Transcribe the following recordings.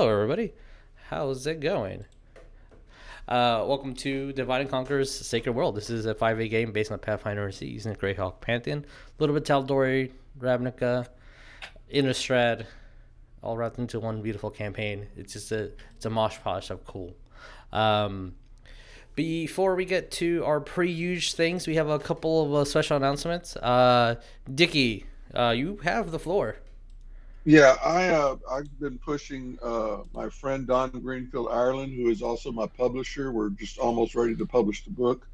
Hello, everybody. How's it going? Welcome to Divide and Conquer's Sacred World. This is a 5e game based on Pathfinder and Seas and Greyhawk Pantheon. A little bit Tal'Dorei, Ravnica, Innistrad, all wrapped into one beautiful campaign. It's a mosh posh of cool. Before we get to our pre-huge things, we have a couple of special announcements. Dickie, you have the floor. Yeah, I've been pushing my friend Don Greenfield Ireland, who is also my publisher. We're just almost ready to publish the book.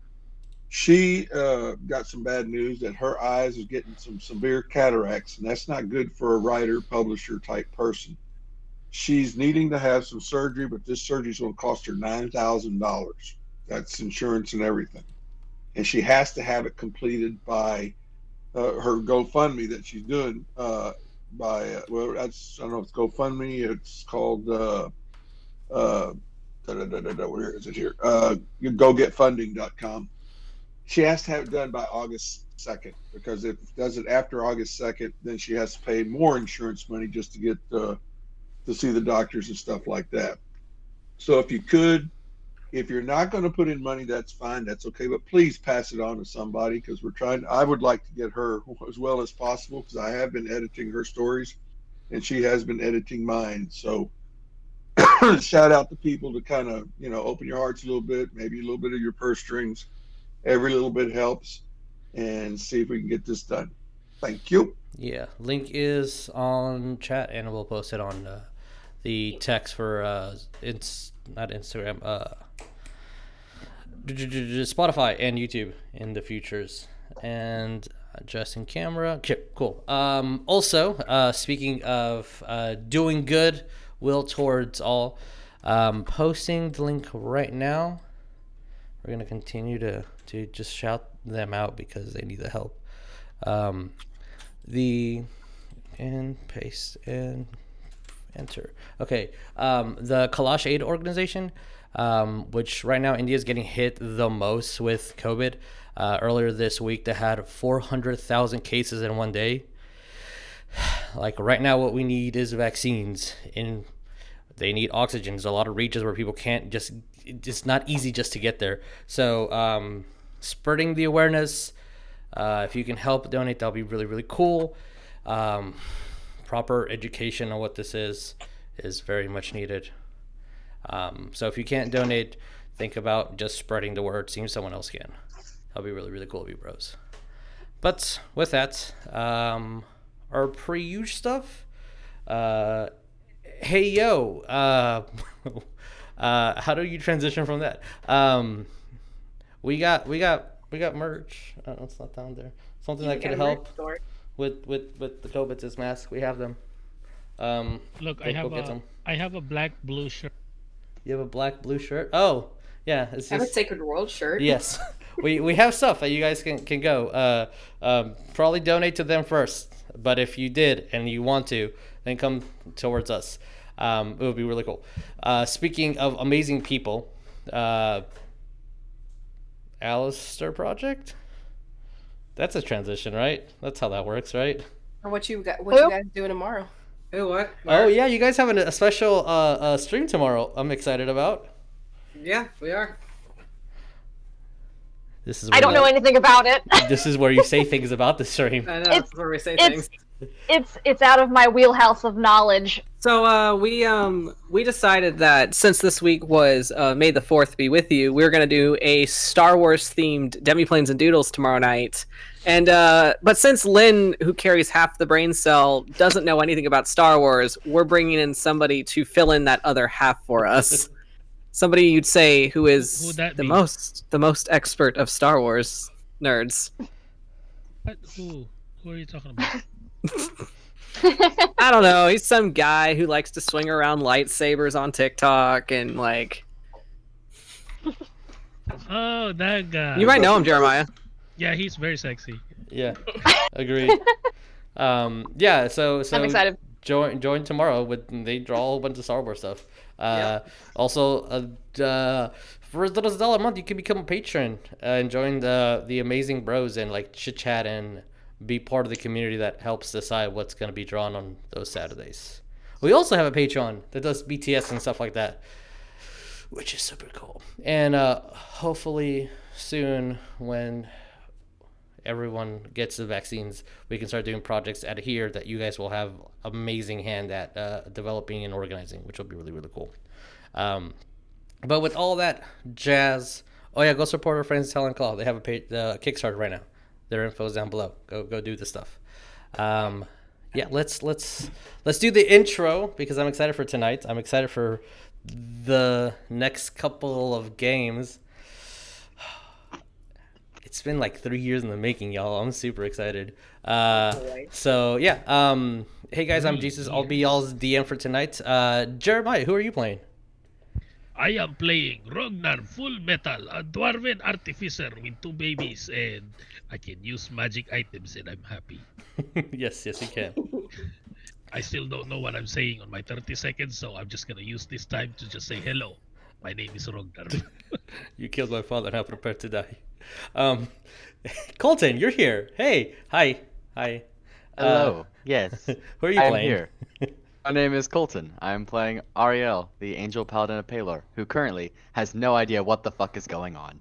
She got some bad news that her eyes is getting some severe cataracts, and that's not good for a writer, publisher type person. She's needing to have some surgery, but this surgery is going to cost her $9,000. That's insurance and everything, and she has to have it completed by her GoFundMe that she's doing. Well, that's, I don't know, it's GoFundMe. It's called where is it here? GoGetFunding.com. She has to have it done by August 2nd, because if it does it after August 2nd, then she has to pay more insurance money just to get to see the doctors and stuff like that. So if you're not going to put in money, that's fine, that's okay, but please pass it on to somebody, because I would like to get her as well as possible, because I have been editing her stories and she has been editing mine. So shout out to people to kind of, open your hearts a little bit, maybe a little bit of your purse strings. Every little bit helps, and see if we can get this done. Thank you. Yeah, link is on chat, and we'll post it on the text for it's not Instagram, Spotify and YouTube in the futures, and just in camera. Okay, cool. Also, speaking of doing good, will towards all, posting the link right now. We're gonna continue to just shout them out because they need the help. And paste and enter. Okay. The Kalash Aid Organization, which right now India is getting hit the most with COVID. Earlier this week, they had 400,000 cases in one day. Like right now, what we need is vaccines, and they need oxygen. There's a lot of regions where people can't it's not easy just to get there. So spreading the awareness, if you can help donate, that'll be really, really cool. Proper education on what this is very much needed. So if you can't donate, think about just spreading the word, seeing if someone else can. That'll be really, really cool of you, bros. But with that, our pre-huge stuff. Hey yo, how do you transition from that? We got merch. It's not down there. Something that could help with the COVID mask. We have them. Look, I have a black blue shirt. You have a black blue shirt? Oh, yeah. I have a Sacred World shirt. Yes, we have stuff that you guys can go. Probably donate to them first, but if you did and you want to, then come towards us. It would be really cool. Speaking of amazing people, Alistair Project? That's a transition, right? That's how that works, right? Or what you guys doing tomorrow? Hey, what? Oh, yeah, you guys have a special stream tomorrow I'm excited about. Yeah, we are. I don't know anything about it. This is where you say things about the stream. I know, that's where we say things. It's out of my wheelhouse of knowledge. So we decided that since this week was May the 4th be with you, we were going to do a Star Wars themed Demiplanes and Doodles tomorrow night. And but since Lynn, who carries half the brain cell, doesn't know anything about Star Wars, we're bringing in somebody to fill in that other half for us. Somebody you'd say who is the most expert of Star Wars nerds. What? Who are you talking about? I don't know. He's some guy who likes to swing around lightsabers on TikTok and like. Oh, that guy. You might know him, Jeremiah. Yeah, he's very sexy. Yeah, agreed. Yeah, so I'm excited. Join tomorrow they draw a whole bunch of Star Wars stuff. Also, for as little as $1 a month, you can become a patron and join the amazing bros and like chit chat and be part of the community that helps decide what's going to be drawn on those Saturdays. We also have a Patreon that does BTS and stuff like that, which is super cool. And hopefully soon, when everyone gets the vaccines, we can start doing projects out of here that you guys will have amazing hand at developing and organizing, which will be really, really cool. But with all that jazz, oh yeah, go support our friends Talon Claw. They have a Kickstarter right now. Their info is down below. Go do the stuff. Yeah, let's do the intro because I'm excited for tonight. I'm excited for the next couple of games. It's been like 3 years in the making, y'all. I'm super excited. So yeah, hey guys, I'm Jesus. I'll be y'all's DM for tonight. Jeremiah, who are you playing? I am playing Rognarv Full Metal, a dwarven artificer with 2 babies, and I can use magic items, and I'm happy. yes, you can. I still don't know what I'm saying on my 30 seconds, so I'm just gonna use this time to just say hello. My name is Rognarv. You killed my father, now prepare to die. Coleton, you're here. Hey, hi. Hello. Yes. Who are you I am playing? here. My name is Coleton. I'm playing Ariell, the Angel Paladin of Palor, who currently has no idea what the fuck is going on.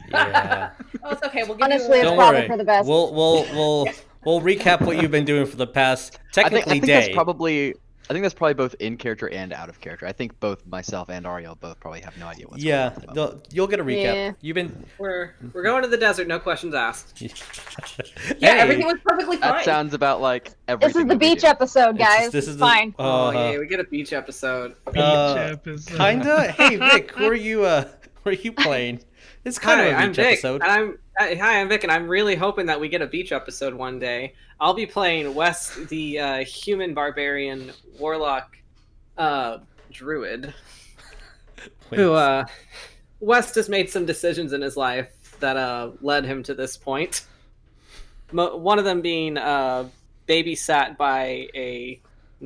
Yeah. Oh, it's okay. We'll give Honestly, you it's Don't probably worry. for the best. We'll recap what you've been doing for the past I think day. that's probably both in character and out of character. I think both myself and Ariel both probably have no idea what's going on. at the moment. You'll get a recap. Yeah. You've been. We're going to the desert, no questions asked. Yeah, Hey, everything was perfectly fine. That sounds about like This everything. is the that we beach do. episode, guys. This is Fine. Oh, yeah, we get a beach episode. Episode. Kinda. Hey Vic, who are you playing? It's kind of a I'm beach Vic, episode. and I'm Vic, and I'm really hoping that we get a beach episode one day. I'll be playing Wes, the human barbarian warlock druid, who West has made some decisions in his life that led him to this point. One of them being babysat by a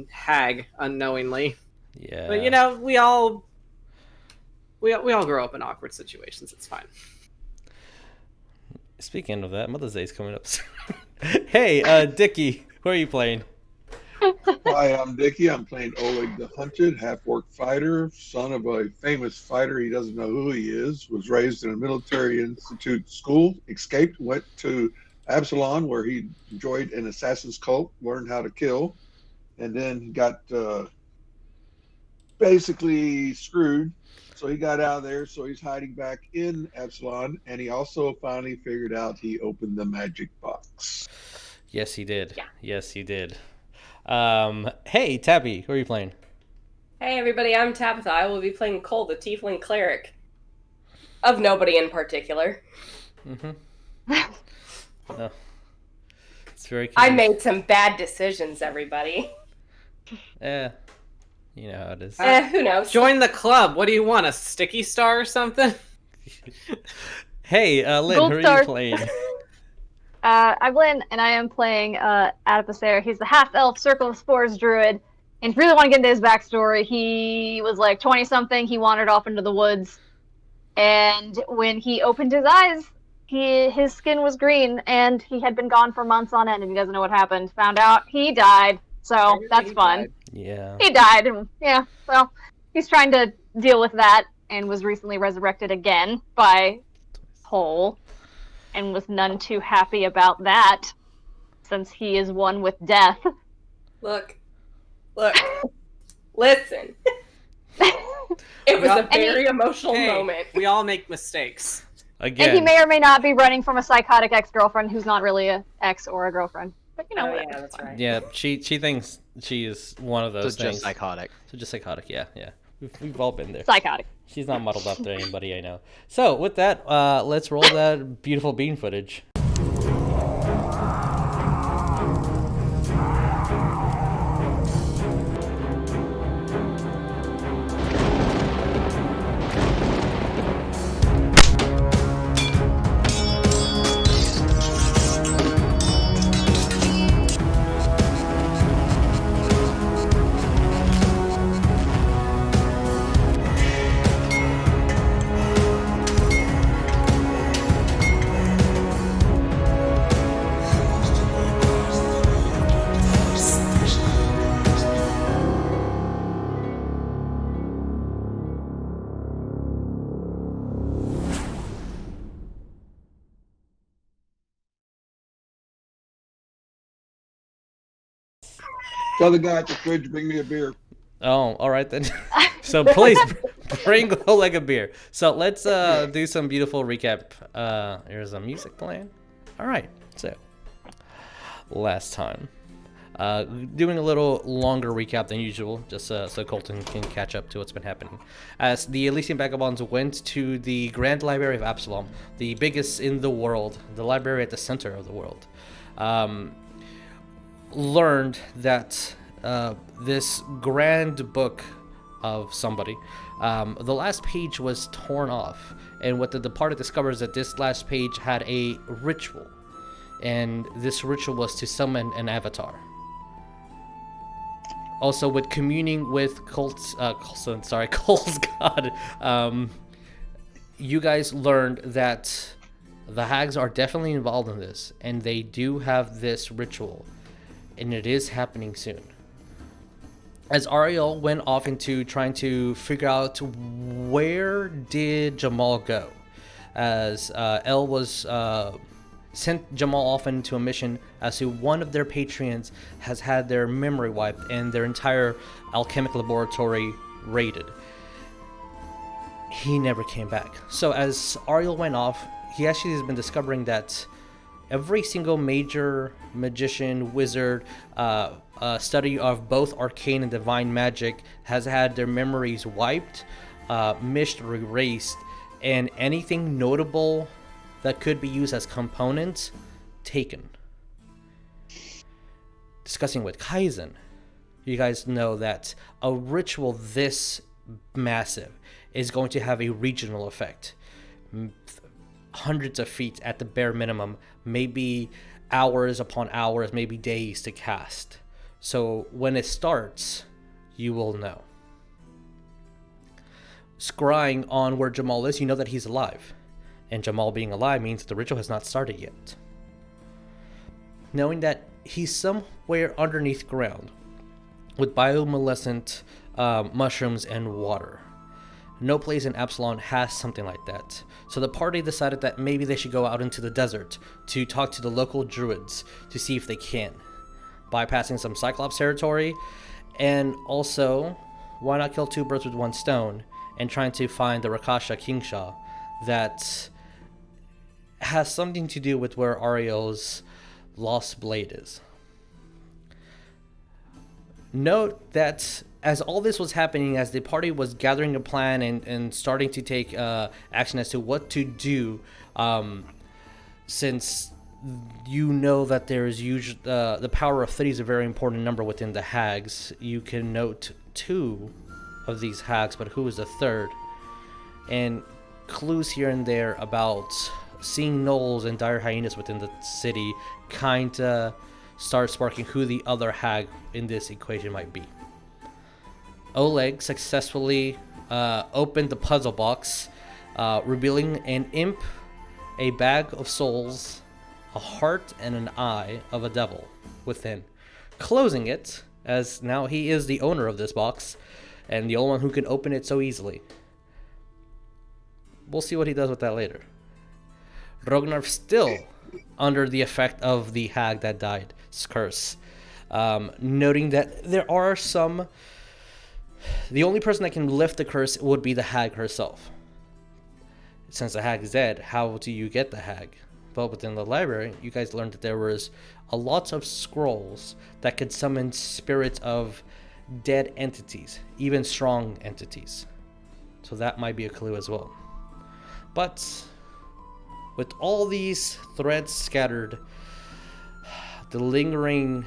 hag unknowingly. Yeah. But you know, we all grow up in awkward situations. It's fine. Speaking of that, Mother's Day is coming up soon. Hey, Dickie, who are you playing? Hi, I'm Dickie. I'm playing Oleg the Hunted, half-orc fighter, son of a famous fighter. He doesn't know who he is, was raised in a military institute school, escaped, went to Absalon, where he joined an assassin's cult, learned how to kill, and then got basically screwed. So he got out of there, so he's hiding back in Absalon, and he also finally figured out he opened the magic box. Yes, he did. Yeah. Yes, he did. Hey, Tabby, who are you playing? Hey everybody, I'm Tabatha. I will be playing Cole, the Tiefling Cleric. Of nobody in particular. Mm-hmm. Oh. It's very cute. I made some bad decisions, everybody. You know how it is. Who knows? Join the club. What do you want? A sticky star or something? Hey, Lynn, Gold who are star. you playing? I'm Lynn, and I am playing Adipocere. He's the half-elf Circle of Spores druid. And if you really want to get into his backstory, he was like 20-something. He wandered off into the woods. And when he opened his eyes, his skin was green, and he had been gone for months on end, and he doesn't know what happened. Found out he died. So that's fun. Yeah. He died, and yeah, well, he's trying to deal with that, and was recently resurrected again by Hole, and was none too happy about that, since he is one with death. Look, listen. It was a very emotional moment. We all make mistakes. Again. And he may or may not be running from a psychotic ex-girlfriend who's not really a ex or a girlfriend. But you know, Oh, whatever. yeah, that's right. Yeah, she thinks she is one of those So things. just psychotic. So just psychotic, yeah. We've all been there. Psychotic. She's not muddled up to anybody I know. So with that, let's roll that beautiful bean footage. Tell the guy at the fridge, bring me a beer. Oh, all right then. So please bring Oleg a beer. So let's do some beautiful recap. Here's a music playing. All right. So last time, doing a little longer recap than usual, just so Coleton can catch up to what's been happening. As the Elysian Vagabonds went to the Grand Library of Absalom, the biggest in the world, the library at the center of the world, learned that this grand book of somebody, the last page was torn off, and what the departed discovers that this last page had a ritual, and this ritual was to summon an avatar. Also, with communing with Cole's god, you guys learned that the hags are definitely involved in this, and they do have this ritual, and it is happening soon. As Ariell went off into trying to figure out where did Jamal go, as El was sent Jamal off into a mission as to one of their patrons has had their memory wiped and their entire alchemic laboratory raided. He never came back. So as Ariell went off, he actually has been discovering that every single major magician, wizard, study of both arcane and divine magic has had their memories wiped, mished, or erased, and anything notable that could be used as components taken. Discussing with Kaizen, you guys know that a ritual this massive is going to have a regional effect. Hundreds of feet at the bare minimum, maybe hours upon hours, maybe days to cast. So when it starts, you will know. Scrying on where Jamal is, you know that he's alive. And Jamal being alive means that the ritual has not started yet. Knowing that he's somewhere underneath ground with bioluminescent mushrooms and water. No place in Absalom has something like that. So the party decided that maybe they should go out into the desert to talk to the local druids to see if they can. Bypassing some Cyclops territory, and also, why not kill two birds with one stone and trying to find the Rakasha Kingshaw that has something to do with where Ariell's lost blade is. Note that as all this was happening, as the party was gathering a plan and starting to take action as to what to do, since you know that there is usually the power of 3 is a very important number within the hags. You can note 2 of these hags, but who is the third? And clues here and there about seeing gnolls and dire hyenas within the city kinda start sparking who the other hag in this equation might be. Oleg successfully opened the puzzle box, revealing an imp, a bag of souls, a heart, and an eye of a devil within. Closing it, as now he is the owner of this box, and the only one who can open it so easily. We'll see what he does with that later. Rognarv still under the effect of the hag that died, curse. Noting that there are some... The only person that can lift the curse would be the hag herself. Since the hag is dead, how do you get the hag? Well, within the library, you guys learned that there was a lot of scrolls that could summon spirits of dead entities, even strong entities. So that might be a clue as well. But with all these threads scattered, the lingering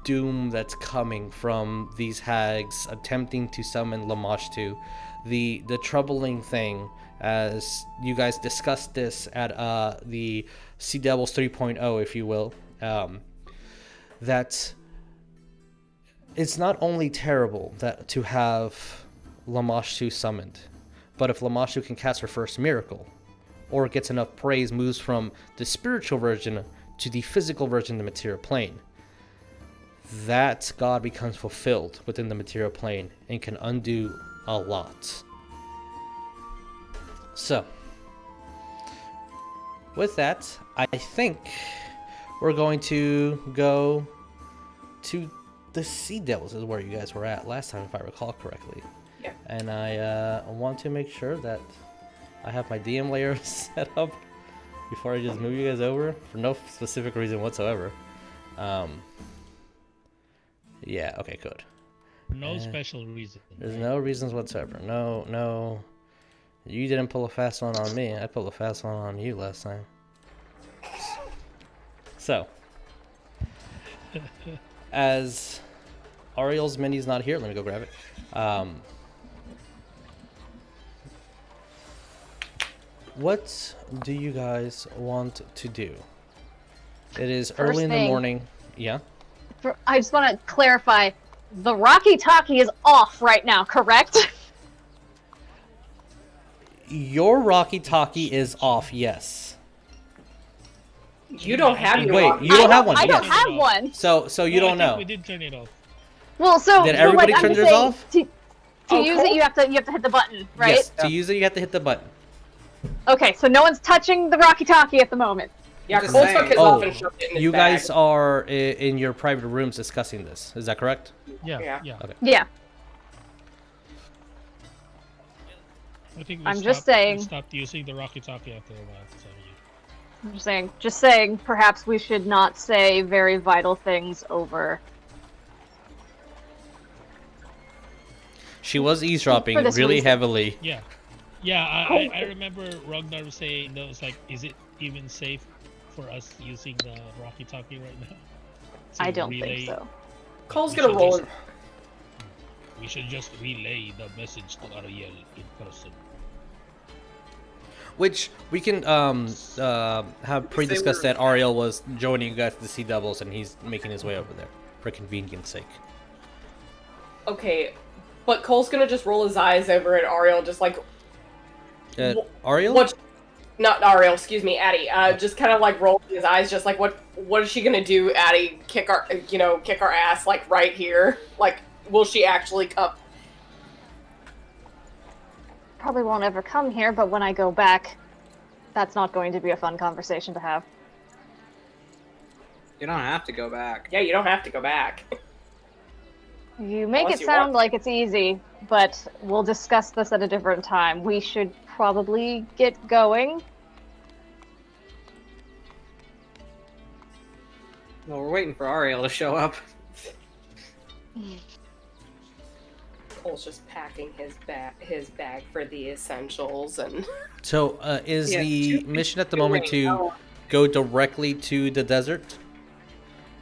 doom that's coming from these hags attempting to summon Lamashtu, the troubling thing, as you guys discussed this at the Sea Devils 3.0, if you will, that it's not only terrible that to have Lamashtu summoned, but if Lamashtu can cast her first miracle, or gets enough praise, moves from the spiritual version to the physical version in the material plane, that god becomes fulfilled within the material plane and can undo a lot. So, with that, I think we're going to go to the Sea Devils is where you guys were at last time, if I recall correctly. Yeah. And I want to make sure that I have my DM layer set up before I just move you guys over for no specific reason whatsoever. Yeah, okay, good. No special reason. There's no reasons whatsoever. No. You didn't pull a fast one on me. I pulled a fast one on you last time. So, as Ariell's mini's not here, let me go grab it. What do you guys want to do? It is First early in the thing- morning. Yeah. I just want to clarify. The Rocky Talkie is off right now, correct? Your Rocky Talkie is off, yes. You don't have your Wait, walkie- you don't have one. I don't yes. have one. So you don't I think know. we did turn it off. Well, so Did so, everybody I'm turn just theirs saying, off? To Oh, use cool. it, you have to hit the button, right? Yes. To use it, you have to hit the button. Okay, so no one's touching the Rocky Talkie at the moment. Yeah, Just Cole saying. took his Oh, off and shoved it in his You bag. guys are in your private rooms discussing this. Is that correct? Yeah. Yeah. Yeah. Okay. Yeah. I think we I'm just saying. We stopped using the Rocky Talkie after a while. So I'm just saying, perhaps we should not say very vital things over. She was eavesdropping For this really reason. heavily. yeah. Yeah, I remember Rognarv saying that was like, is it even safe for us using the Rocky Talkie right now? To I don't relay- think so. Cole's we gonna should roll just- it. We should just relay the message to Ariell in person. Which we can have pre-discussed that Ariell was joining you guys to the Sea Devils and he's making his way over there for convenience sake. Okay, but Cole's gonna just roll his eyes over at Ariel, just like Ariell? what? Not Ariel, excuse me, Addie. Just kind of like rolling his eyes, just like what is she gonna do, Addie? Kick our ass like right here? Like, will she actually come? Probably won't ever come here, but when I go back, that's not going to be a fun conversation to have. You don't have to go back. Yeah, you don't have to go back. You make Unless it you sound want. like it's easy, but we'll discuss this at a different time. We should probably get going. Well, we're waiting for Ariel to show up. Cole's just packing his bag for the essentials and. So is Yeah, the two mission at the people moment doing- to go directly to the desert?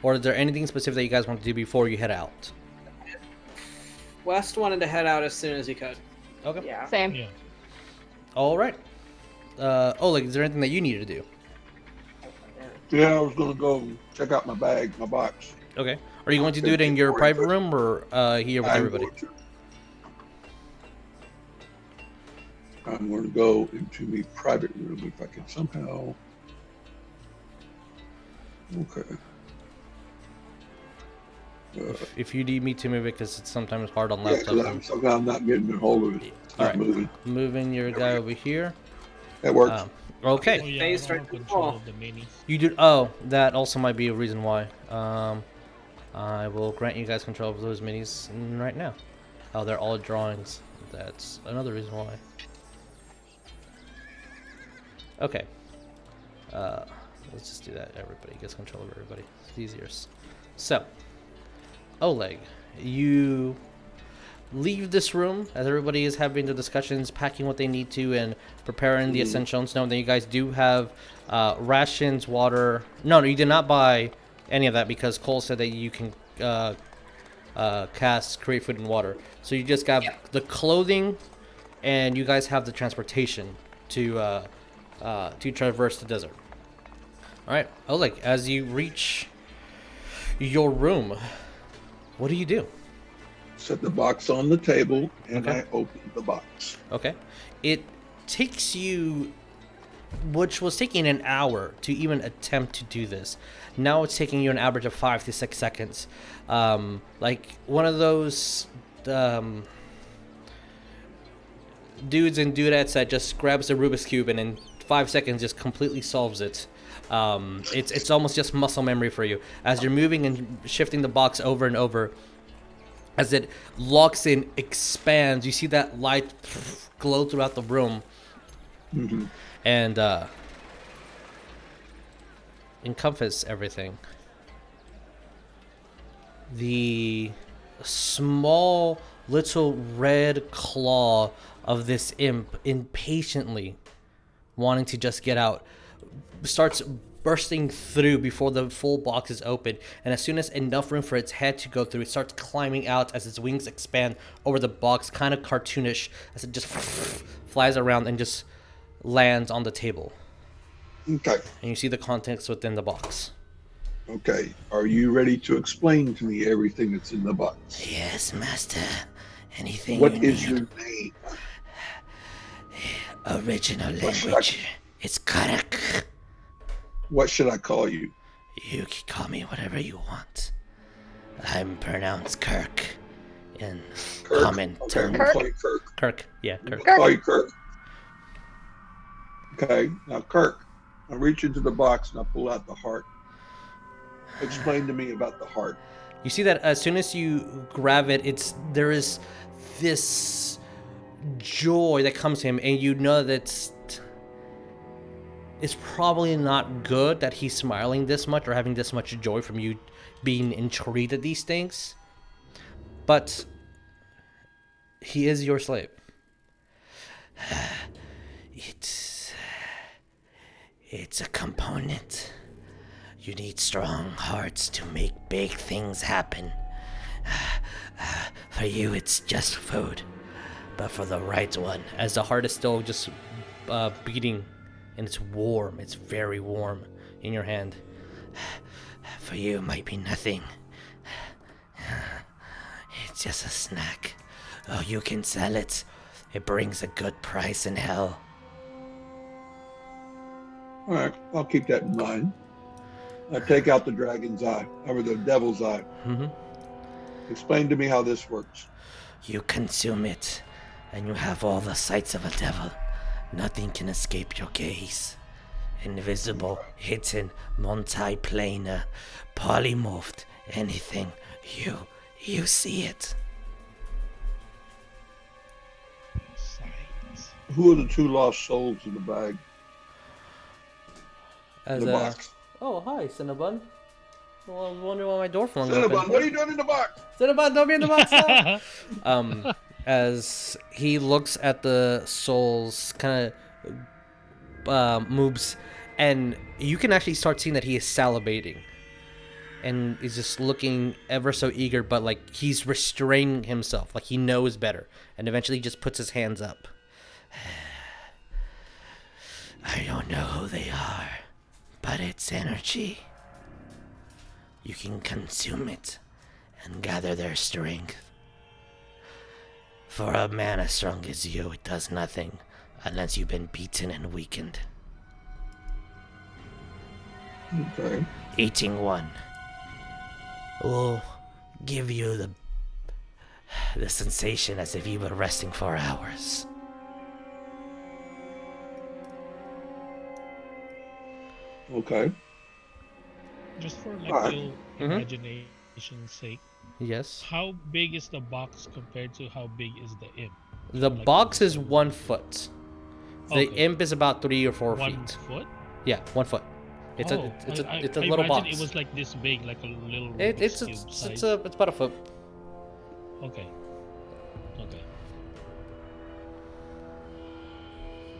Or is there anything specific that you guys want to do before you head out? West wanted to head out as soon as he could. Okay. Yeah. Same. Yeah. All right. Oleg, is there anything that you need to do? Yeah, I was gonna go check out my bag, my box. Okay. Are you going to do it in your private room or here with everybody? I'm going to go into the private room if I can somehow. Okay. If you need me to move it, because it's sometimes hard on Yeah, 'cause laptops. somehow I'm not getting a hold of it. It's not Alright. moving. Moving your guy over here. That works. Okay. Oh yeah, Phase I start don't to have control fall. of the minis. You do. Oh, that also might be a reason why. I will grant you guys control of those minis right now. Oh, they're all drawings. That's another reason why. Okay. Let's just do that. Everybody gets control of everybody. It's easier. So, Oleg, you leave this room as everybody is having the discussions, packing what they need to, and preparing the essentials. Knowing that you guys do have rations, water. No, you did not buy any of that because Cole said that you can cast create food and water. So you just got the clothing, and you guys have the transportation to traverse the desert. All right, Oleg, as you reach your room, what do you do? Set the box on the table and Okay. I open the box. Okay. It takes you, which was taking an hour to even attempt to do this. Now it's taking you an average of 5 to 6 seconds. Like one of those dudes and dudettes that just grabs a Rubik's Cube and in 5 seconds just completely solves it. It's almost just muscle memory for you as you're moving and shifting the box over and over. As it locks in, expands, you see that light glow throughout the room, and encompass everything. The small little red claw of this imp, impatiently wanting to just get out, starts bursting through before the full box is open, and as soon as enough room for its head to go through, it starts climbing out as its wings expand over the box, kind of cartoonish, as it just flies around and just lands on the table. Okay. And you see the contents within the box. Okay. Are you ready to explain to me everything that's in the box? Yes, master. Anything What you is need. your name? Original What should language. It's Cleric. What should I call you? You can call me whatever you want. I'm pronounced Kirk in Kirk? common Okay, term. I'm gonna call you Kirk. Kirk, yeah, I'm Kirk. gonna call you Kirk. Okay. Now, Kirk, I reach into the box and I pull out the heart. Explain to me about the heart. You see that as soon as you grab it, there is this joy that comes to him, and you know that it's probably not good that he's smiling this much or having this much joy from you being intrigued at these things. But he is your slave. It's a component. You need strong hearts to make big things happen. For you, it's just food. But for the right one, as the heart is still just beating, and it's warm, it's very warm in your hand. For you, it might be nothing. It's just a snack. Oh, you can sell it. It brings a good price in hell. All right. I'll keep that in mind. I take out the dragon's eye, or the devil's eye. Explain to me how this works. You consume it, and you have all the sights of a devil. Nothing can escape your gaze. Invisible, hidden, multi-planar, polymorphed, anything. You see it. Science. Who are the two lost souls in the bag? As The box. Oh, hi, Cinnabon. Well, I was wondering why my door flung Cinnabon, open. what are you doing in the box? Cinnabon, don't be in the box now! As he looks at the souls, kind of moves, and you can actually start seeing that he is salivating. And he's just looking ever so eager, but like he's restraining himself, like he knows better. And eventually he just puts his hands up. I don't know who they are, but it's energy. You can consume it and gather their strength. For a man as strong as you, it does nothing unless you've been beaten and weakened. Okay. Eating one will give you the sensation as if you were resting for hours. Okay. Just for like Alright. little Mhm. imagination's sake, Yes. how big is the box compared to how big is the imp? The Like box is 1 foot. The Okay. imp is about 3 or 4 1 feet. foot? Yeah, 1 foot. It's Oh, it's a I little imagine box. it was like this big, like a little It's Rubik's Cube size. it's about a foot. Okay. Okay.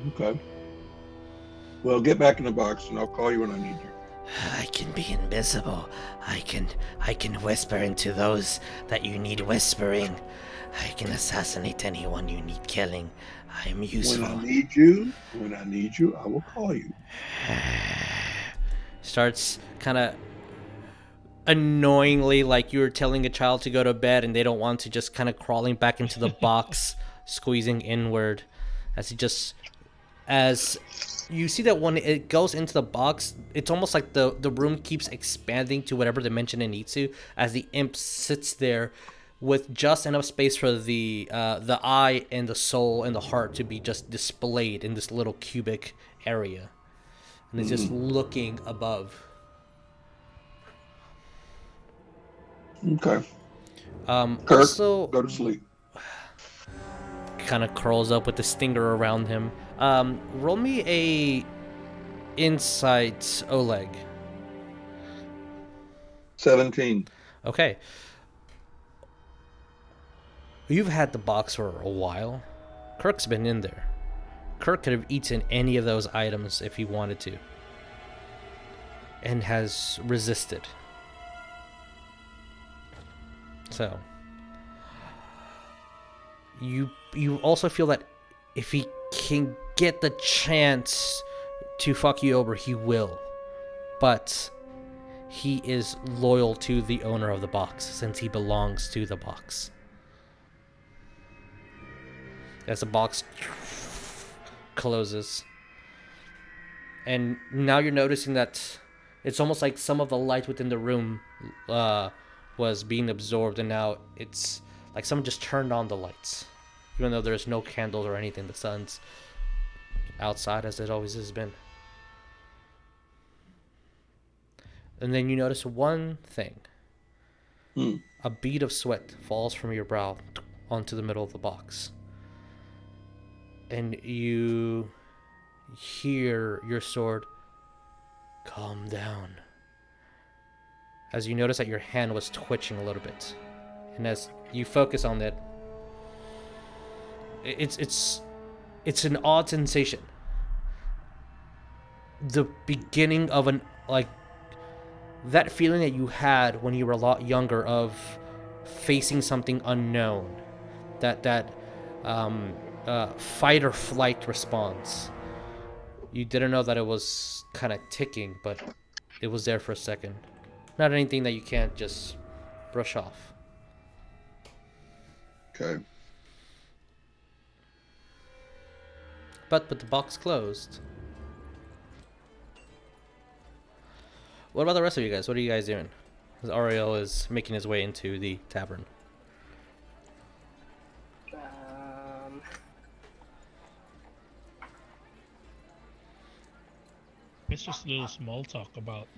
Okay. Well, get back in the box and I'll call you when I need you. I can be invisible. I can whisper into those that you need whispering. I can assassinate anyone you need killing. I am When useful. I need you, I will call you. Starts kind of annoyingly like you're telling a child to go to bed and they don't want to, just kind of crawling back into the box, squeezing inward as you see that when it goes into the box, it's almost like the room keeps expanding to whatever dimension it needs to, as the imp sits there with just enough space for the eye and the soul and the heart to be just displayed in this little cubic area. and is just looking above. Okay. Kirk, Also, go to sleep. kind of curls up with the stinger around him. Roll me a insight, Oleg. 17. Okay. You've had the box for a while. Kirk's been in there. Kirk could have eaten any of those items if he wanted to, and has resisted. So, you also feel that if he can get the chance to fuck you over, he will. But he is loyal to the owner of the box, since he belongs to the box. As the box closes. And now you're noticing that it's almost like some of the light within the room was being absorbed, and now it's like someone just turned on the lights. Even though there's no candles or anything, the sun's outside as it always has been. And then you notice one thing. A bead of sweat falls from your brow onto the middle of the box. And you hear your sword calm down. As you notice that your hand was twitching a little bit. And as you focus on it, it's an odd sensation. The beginning of an, like, that feeling that you had when you were a lot younger of facing something unknown. That fight or flight response. You didn't know that it was kind of ticking, but it was there for a second. Not anything that you can't just brush off. Okay. But the box closed. What about the rest of you guys? What are you guys doing? As Ariell is making his way into the tavern. It's just a little small talk about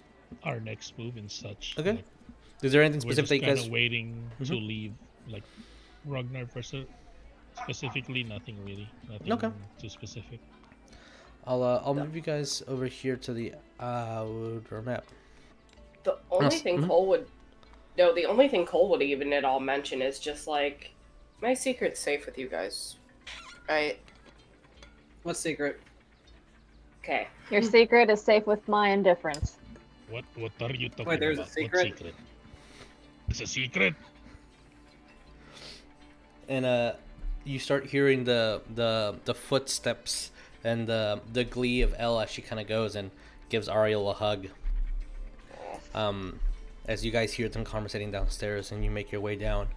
our next move and such. Okay. Like, Is there anything we're specific just that you kind guys... of waiting to leave, like Rognarv specifically. Nothing really. Nothing Okay. too specific. I'll move you guys over here to the outer map. The only thing Cole would... No, the only thing Cole would even at all mention is just like, my secret's safe with you guys. Right? What secret? Okay. Your secret is safe with my indifference. What are you talking Wait, there's a about? secret? What secret? It's a secret? And you start hearing the footsteps and the glee of Elle as she kind of goes and gives Ariell a hug. As you guys hear them conversating downstairs and you make your way down.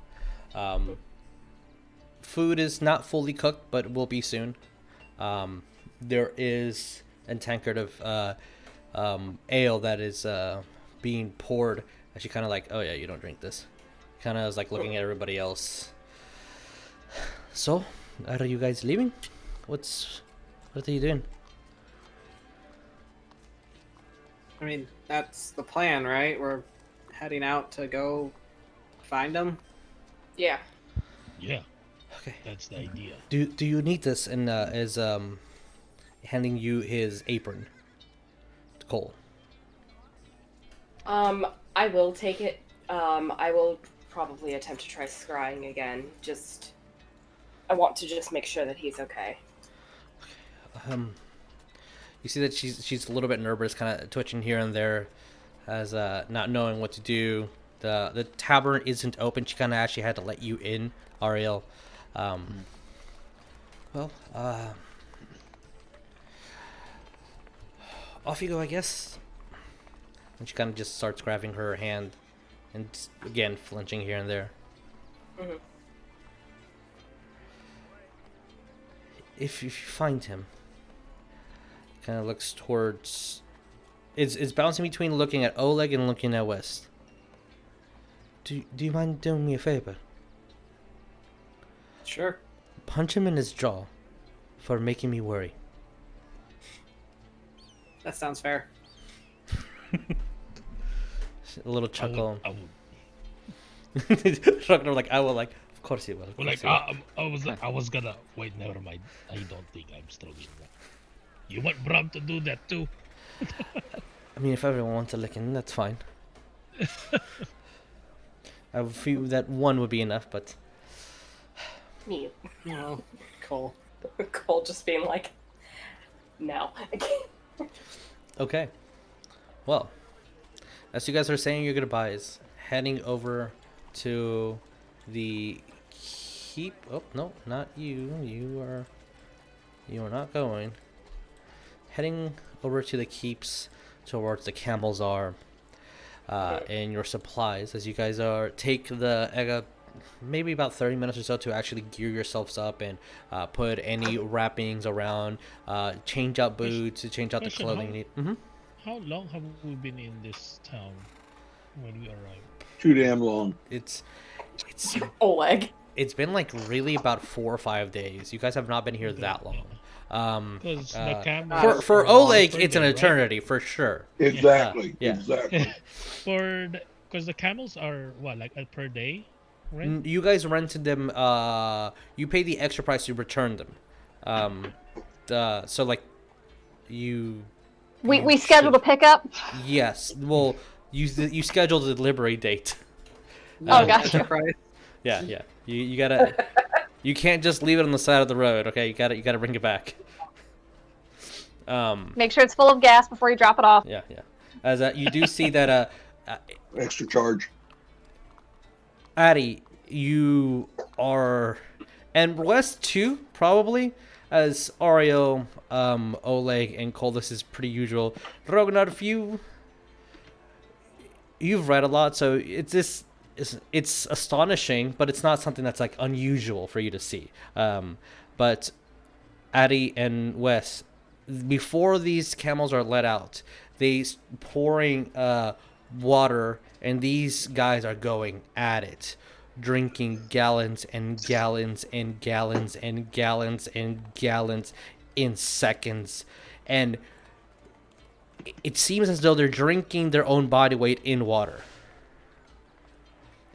Food is not fully cooked, but will be soon. There is a tankard of ale that is being poured. As she kind of like, oh yeah, you don't drink this. Kind of is like looking at everybody else. So, are you guys leaving? What are you doing? I mean, that's the plan, right? We're heading out to go find them. Yeah. Yeah, Okay. that's the idea. Do you need this? And is handing you his apron. Cole. I will take it. I will probably attempt to try scrying again. I want to just make sure that he's okay. You see that she's a little bit nervous, kind of twitching here and there, as not knowing what to do. The tavern isn't open. She kind of actually had to let you in, Ariell. Well, off you go, I guess. And she kind of just starts grabbing her hand, and again flinching here and there. Mm-hmm. If you find him, kind of looks towards. It's bouncing between looking at Oleg and looking at West. Do you mind doing me a favor? Sure. Punch him in his jaw for making me worry. That sounds fair. A little chuckle. I would. Ragnar like, I will like, of course you will. Of Well, course like, you will. I was gonna wait. Never mind. I don't think I'm strong enough. You want Bram to do that too? I mean, if everyone wants a licking, that's fine. I feel that one would be enough, but Me. Well, cool. Cole just being like, no. okay. Well, as you guys are saying your goodbyes, heading over to the keep. Oh no, not you. You are not going. Heading over to the keeps towards the Camel's Arm. And your supplies as you guys take the maybe about 30 minutes or so to actually gear yourselves up and put any wrappings around, change out boots, to change out the Question, clothing you need. Mm-hmm. How long have we been in this town when we arrived? Too damn long. It's Oleg. it's been like really about 4 or 5 days. You guys have not been here that long. Because the camera For Oleg, it's an eternity for sure. Exactly. Yeah. Exactly. Because the camels are what, like per day, right? You guys rented them. You pay the extra price to return them. So like, you. We scheduled a pickup. Yes. Well, you scheduled a delivery date. Oh, gotcha. Yeah. You gotta. You can't just leave it on the side of the road. Okay, you gotta bring it back. Make sure it's full of gas before you drop it off. Yeah. As you do see that Extra charge. Addy, you are, and West too, probably, as Ariell, Oleg, and Cole, this is pretty usual. Rognarv, you've read a lot, so it's astonishing, but it's not something that's like unusual for you to see. But Addy and Wes, before these camels are let out, they pouring water, and these guys are going at it, drinking gallons and gallons and gallons and gallons and gallons in seconds, and it seems as though they're drinking their own body weight in water.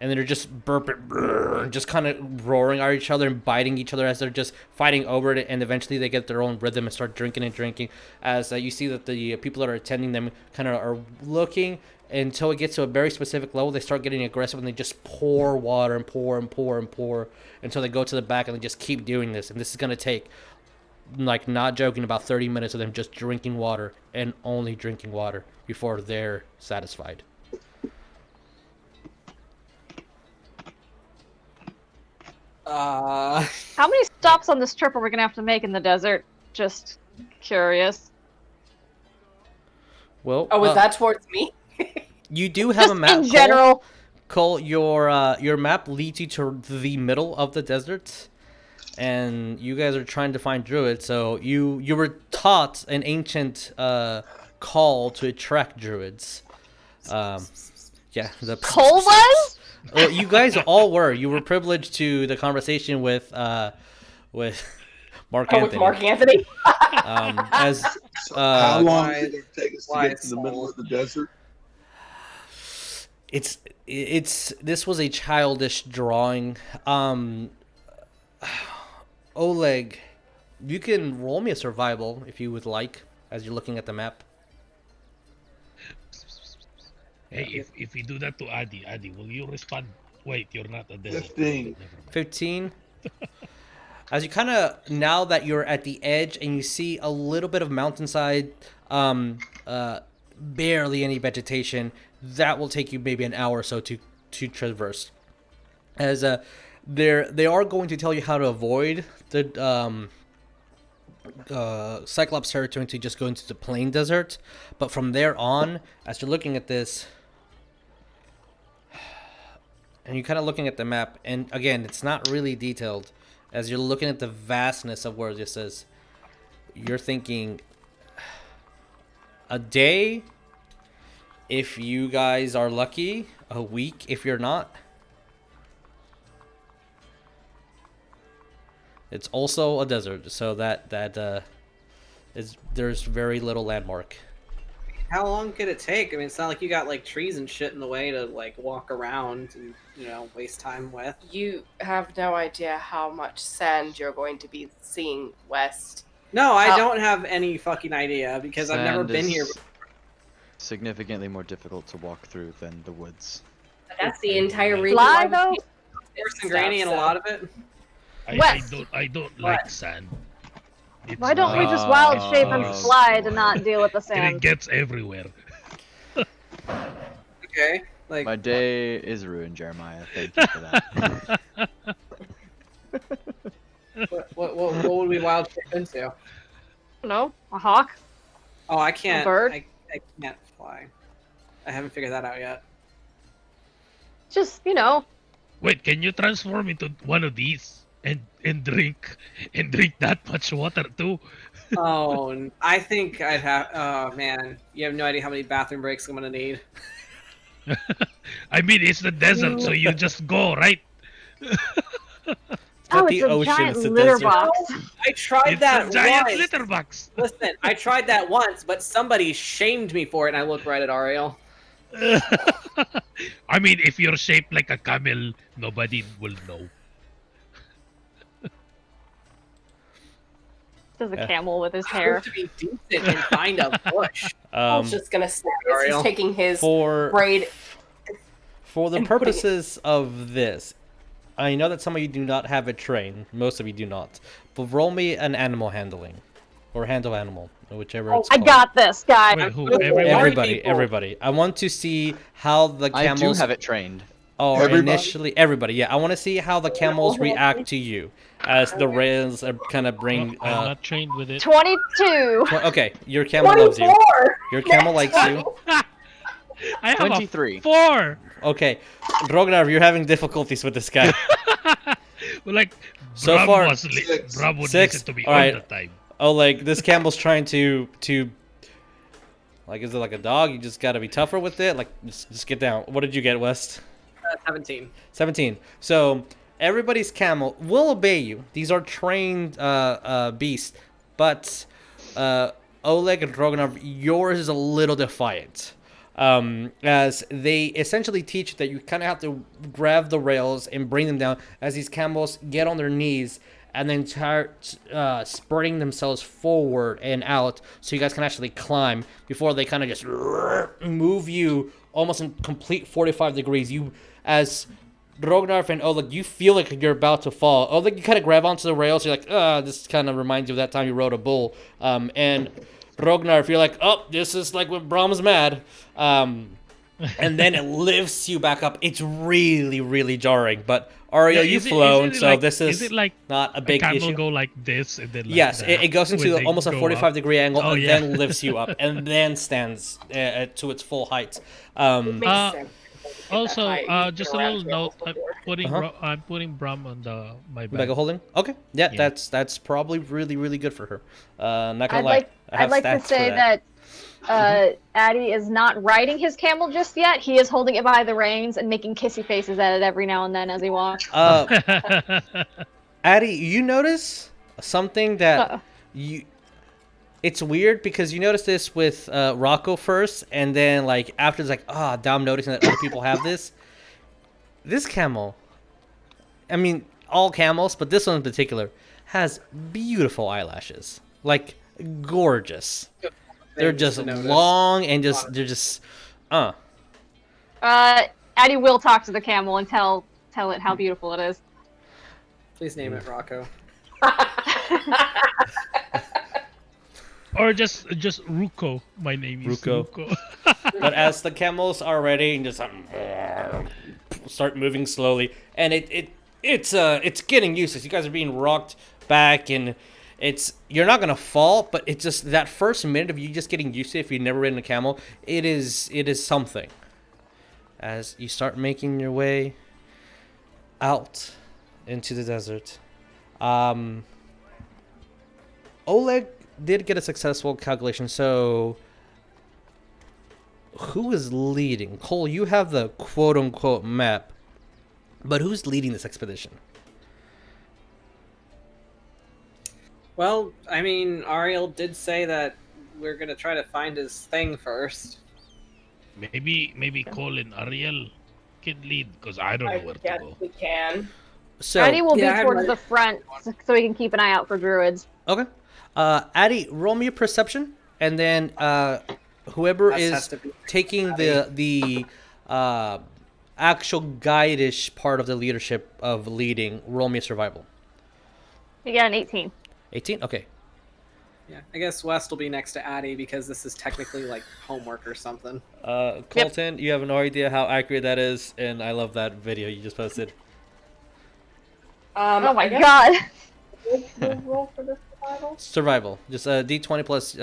And they're just burping, just kind of roaring at each other and biting each other as they're just fighting over it. And eventually they get their own rhythm and start drinking and drinking. As you see that the people that are attending them kind of are looking until it gets to a very specific level. They start getting aggressive and they just pour water and pour and pour and pour until they go to the back, and they just keep doing this. And this is going to take, like, not joking, about 30 minutes of them just drinking water and only drinking water before they're satisfied. How many stops on this trip are we gonna have to make in the desert? Just curious. Well, Oh, was that towards me? you do have Just a map. in general. Cole, your map leads you to the middle of the desert, and you guys are trying to find druids. So you were taught an ancient call to attract druids. Yeah, the Cole was? Well, you guys all were. You were privileged to the conversation with Mark Anthony. With Mark Anthony. As How long did it take us to get to the middle of the desert? This was a childish drawing. Oleg, you can roll me a survival if you would like, as you're looking at the map. Hey, if we do that to Addy, will you respond? Wait, you're not a desert. 15. 15. As you kind of, now that you're at the edge and you see a little bit of mountainside, barely any vegetation, that will take you maybe an hour or so to traverse. As they are going to tell you how to avoid the Cyclops territory to just go into the plain desert, but from there on, as you're looking at this, and you're kind of looking at the map, and again, it's not really detailed. As you're looking at the vastness of where this is, you're thinking a day, if you guys are lucky, a week if you're not. It's also a desert, so that there's very little landmark How long could it take? I mean, it's not like you got like trees and shit in the way to like walk around and waste time with. You have no idea how much sand you're going to be seeing west. No, I don't have any fucking idea because I've never Sand been is here. significantly more difficult to walk through than the woods. That's the entire reason Fly, why though? we Worse than Granny and a lot of it. West. I don't like sand. It's Why don't we not- just wild shape and Oh, fly to not deal with the It sand? gets everywhere. Okay, like My day is ruined, Jeremiah. Thank you for that. what would we wild shape into? No, a hawk. Oh, I can't. bird? I can't fly. I haven't figured that out yet. Just Wait, can you transform into one of these and drink that much water too? Oh, I think I'd have. Oh man, you have no idea how many bathroom breaks I'm gonna need. I mean, it's the desert, so you just go, right? Oh, the it's a ocean, giant it's the litter desert. box. I tried It's that a giant once. litter box. Listen, I tried that once, but somebody shamed me for it, and I look right at Ariell. I mean, if you're shaped like a camel, nobody will know. There's a Yeah. camel with his I hair. have to be decent and find a bush. I was just gonna say this. Ariel. He's taking his For braid. For the and putting it- purposes of this, I know that some of you do not have it trained. Most of you do not. But roll me an animal handling. Or handle animal, whichever it's I called. got this, guy. Wait, who? Everyone? Everyone? Everybody, people. everybody. I want to see how the I camels do have it trained. are Everybody? initially... Everybody, yeah. I want to see how the camels react to you. As the rails are kind of bring... I'm not trained with it. 22. Okay, your camel loves you. 24. Your camel likes you. I have 23. a 4. Okay, Rognarv, you're having difficulties with this guy. Well, like, So Bram far, was Bram would six. listen to me All all right. the time. Oh, like this camel's trying to like, is it like a dog? You just gotta be tougher with it. Like, just get down. What did you get, West? 17. 17. So everybody's camel will obey you. These are trained beasts, but Oleg and Rognarv, yours is a little defiant. As they essentially teach that you kind of have to grab the rails and bring them down as these camels get on their knees and then start spreading themselves forward and out so you guys can actually climb before they kind of just move you almost in complete 45 degrees. You, as Rognarv and Oleg, you feel like you're about to fall. Oleg, you kind of grab onto the rails. You're like, this kind of reminds you of that time you rode a bull. And Rognarv, you're like, oh, this is like when Brahm's mad. And then it lifts you back up. It's really, really jarring. But Ariell, Yeah, you've is it flown, so like- this is it like not a a big camel issue. go like this and then like Yes, that it goes when into they almost a go 45-degree angle Oh, and yeah. then lifts you up and then stands to its full height. Makes Uh, sense. Also, You've just a been around little camels note. before. I'm putting Bram on my Bag back. of holding? Okay. Yeah, Yeah. that's probably really, really good for her. Not gonna I'd lie. like I have I'd like to stats for say that Addy is not riding his camel just yet. He is holding it by the reins and making kissy faces at it every now and then as he walks. Addie, you notice something that Uh-oh. you... It's weird because you notice this with Rocco first, and then like after it's like, now I'm noticing that other people have this. This camel, I mean, all camels, but this one in particular, has beautiful eyelashes. Like, gorgeous. They're Things just to notice. long and they're just, Addy will talk to the camel and tell it how beautiful it is. Please name it Rocco. Or just Ruko. My name is Ruko. Ruko. But as the camels are ready and just start moving slowly, and it's getting used to it. You guys are being rocked back, and you're not gonna fall, but it's just that first minute of you just getting used to it. If you've never ridden a camel, it is something. As you start making your way out into the desert, Oleg did get a successful calculation, so who is leading? Cole, you have the quote-unquote map, but who's leading this expedition? Well, I mean, Ariel did say that we're gonna try to find his thing first. Maybe Cole and Ariell can lead, because I don't know where to guess go. we can. So Addy will Yeah, be I towards might- the front so we can keep an eye out for druids. okay, Addy, roll me a perception, and then whoever Us has is to be taking Addy. the actual guide-ish part of the leadership of leading, roll me a survival. You got an 18. 18. Okay. Yeah, I guess West will be next to Addy because this is technically like homework or something. Coleton, you have no idea how accurate that is, and I love that video you just posted. Oh my I guess god. we'll roll for the survival. Survival, just a D20 plus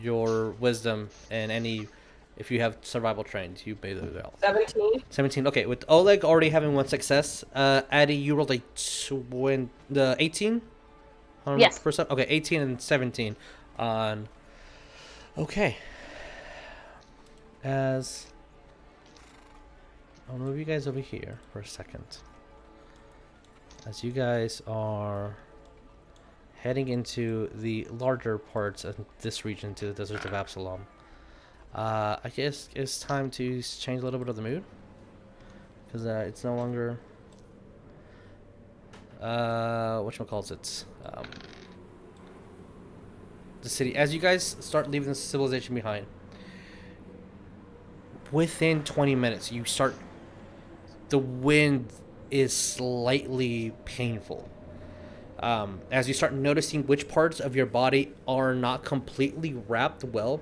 your wisdom and any, if you have survival trained, you pay those out. 17. 17. Okay, with Oleg already having one success, Addy, you rolled a 18. Yes. Okay, 18 and 17 on. Okay. As I'll move you guys over here for a second. As you guys are heading into the larger parts of this region, to the Desert of Absalom, I guess it's time to change a little bit of the mood, because it's no longer whatchamacallit, the city. As you guys start leaving the civilization behind, within 20 minutes you start, the wind is slightly painful, as you start noticing which parts of your body are not completely wrapped well,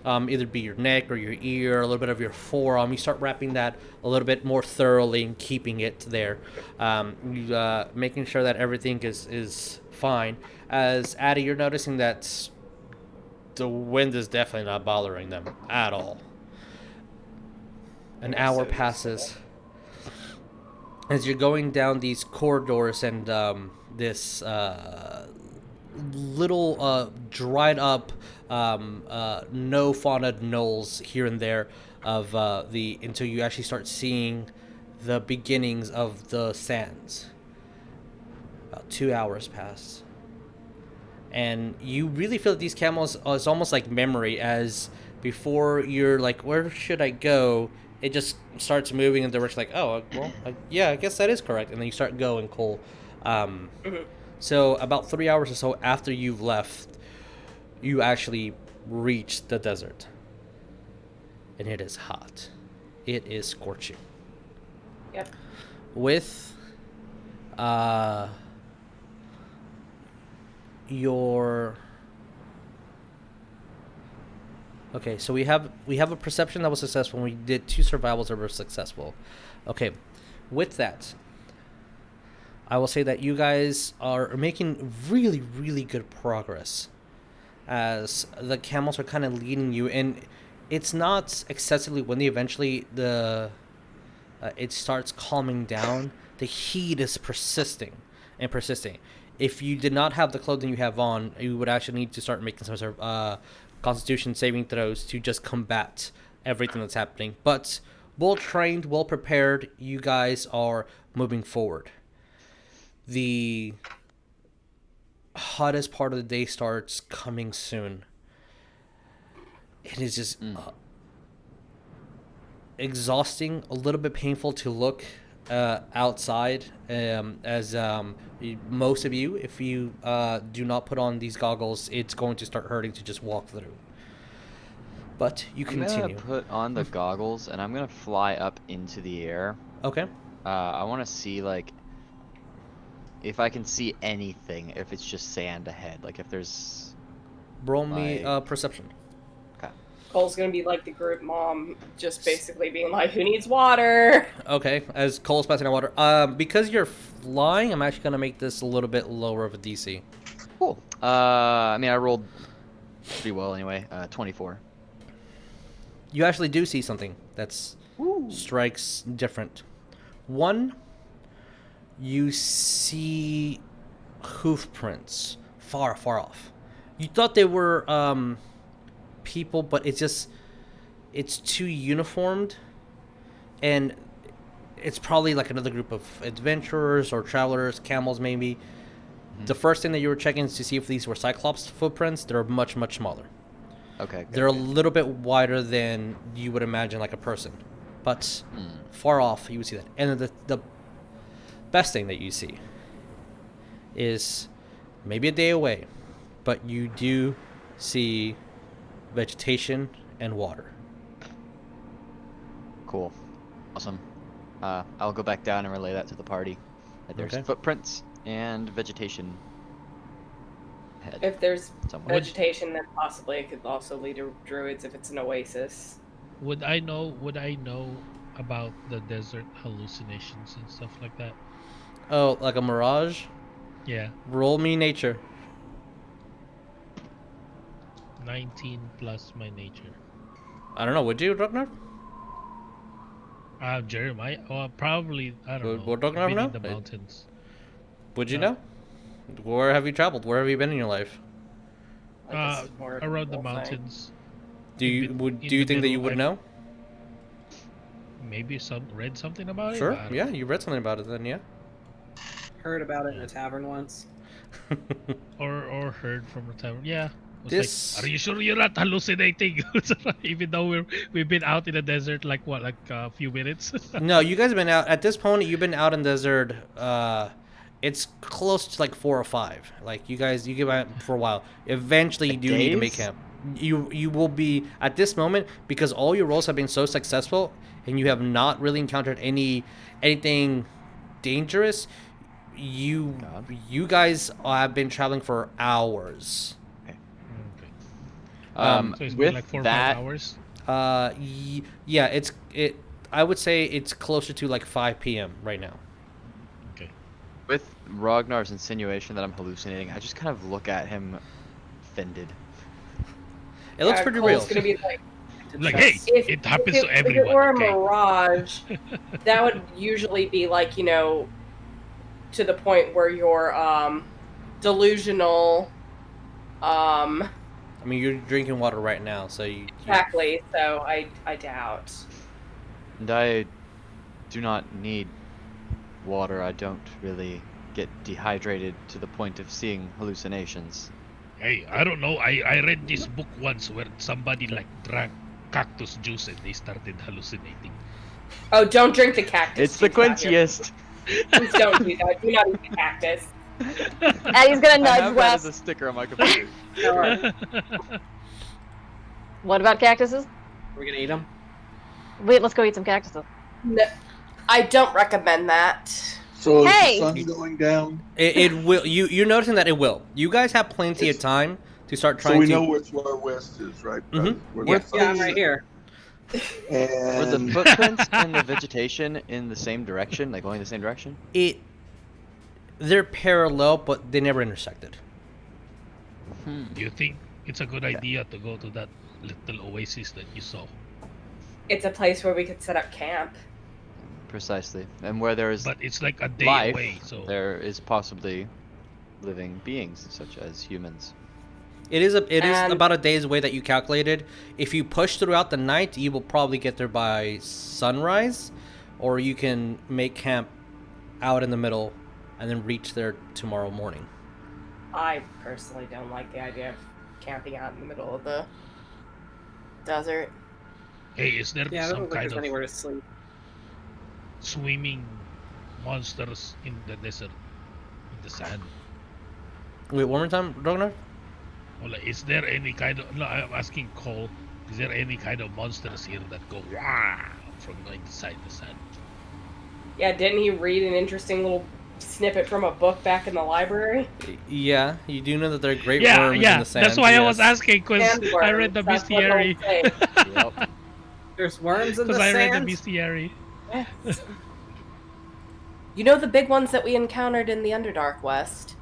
either be your neck or your ear, a little bit of your forearm. You start wrapping that a little bit more thoroughly and keeping it there, making sure that everything is fine. As Addy, you're noticing that the wind is definitely not bothering them at all. An hour passes as you're going down these corridors and this little dried up, no fauna knolls here and there of until you actually start seeing the beginnings of the sands. About 2 hours pass, and you really feel that these camels is almost like memory, as before you're like, where should I go? It just starts moving in the direction like, oh, well, yeah, I guess that is correct. And then you start going, Cole. So about 3 hours or so after you've left, you actually reach the desert. And it is hot. It is scorching. Yep. With your... Okay, so we have a perception that was successful, and we did 2 survivals that were successful. Okay, with that, I will say that you guys are making really, really good progress, as the camels are kind of leading you, and it's not excessively windy. Eventually, it starts calming down. The heat is persisting and persisting. If you did not have the clothing you have on, you would actually need to start making some sort of Constitution saving throws to just combat everything that's happening. But well trained, well prepared, you guys are moving forward. The hottest part of the day starts coming soon. It is just exhausting, a little bit painful to look outside, as most of you, if you do not put on these goggles, it's going to start hurting to just walk through. But you continue. I'm gonna put on the goggles and I'm gonna fly up into the air. Okay. I want to see, like, if I can see anything, if it's just sand ahead, like if there's... Roll me perception. Cole's gonna be like the group mom, just basically being like, "Who needs water?" Okay, as Cole's passing out water. Because you're flying, I'm actually gonna make this a little bit lower of a DC. Cool. I mean, I rolled pretty well anyway. 24. You actually do see something that's strikes different. One, you see hoof prints far, far off. You thought they were people, but it's too uniformed, and it's probably like another group of adventurers or travelers, camels maybe. The first thing that you were checking is to see if these were Cyclops footprints. They're much, much smaller. Okay. They're a good. little bit wider than you would imagine, like a person, but far off you would see that. And the best thing that you see is maybe a day away, but you do see vegetation and water. Cool. Awesome. I'll go back down and relay that to the party. That there's Okay. footprints and vegetation ahead. If there's somewhere. vegetation, then possibly it could also lead to druids if it's an oasis. Would I know about the desert hallucinations and stuff like that? Oh, like a mirage? Yeah. Roll me nature. 19 plus my nature. I don't know, would you, Rognarv? Jeremiah? Probably, I don't know. Would Rognarv Been know? in the mountains. Would you No. know? Where have you traveled? Where have you been in your life? Like, this is more of a Around the whole thing. mountains. Do you In would the do you think that you middle, would know? Maybe read something about it? Sure. but I don't Yeah, know. you read something about it then, yeah. Heard about it in a tavern once. Or heard from the tavern. Yeah. It was This- like, are you sure you're not hallucinating? Even though we've been out in the desert like a few minutes. No, you guys have been out at this point. You've been out in the desert. It's close to like 4 or 5. Like you get out for a while. Eventually, you do need to make Days? camp. You will be at this moment because all your rolls have been so successful, and you have not really encountered anything dangerous. You guys have been traveling for hours. Okay. So it's been With like 4 or that, 5 hours. Yeah, I would say it's closer to like 5 p.m. right now. Okay. with Rognar's insinuation that I'm hallucinating, I just kind of look at him offended. It looks Yeah, pretty Cole's real. gonna be like, Like, hey, it happens to if it everyone. were a Okay. mirage, that would usually be like, to the point where you're delusional. I mean, you're drinking water right now, so you Exactly. So I doubt. And I do not need water. I don't really get dehydrated to the point of seeing hallucinations. Hey, I don't know. I read this book once where somebody like drank cactus juice and they started hallucinating. Oh, don't drink the cactus. It's the juice out here. quenchiest. Please don't do that. Do not eat the cactus. Addie's gonna I nudge have that as Wes. a sticker on my computer. What about cactuses? We're gonna eat them. Wait, let's go eat some cactuses. No, I don't recommend that. So Hey! is the sun going down? it will. You're noticing that it will. You guys have plenty of time to start So trying we to. know where west is, right? Mhm. Where Yeah. the sun Yeah, I'm is. right here. Were the And footprints and the vegetation in the same direction, like going the same direction? They're parallel, but they never intersected. Do you think it's a good idea to go to that little oasis that you saw? It's a place where we could set up camp. Precisely. And where there is But it's like a day life, away, so there is possibly living beings, such as humans. It is And- about a day's away that you calculated. If you push throughout the night, you will probably get there by sunrise, or you can make camp out in the middle and then reach there tomorrow morning. I personally don't like the idea of camping out in the middle of the desert. hey, is there Yeah, I don't some think kind there's of anywhere to sleep. swimming monsters in the desert, in the sand? Wait, one more time, Ragnar? Or like, is there any kind of? No, I'm asking Cole. Is there any kind of monsters here that go wow from inside the sand? Yeah, didn't he read an interesting little snippet from a book back in the library? Yeah, you do know that there are great Yeah, worms yeah. in the sand. That's why I was yes. asking because I read the Sandworms, that's what bestiary. they'll say. Yep. There's worms in the Because I read the sand. bestiary. Yes. You know the big ones that we encountered in the Underdark West?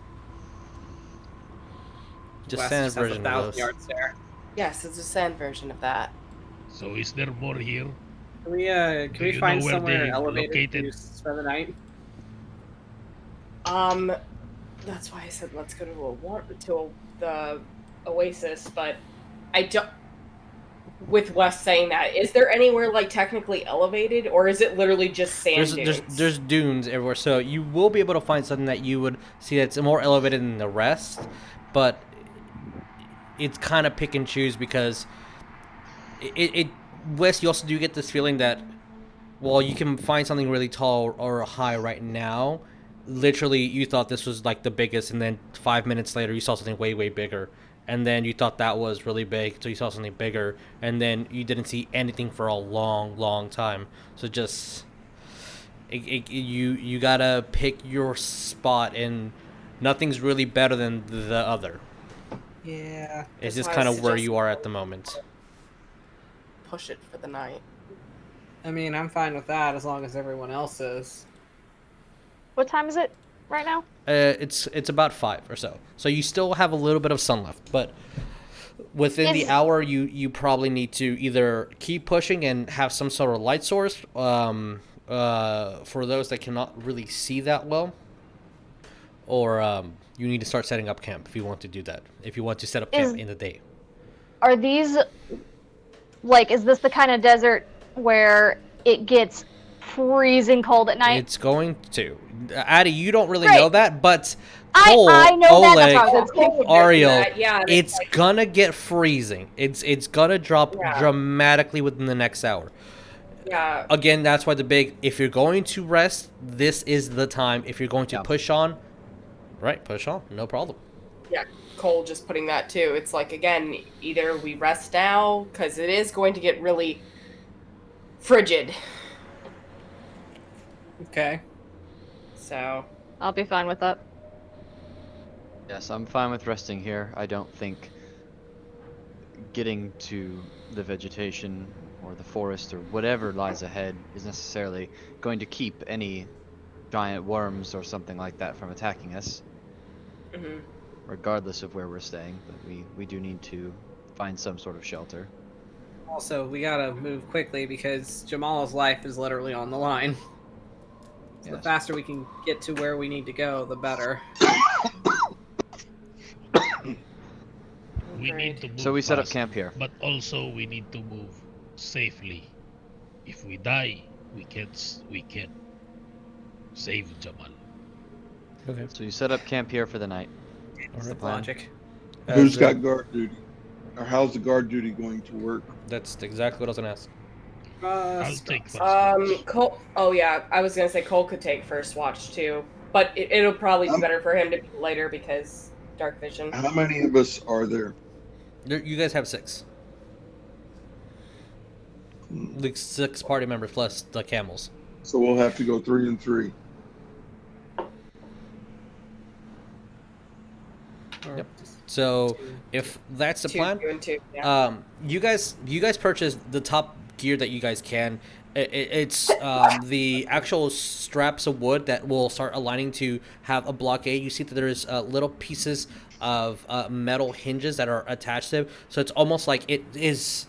Just Wes sand just has version a of 1,000 those. yard stare. Yes, it's a sand version of that. So is there more here? Can we Do we you find know where somewhere they elevated located? to spend the night? That's why I said let's go to the oasis, but I don't. With Wes saying that, is there anywhere like technically elevated, or is it literally just sand dunes? There's dunes everywhere, so you will be able to find something that you would see that's more elevated than the rest. But it's kind of pick and choose because it Wes, you also do get this feeling that while you can find something really tall or high right now, literally you thought this was like the biggest, and then 5 minutes later you saw something way bigger, and then you thought that was really big, so you saw something bigger, and then you didn't see anything for a long time. So just you gotta pick your spot, and nothing's really better than the other. Yeah. It's That's just why I kind of where suggest- you are at the moment. Push it for the night. I mean, I'm fine with that as long as everyone else is. What time is it right now? It's about 5 or so. So you still have a little bit of sun left, but within the hour, you probably need to either keep pushing and have some sort of light source for those that cannot really see that well, or you need to start setting up camp if you want to do that. If you want to set up camp in the day. Are these like? Is this the kind of desert where it gets freezing cold at night? It's going to. Addie, you don't really Right. know that, but I know Oleg, that. That's what I was Cole Ariell, that, yeah, it's like, gonna get freezing. It's gonna drop Yeah. dramatically within the next hour. yeah. Again, that's why if you're going to rest, this is the time. If you're going to push on, right, push on, no problem. Yeah, Cole just putting that too. It's like, again, either we rest now, because it is going to get really frigid. Okay. So, I'll be fine with that. Yes, I'm fine with resting here. I don't think getting to the vegetation or the forest or whatever lies ahead is necessarily going to keep any giant worms or something like that from attacking us, mhm. regardless of where we're staying. But we do need to find some sort of shelter. Also, we gotta move quickly because Jamal's life is literally on the line. So the Yes. faster we can get to where we need to go, the better. We need to move So we set up fast, camp here. but also we need to move safely. If we die, we can't save Jamal. Okay. So you set up camp here for the night. That's the plan. logic. Who's got guard duty? Or how's the guard duty going to work? That's exactly what I was gonna ask. I'll take first. Cole. Oh yeah, I was gonna say Cole could take first watch too, but it'll probably be better for him to be later because dark vision. How many of us are there? You guys have 6. Like 6 party members plus the camels. So we'll have to go 3 and 3. Yep. So if that's the plan, 2 and 2. Yeah. you guys purchase the top gear that you guys can. It's the actual straps of wood that will start aligning to have a blockade. You see that there's little pieces of metal hinges that are attached to it. So it's almost like it is,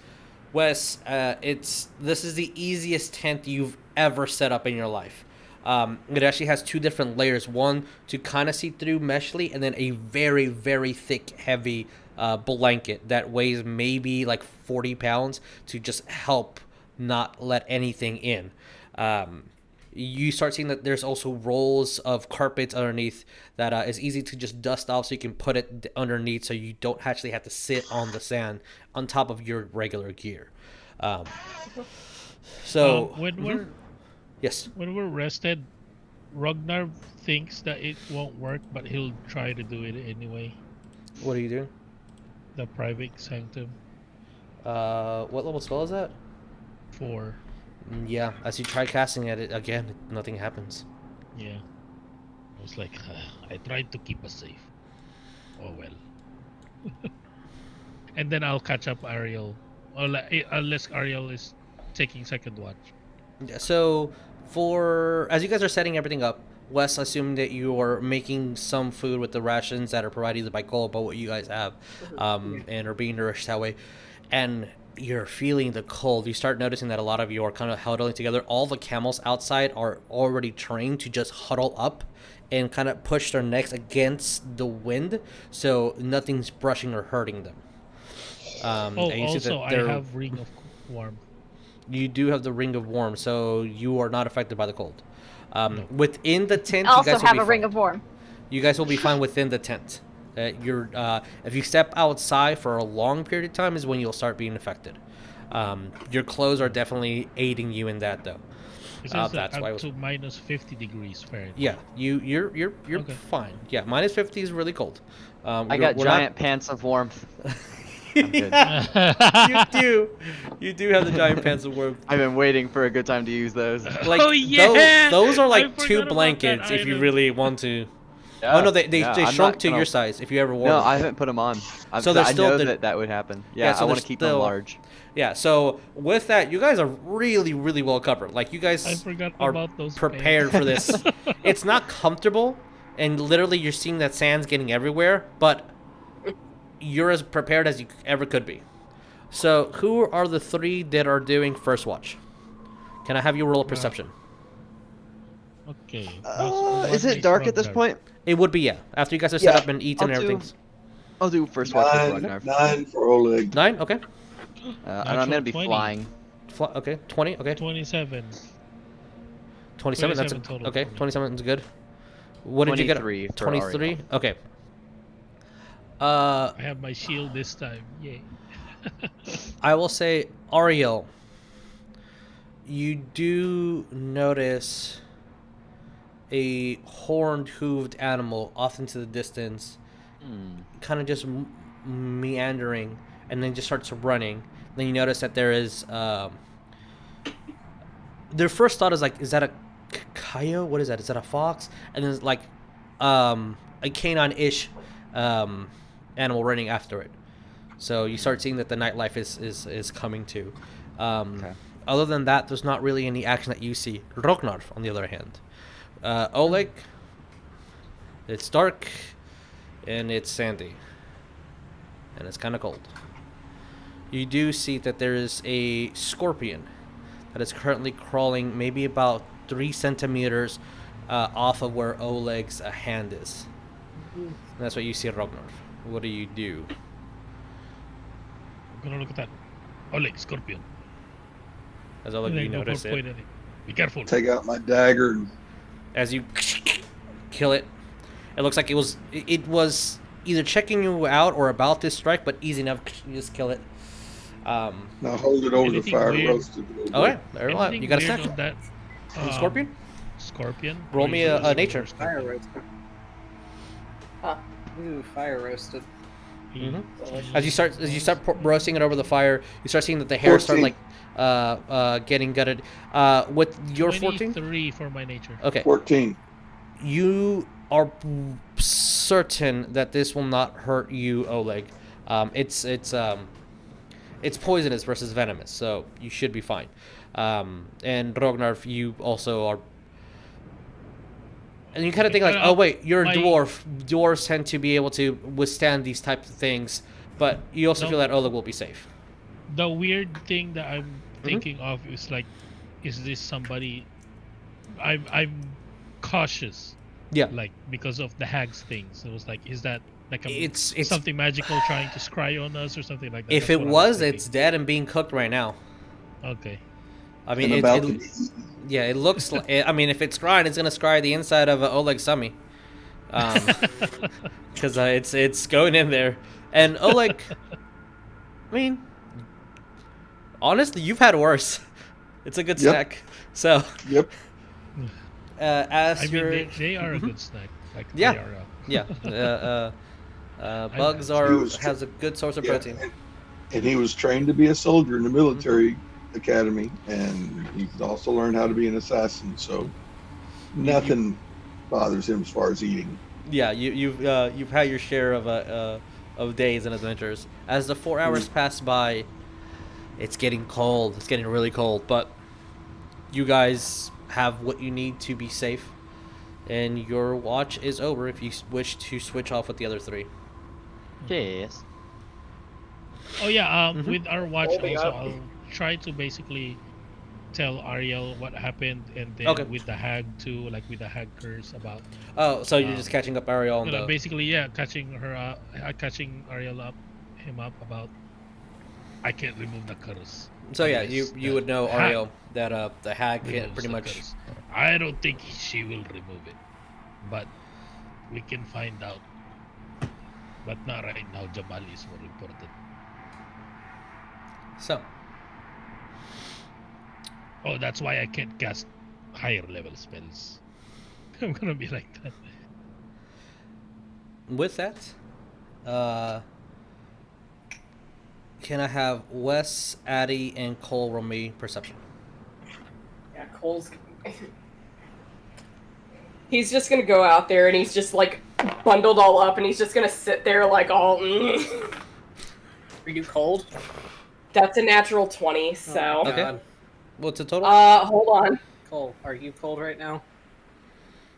Wes. This is the easiest tent you've ever set up in your life. It actually has 2 different layers. One to kind of see through meshly, and then a very, very thick, heavy blanket that weighs maybe like 40 pounds to just help not let anything in. You start seeing that there's also rolls of carpets underneath that is easy to just dust off, so you can put it underneath so you don't actually have to sit on the sand on top of your regular gear. Yes. When we're rested, Rognarv thinks that it won't work, but he'll try to do it anyway. What are you doing? The private sanctum. What level spell is that? 4. Yeah, as you try casting at it again, nothing happens. Yeah. I was like, I tried to keep us safe. Oh well. And then I'll catch up Ariell. Unless Ariell is taking second watch. Yeah, so as you guys are setting everything up, Wes, assume that you are making some food with the rations that are provided either by Cole, but what you guys have, and are being nourished that way. And you're feeling the cold. You start noticing that a lot of you are kind of huddling together. All the camels outside are already trained to just huddle up and kind of push their necks against the wind, so nothing's brushing or hurting them. And you see that also I have Ring of Warmth. You do have the Ring of Warmth, so you are not affected by the cold. Within the tent, I you also guys will have be a Ring fine. of Warm. You guys will be fine within the tent. If you step outside for a long period of time is when you'll start being affected. Your clothes are definitely aiding you in that, though. It says That's why. up to minus 50 degrees Fahrenheit. Yeah, you're Okay. fine. Yeah, minus 50 is really cold. I got giant pants of warmth. I'm good. You do have the giant pants of warmth. I've been waiting for a good time to use those. Like, Oh, yeah! those are I like forgot 2 about that blankets if you item. really want to. Yeah, Oh no, they I'm shrunk not to gonna- your size if you ever wore No, them. I haven't put them on. So they're I still know the- that would happen. Yeah, Yeah, so I want they're to keep still- them large. Yeah, so with that, you guys are really, really well covered. Like, you I guys forgot are about those prepared pants. for this. It's not comfortable, and literally you're seeing that sand's getting everywhere, but you're as prepared as you ever could be. So, who are the 3 that are doing first watch? Can I have you roll a perception? Okay. Is it dark at this point? It would be, yeah. After you guys are set Yeah, up and eaten and I'll do- everything. I'll do first watch with 9, Rognarv. 9 for Oleg. 9? Okay. And I'm gonna be 20. flying. Okay. 20? Okay. 27. 27? That's 27 total okay. for me. 27 is good. What did you get? 23 for 23? Ariell. Okay. I have my shield this time. Yay. I will say, Ariell, you do notice a horned, hooved animal off into the distance, kind of just meandering, and then just starts running. Then you notice that there is. Their first thought is like, is that a coyote? What is that? Is that a fox? And then like, a canine-ish animal running after it. So you start seeing that the nightlife is coming too. Okay. Other than that, there's not really any action that you see. Rognarv, on the other hand. Oleg, it's dark, and it's sandy, and it's kind of cold. You do see that there is a scorpion that is currently crawling maybe about 3 centimeters off of where Oleg's hand is. And that's what you see, Rognarv. What do you do? I'm gonna look at that. Oleg, scorpion. As Oleg, you notice it. Be careful. Take out my dagger and As you kill it, it looks like it was either checking you out or about to strike, but easy enough. You just kill it. now hold it over the Anything fire, weird? roast it. a little Okay, bit. there you go. Anything You got a weird snack. on that, Scorpion? Scorpion. Roll Or me is it a just nature. Fire scorpion? roasted. Huh. Ooh, fire roasted. Mhm. As you start roasting it over the fire, you start seeing that the hair start 14. like getting gutted. With your 14, 23 for my nature. okay, 14. you are certain that this will not hurt you, Oleg. It's poisonous versus venomous, so you should be fine. And Rognarv, you also are. And you kind of think like, oh wait, you're a my- dwarf. Dwarves tend to be able to withstand these types of things, but you also No. feel that Oleg will be safe. The weird thing that I'm Mm-hmm. thinking of is like, is this somebody? I'm cautious, Yeah, like because of the hags thing. So it was like, is that like it's something magical trying to scry on us or something like that? if That's it what I was, thinking. it's dead and being cooked right now. Okay. I mean, And it, about it, to yeah, it looks. Like, I mean, if it's scrying, it's gonna scry the inside of Oleg's tummy, because it's going in there. And Oleg, I mean, honestly, you've had worse. It's a good Yep. snack. So, Yep. as I mean, you're, they are a good snack. Like Yeah. they are, yeah, bugs He are was- has a good source of Yeah, protein. and he was trained to be a soldier in the military academy, and he's also learned how to be an assassin. So nothing bothers him as far as eating. Yeah, you've had your share of days and adventures. As the 4 hours pass by, it's getting cold. It's getting really cold, but you guys have what you need to be safe, and your watch is over if you wish to switch off with the other 3. Yes. Oh yeah. Mhm. With our watch Holding also, up. I'll try to basically tell Ariell what happened, and then Okay. with the hag too, like with the hag curse about. Oh, so you're just catching up Ariel on You know, the. basically, yeah, catching Ariell him up about. I can't remove the curse. So yeah, unless you the would know hag Ariel that the hag can removes pretty the much. curse. I don't think she will remove it, but we can find out. But not right now. Jamal is more important. So, Oh, that's why I can't cast higher level spells. I'm gonna be like that. with that, can I have Wes, Addy, and Cole roll me perception? Yeah, Cole's. He's just gonna go out there and he's just like bundled all up and he's just gonna sit there like all. Are you cold? That's a natural 20, so. Okay. God. What's the total? Hold on. Cole, are you cold right now?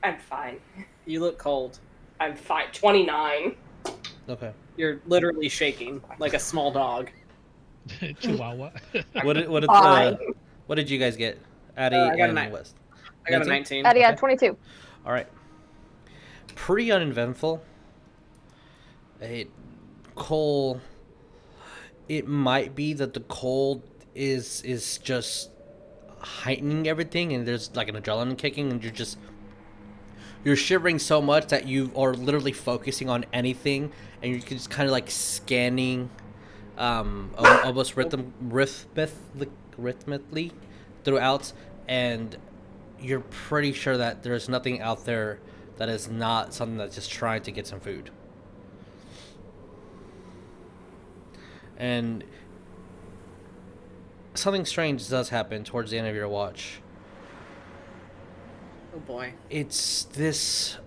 I'm fine. You look cold. I'm fine. 29. Okay. You're literally shaking like a small dog. Chihuahua. What did you guys get? Addy I got a and nine. West. I got a 19? 19. Eddie had Okay. 22. All right. Pretty uneventful. Cole. It might be that the cold is just heightening everything, and there's like an adrenaline kicking, and you're shivering so much that you are literally focusing on anything, and you're just kind of like scanning, almost rhythmically throughout, and you're pretty sure that there's nothing out there that is not something that's just trying to get some food. And something strange does happen towards the end of your watch. Oh boy. It's this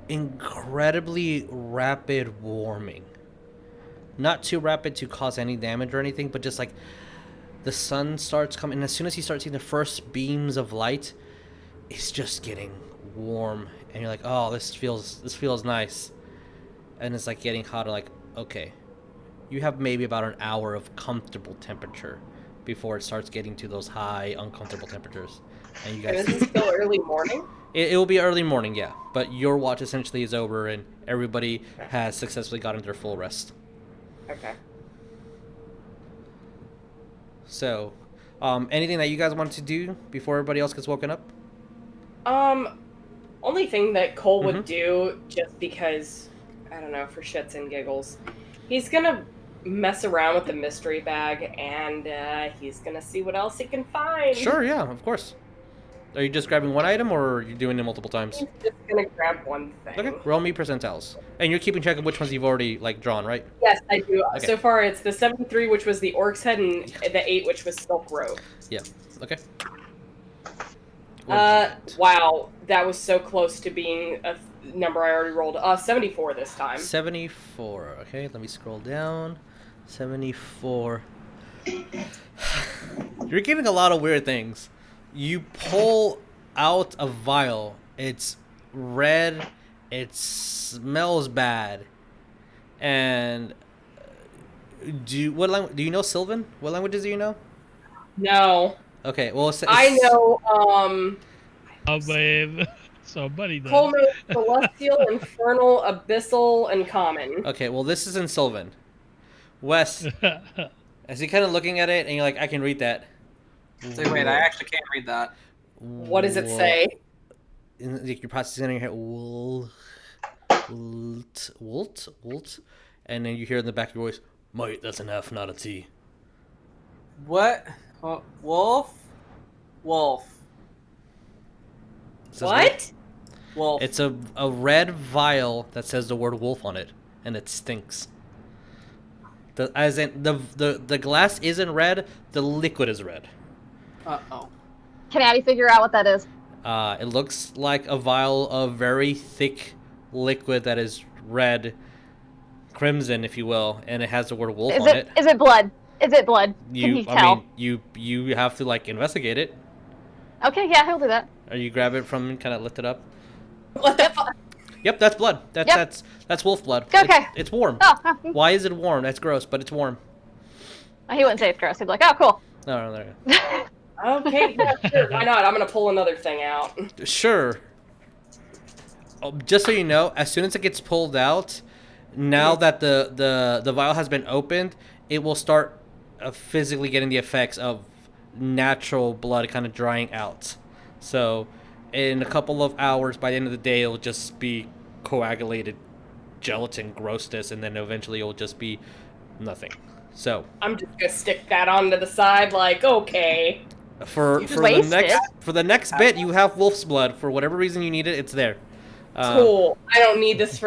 incredibly rapid warming. Not too rapid to cause any damage or anything, but just like the sun starts coming, and as soon as you start seeing the first beams of light, it's just getting warm, and you're like, oh, this feels nice. And it's like getting hotter, like, okay, you have maybe about an hour of comfortable temperature before it starts getting to those high, uncomfortable temperatures. And you guys, Is it still early morning? it will be early morning, yeah. But your watch essentially is over, and everybody has successfully gotten their full rest. Okay. So, anything that you guys want to do before everybody else gets woken up? Only thing that Cole would Mhm. do, just because, I don't know, for shits and giggles, he's gonna mess around with the mystery bag and he's gonna see what else he can find. Sure, yeah, of course. Are you just grabbing one item, or are you doing it multiple times? He's just gonna grab one thing. Okay, roll me percentiles. And you're keeping track of which ones you've already, like, drawn, right? Yes, I do. Okay. So far, it's the 73, which was the Orc's Head, and the 8, which was Silk Robe. Yeah, okay. What did you get? Wow, that was so close to being a number I already rolled. 74 this time. 74. Okay, let me scroll down. 74. You're getting a lot of weird things. You pull out a vial. It's red. It smells bad. And do you know Sylvan? What languages do you know? No. Okay, well, I know, Oh, babe. Somebody does. Cole knows Celestial, Infernal, Abyssal, and Common. Okay, well, this is in Sylvan. Wes, as you kind of looking at it, and you're like, I can read that. Say, wait, I actually can't read that. What does it say? Like you're processing in your head, wolt, and then you hear in the back of your voice, mate, that's an F, not a T. What? Wolf? Wolf. It says What? Wolf. It's a red vial that says the word wolf on it, and it stinks. The glass isn't red, the liquid is red. Uh-oh. Can Abby figure out what that is? It looks like a vial of very thick liquid that is red, crimson, if you will, and it has the word wolf on it. Is it blood? Is it blood? Can you I tell? mean, you have to like investigate it. Okay, yeah, he'll do that. Or you grab it from, kind of lift it up. What the fuck? Yep, that's blood. Yep. That's wolf blood. Okay. It's warm. Oh, Why is it warm? That's gross, but it's warm. he wouldn't say it's gross. He'd be like, oh, cool. No, there you Okay, yeah, sure. Why not? I'm gonna pull another thing out. go. Sure. Oh, just so you know, as soon as it gets pulled out, now that the vial has been opened, it will start physically getting the effects of natural blood kind of drying out. So in a couple of hours, by the end of the day, it'll just be coagulated gelatin grossness, and then eventually it'll just be nothing. So I'm just gonna stick that onto the side, like, okay. for just the waste next it. for the next bit, you have wolf's blood. For whatever reason you need it, it's there. Cool. I don't need this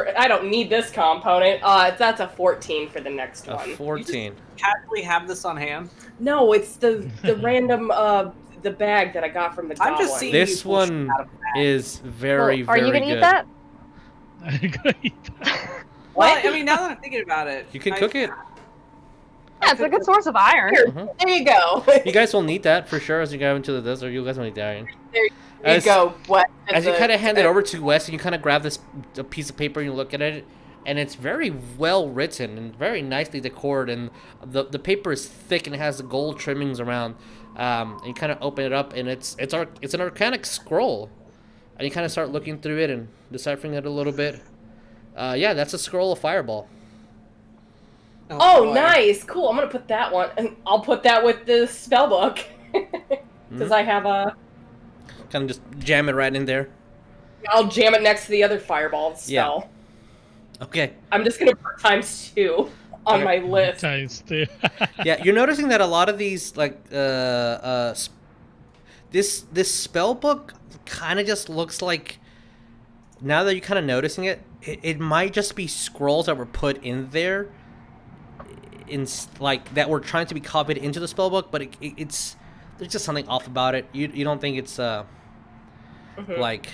component. That's a 14 for the next A one. 14. Casually have this on hand. No, it's the random the bag that I got from the I'm goblin. just seeing This you pull shit one out of the bag. is very, Well, are very you gonna good. eat that? I'm gonna eat that. Well, What? I mean, now that I'm thinking about it, You can cook it. Yeah, it's a good source of iron. Here, Mhm. there you go. You guys will need that for sure as you go into the desert. You guys will need the iron. There you As- go. What? As you kind of hand it over to Wes, and you kind of grab this a piece of paper and you look at it, and it's very well written and very nicely decorated, and the paper is thick and it has the gold trimmings around. And you kind of open it up, and it's an arcanic scroll, and you kind of start looking through it and deciphering it a little bit. Yeah, that's a scroll of Fireball. Oh, boy. nice, cool. I'm gonna put that one, and I'll put that with the spell book because I have a. Kind of just jam it right in there. I'll jam it next to the other fireball Yeah. spell. Okay. I'm just gonna put ×2 on Okay. my list. Times 2. Yeah, you're noticing that a lot of these this spell book kind of just looks like, now that you're kind of noticing it, it might just be scrolls that were put in there like that were trying to be copied into the spell book, but it's there's just something off about it. You don't think it's like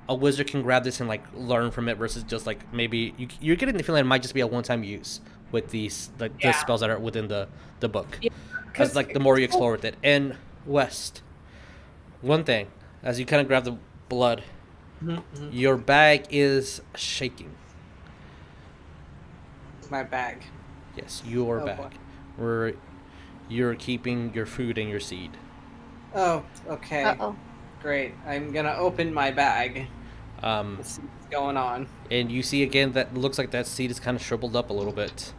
a wizard can grab this and like learn from it versus just like maybe you're getting the feeling it might just be a one-time use with these the spells that are within the book. Yeah, Because like the more you explore with it. And West, one thing, as you kind of grab the blood, your bag is shaking. My bag. Yes, your Oh, bag. boy. Where you're keeping your food and your seed. Oh, okay. Uh-oh. Great. I'm gonna open my bag. Um, Let's see what's going on. and you see again that looks like that seed is kind of shriveled up a little bit.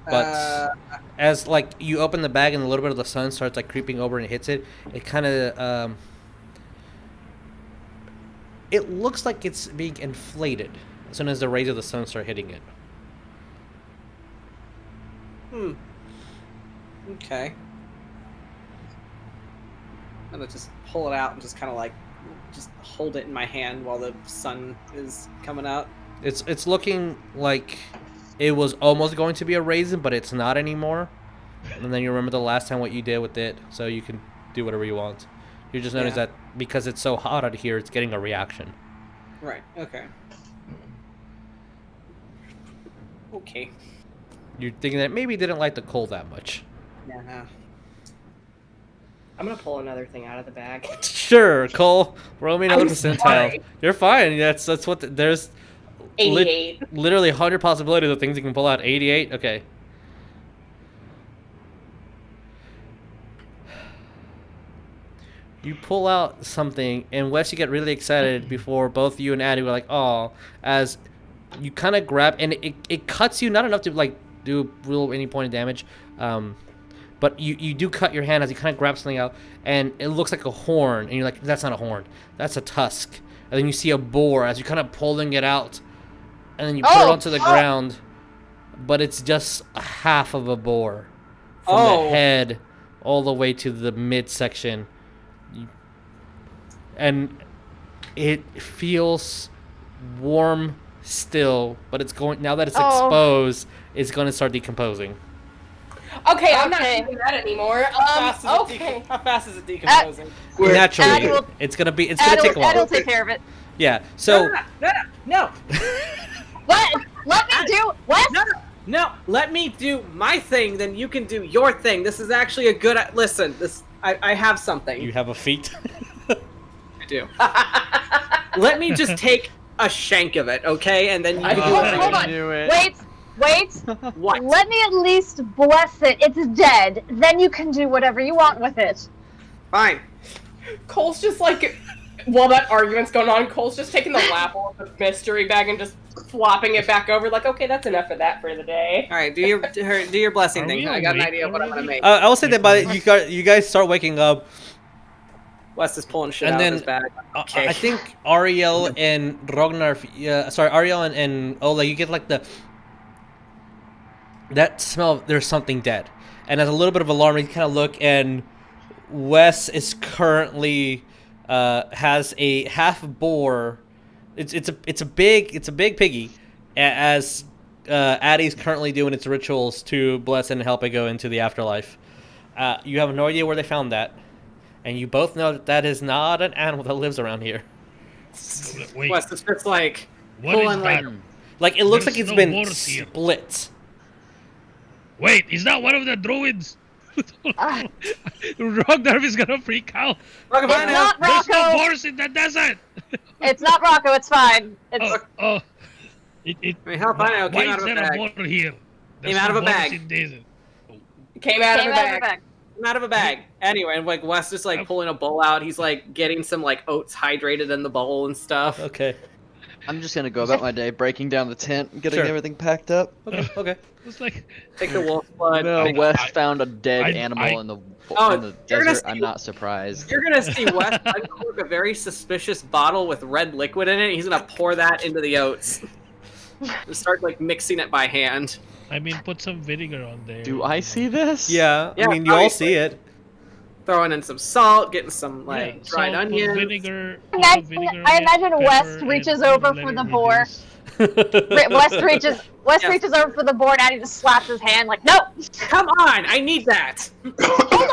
But as like you open the bag and a little bit of the sun starts like creeping over and hits it, it kind of it looks like it's being inflated as soon as the rays of the sun start hitting it. Okay. I'm gonna just pull it out and just kind of like just hold it in my hand while the sun is coming out. It's looking like it was almost going to be a raisin, but it's not anymore. And then you remember the last time what you did with it, so you can do whatever you want. You just notice Yeah. that because it's so hot out here, it's getting a reaction. Right. Okay. Okay. You're thinking that maybe it didn't like the cold that much. Yeah. I'm gonna pull another thing out of the bag. Sure, Cole. Roll me another I'm percentile. sorry. You're fine. That's what there's 88. literally 100 possibilities of things you can pull out. 88. Okay. You pull out something, and Wes, you get really excited before both you and Addie were like, "Oh!" As you kind of grab, and it cuts you, not enough to like do real any point of damage, but you do cut your hand as you kind of grab something out, and it looks like a horn, and you're like, "That's not a horn, that's a tusk." And then you see a boar as you're kind of pulling it out, and then you put it onto the ground, but it's just a half of a boar from the head all the way to the midsection. And it feels warm still, but it's going, now that it's exposed, it's going to start decomposing. Okay, I'm not Okay. doing that anymore. How fast is it decomposing? Naturally, Addie will- it's gonna take a while. I'll take care of it. Yeah. So No. What? Let me do what? No. Let me do my thing, then you can do your thing. This is actually a good. Listen, I have something. you have a feat. I do. Let me just take a shank of it, okay? And then you can do Hold whatever. on. Do it. Wait. What? Let me at least bless it. It's dead. Then you can do whatever you want with it. Fine. Cole's just like, while that argument's going on, Cole's just taking the lapel of the mystery bag and just flopping it back over, like, okay, that's enough of that for the day. All right, do your blessing Are thing. we I got an awake idea of what I'm gonna already? make. I will say that by you guys start waking up, Wes is pulling shit And out then of his bag. Okay. I think Ariell and Rognarv, Ariell and Oleg, you get like that smell of there's something dead. And as a little bit of alarm, you kind of look, and Wes is currently has a half boar. It's a big piggy, as Addie's currently doing its rituals to bless and help it go into the afterlife. You have no idea where they found that, and you both know that is not an animal that lives around here. Wait, Wes is just like what is pulling that? Like it looks There's like it's no been words here. split. Wait, is that one of the druids? Rognarv is gonna freak out. Rocco, It's find not out. There's no Rocco. horse in the desert. It's not Rocco. It's fine. It's Oh, I mean, hell, fine, it why came out is of a there bag. a water here? Came out of a no horse bag. in desert. Came out of came a out of bag. the bag. Came out of a bag. Anyway, and like Wes just like pulling a bowl out. He's like getting some like oats hydrated in the bowl and stuff. Okay. I'm just gonna go about my day breaking down the tent, getting Sure. everything packed up. Okay. It's like Take the wolf's blood. No, I- Wes I- found a dead I- animal I- in the Oh, in the you're gonna desert. I'm see- not surprised. You're gonna see Wes uncork a very suspicious bottle with red liquid in it. He's gonna pour that into the oats. Just start like mixing it by hand. I mean, put some vinegar on there. Do I see this? Yeah, Yeah, I mean, you all obviously. see it. Throwing in some salt, getting some like Yeah, dried salt, put onions. vinegar, Imagine- vinegar I in it, imagine pepper, West reaches and over let for it the boar. reduce. West Yes. reaches over for the board and he just slaps his hand like, no, Come on, I need that. hold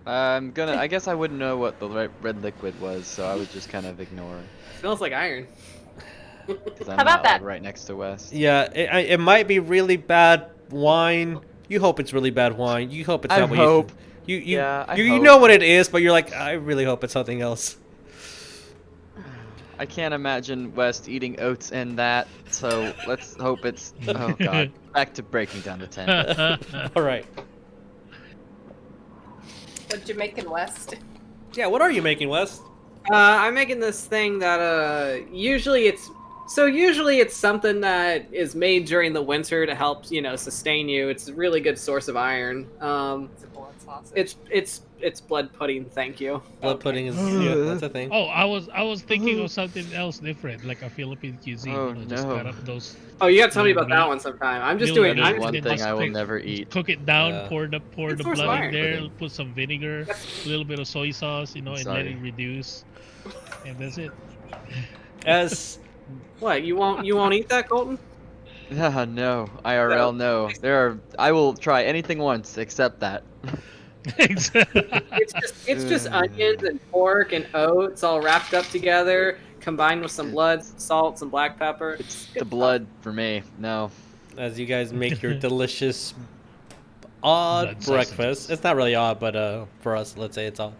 on. I guess I wouldn't know what the red liquid was, so I would just kind of ignore. Smells like iron. Because I'm How about not like, that? right next to Wes. Yeah, it might be really bad wine. You hope it's really bad wine. You hope it's I not what hope. you Yeah, I you hope. know what it is, but you're like, I really hope it's something else. I can't imagine West eating oats in that, so let's hope it's. Oh god. Back to breaking down the tent. All right. What Jamaican West? Yeah, what are you making, Wes? I'm making this thing that usually it's something that is made during the winter to help sustain you. It's a really good source of iron. It's a blood sausage. It's blood pudding. Thank you. Blood pudding is yeah, that's a thing. Oh, I was thinking of something else different, like a Philippine cuisine. Oh, Just no. cut up those, Oh, you gotta tell me about Meat. that one sometime. I'm just Meal doing. meat. That I'm is one then thing just I will cook- never eat. cook it down, Yeah. pour the It's source of blood in iron. there, put some vinegar, a little bit of soy sauce, and let Sorry. it reduce, and that's it. As What? You won't eat that, Colton? No, IRL no. I will try anything once except that. It's just onions and pork and oats all wrapped up together, combined with some blood, salt, some black pepper. It's the blood for me. No. as you guys make your delicious odd Blood breakfast. sausages. It's not really odd, but for us, let's say it's odd.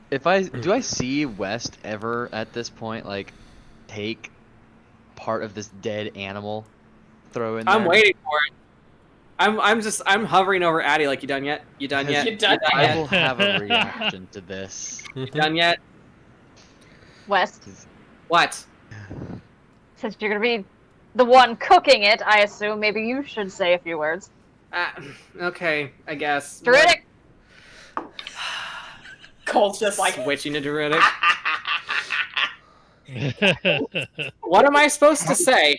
Do I see West ever at this point like take part of this dead animal, throw in there? I'm waiting for it. I'm hovering over Addie like, you done yet? You done yet? You done I yet? will have a reaction to this. You done yet? West, What? since you're gonna be the one cooking it, I assume maybe you should say a few words. Okay, I guess. Druidic. Cole's just like, Switching to druidic. What am I supposed to say?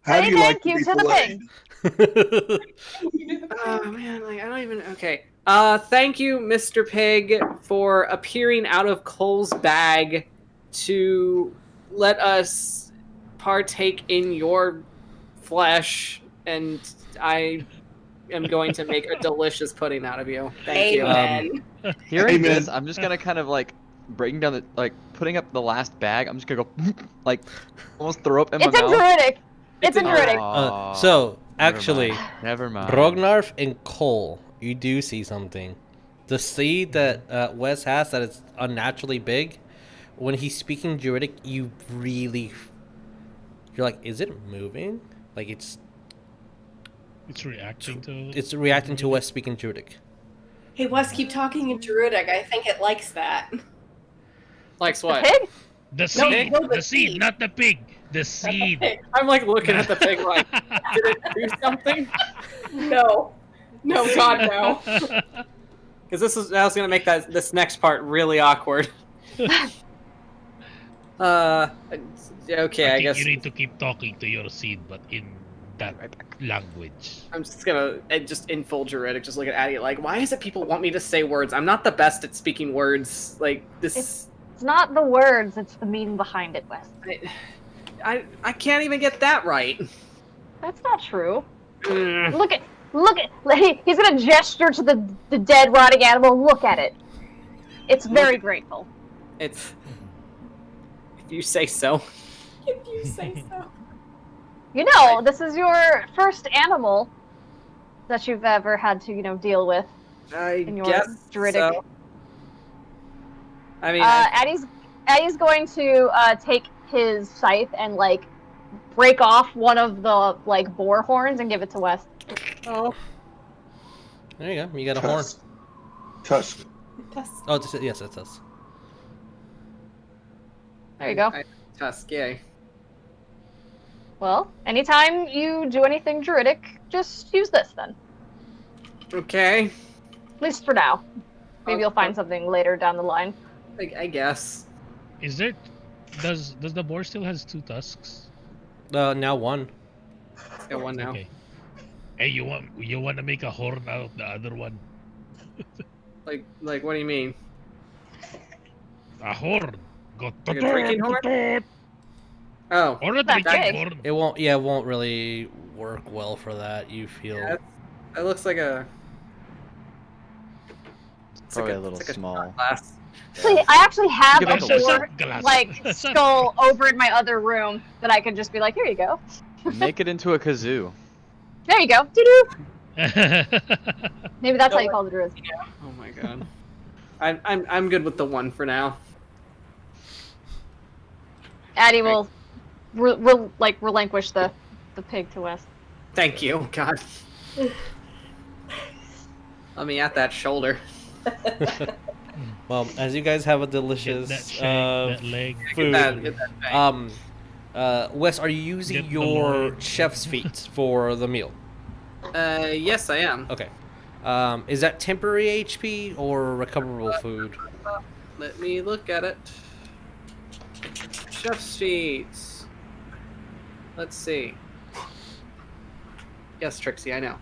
How do Say you like thank to you be to the filleted? pig. Oh man, like I don't even. Okay. Thank you, Mr. Pig, for appearing out of Cole's bag to let us partake in your flesh, and I am going to make a delicious pudding out of you. Thank you. amen. Hearing Amen. this, I'm just gonna kind of like breaking down putting up the last bag. I'm just gonna go like almost throw up in my It's a mouth. druidic. It's a It's a druidic. Aw, So never actually, mind. Never mind. Rognarv and Cole, you do see something. The seed that Wes has that is unnaturally big. When he's speaking Druidic, you're like, is it moving? Like it's reacting to. reacting to Wes speaking Druidic. Hey, Wes, keep talking in Druidic. I think it likes that. Likes The what? pig? The No, seed, no, the the seed, seed. not the pig. The seed. I'm like looking at the pig like, did it do something? No. No, God, no. Because that was gonna make this next part really awkward. Okay, I think guess you need to keep talking to your seed, but in that language. I'm just gonna just in full druidic, just look at Addie like, why is it people want me to say words? I'm not the best at speaking words. Like this. It's not the words; it's the meaning behind it, Wes. I can't even get that right. That's not true. Mm. Look at. He's gonna gesture to the dead, rotting animal. Look at it. It's very grateful. It's. If you say so. If you say so. You know, this is your first animal that you've ever had to, deal with in your guess druidic. so. I mean, Addie's going to take his scythe and break off one of the boar horns and give it to Wes. oh, There you go. You got a horn. Tusk. Oh, yes, that's us. There you go. Tusk, yay. Well, anytime you do anything druidic, just use this then. Okay, At least for now. Maybe you'll find something later down the line. I guess. Is there? Does the boar still has 2 tusks? Now one. Got one now. Okay. Hey, you want to make a horn out of the other one? Like, what do you mean? A horn. Go Like a drinking horn? Oh, Or a Not drinking big. horn. It won't. Yeah, it won't really work well for that. You feel. yeah, that looks like a. It's Probably like a little it's like small. shot glass. Actually, I actually have Give a it a boar glass. skull over in my other room that I could just be like, here you go. Make it into a kazoo. There you go. Doo-doo. Maybe that's how you call the druids. Oh my god. I'm good with the one for now. Addie will relinquish the pig to Wes. Thank you. God. Let me at that shoulder. Well, as you guys have a Get delicious that shank, that leg. food. Get that thing. Wes, are you using Get the your Lord. chef's feet for the meal? Yes, I am. Okay. Is that temporary HP or recoverable food? Let me look at it. Chef's sheets. Let's see. Yes, Trixie, I know.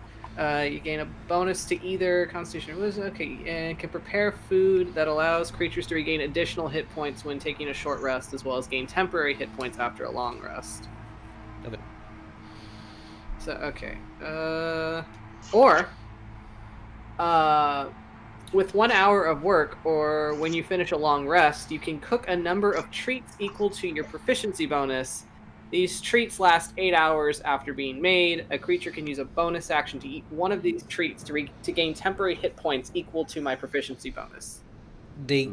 You gain a bonus to either Constitution or Wisdom. Okay, and can prepare food that allows creatures to regain additional hit points when taking a short rest, as well as gain temporary hit points after a long rest. Okay. So, okay. With 1 hour of work, or when you finish a long rest, you can cook a number of treats equal to your proficiency bonus. These treats last 8 hours after being made. A creature can use a bonus action to eat one of these treats to gain temporary hit points equal to my proficiency bonus. They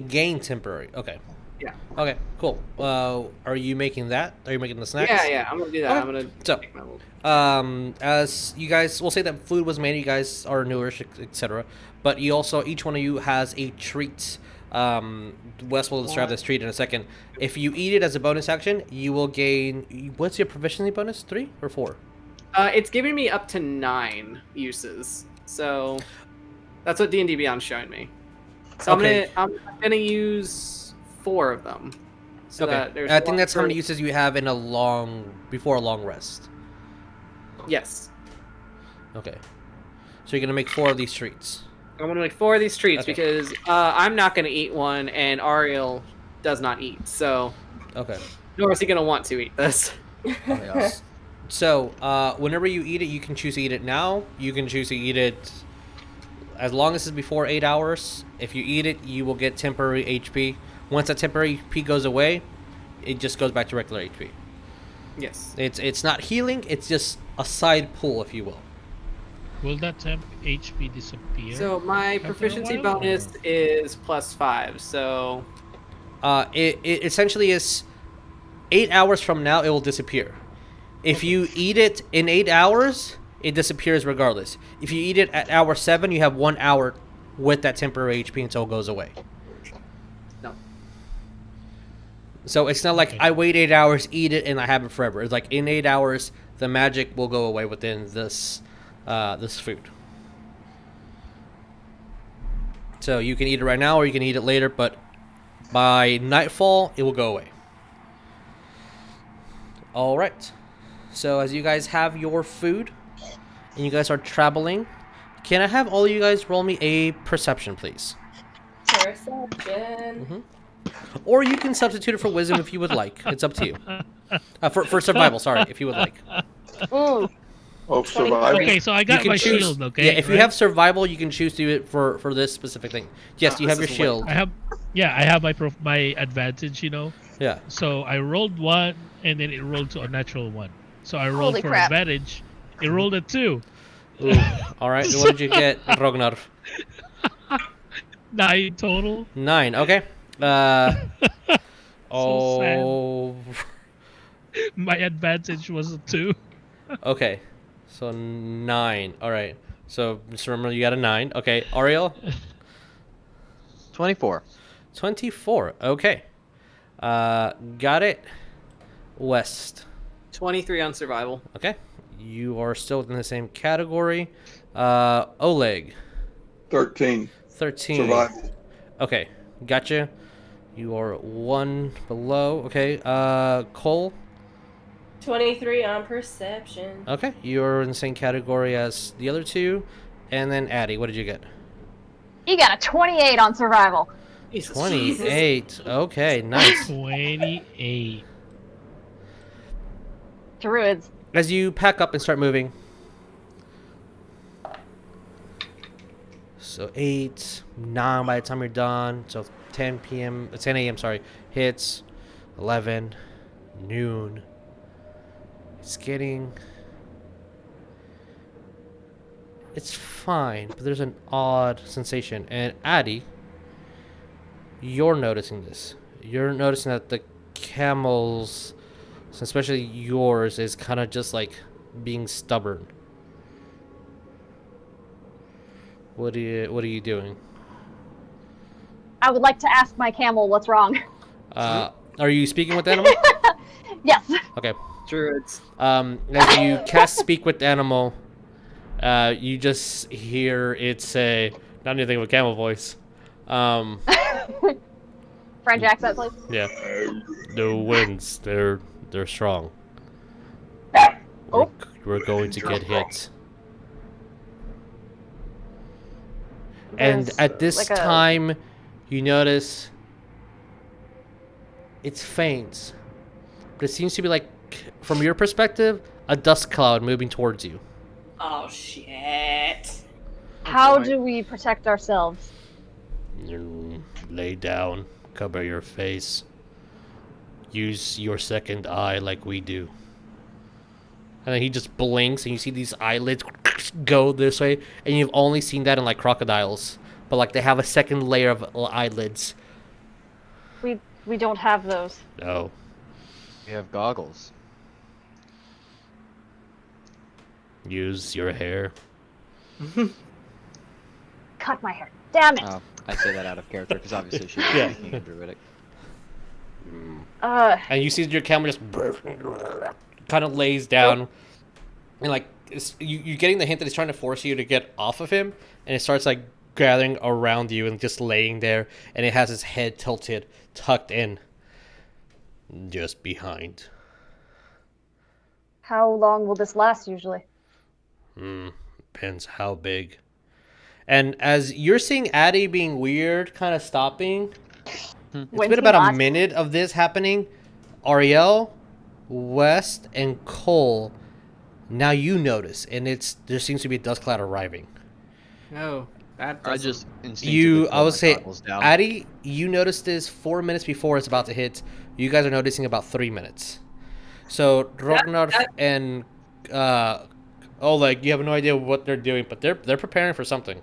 gain temporary. Okay. Yeah. Okay. Cool. Are you making that? Are you making the snacks? Yeah, I'm gonna do that. Okay. I'm gonna So, take my little... as you guys will say that food was made, you guys are newish, etc. But you also, each one of you has a treat. Wes will describe this treat in a second. If you eat it as a bonus action, you will gain. What's your proficiency bonus? 3 or 4? It's giving me up to 9 uses, so that's what D&D Beyond's showing me. So Okay. I'm gonna use 4 of them. So that Okay. there's I think one that's how for- many uses you have in before a long rest. Yes. Okay. So you're gonna make 4 of these treats. I'm gonna make 4 of these treats Okay. because I'm not gonna eat one, and Ariell does not eat. So Okay. nor is he gonna want to eat this. Okay. So, whenever you eat it, you can choose to eat it now. You can choose to eat it as long as it's before 8 hours. If you eat it, you will get temporary HP. Once that temporary HP goes away, it just goes back to regular HP. Yes. It's not healing. It's just a side pull, if you will. Will that temp HP disappear? So my after a proficiency while, bonus or- is +5. So It essentially is 8 hours from now, it will disappear. If you eat it in 8 hours, it disappears regardless. If you eat it at hour 7, you have 1 hour with that temporary HP until it goes away. no. So it's not like Okay. I wait 8 hours, eat it, and I have it forever. It's like in 8 hours, the magic will go away within this food. So you can eat it right now or you can eat it later, but by nightfall, it will go away. All right. So as you guys have your food and you guys are traveling, can I have all of you guys roll me a perception, please? Perception. Or you can substitute it for wisdom if you would like. It's up to you. For survival, sorry, if you would like. Ooh. Oh, survival. Okay, so I You got can my choose- shield. Okay. Yeah, if you right? have survival, you can choose to do it for this specific thing. Yes, you have your this is way- shield. I have my advantage. Yeah. So I rolled 1, and then it rolled to a natural 1. So I rolled Holy for crap. advantage. It rolled a 2. Ooh. All right. What did you get, Rognarv? 9 total. 9. Okay. Oh. My advantage was a 2. Okay. So 9. All right. So just remember you got a 9. Okay. Ariell? 24. 24. Okay. Got it. West. 23 on survival. Okay. You are still in the same category. Oleg. 13. 13. Survival. Okay. Gotcha. You are 1 below. Okay. Cole. 23 on perception. Okay. You're in the same category as the other two. And then Addie, what did you get? You got a 28 on survival. Jesus. 28. Okay. Nice. 28. Druids. As you pack up and start moving. So 8, 9 by the time you're done. So 10 p.m. 10 a.m. Sorry, hits. 11, noon. It's getting. It's fine, but there's an odd sensation. And Addie, you're noticing this. You're noticing that the camels, especially yours, is kind of just like being stubborn. What are you doing? I would like to ask my camel what's wrong. Are you speaking with the animal? Yes. Okay. Druids. As you cast speak with the animal, you just hear it say, not anything but camel voice. French accent, please. Yeah. The winds, they're strong. Oh. We're going to get hit. And There's, at this like a- time, you notice it's faint, but it seems to be like, from your perspective, a dust cloud moving towards you. Oh shit. How boy. do we protect ourselves? Lay down, cover your face. Use your second eye like we do. And then he just blinks, and you see these eyelids go this way, and you've only seen that in like crocodiles, but like they have a second layer of eyelids. We don't have those. No. We have goggles. Use your hair. Cut my hair. Damn it. Oh, I say that out of character because obviously she's Yeah. speaking in druidic. And you see your camera just kind of lays down, and like you're getting the hint that it's trying to force you to get off of him, and it starts like gathering around you and just laying there, and it has its head tilted, tucked in, just behind. How long will this last usually? Depends how big. And as you're seeing Addie being weird, kind of stopping, it's When's been he about a last? minute of this happening. Ariell, West, and Cole, now you notice, and there seems to be a dust cloud arriving. No. That I doesn't- just instinctively I would pull say, my goggles down. Addie, you noticed this 4 minutes before it's about to hit. You guys are noticing about 3 minutes. So Rognarv and Oleg, you have no idea what they're doing, but they're preparing for something.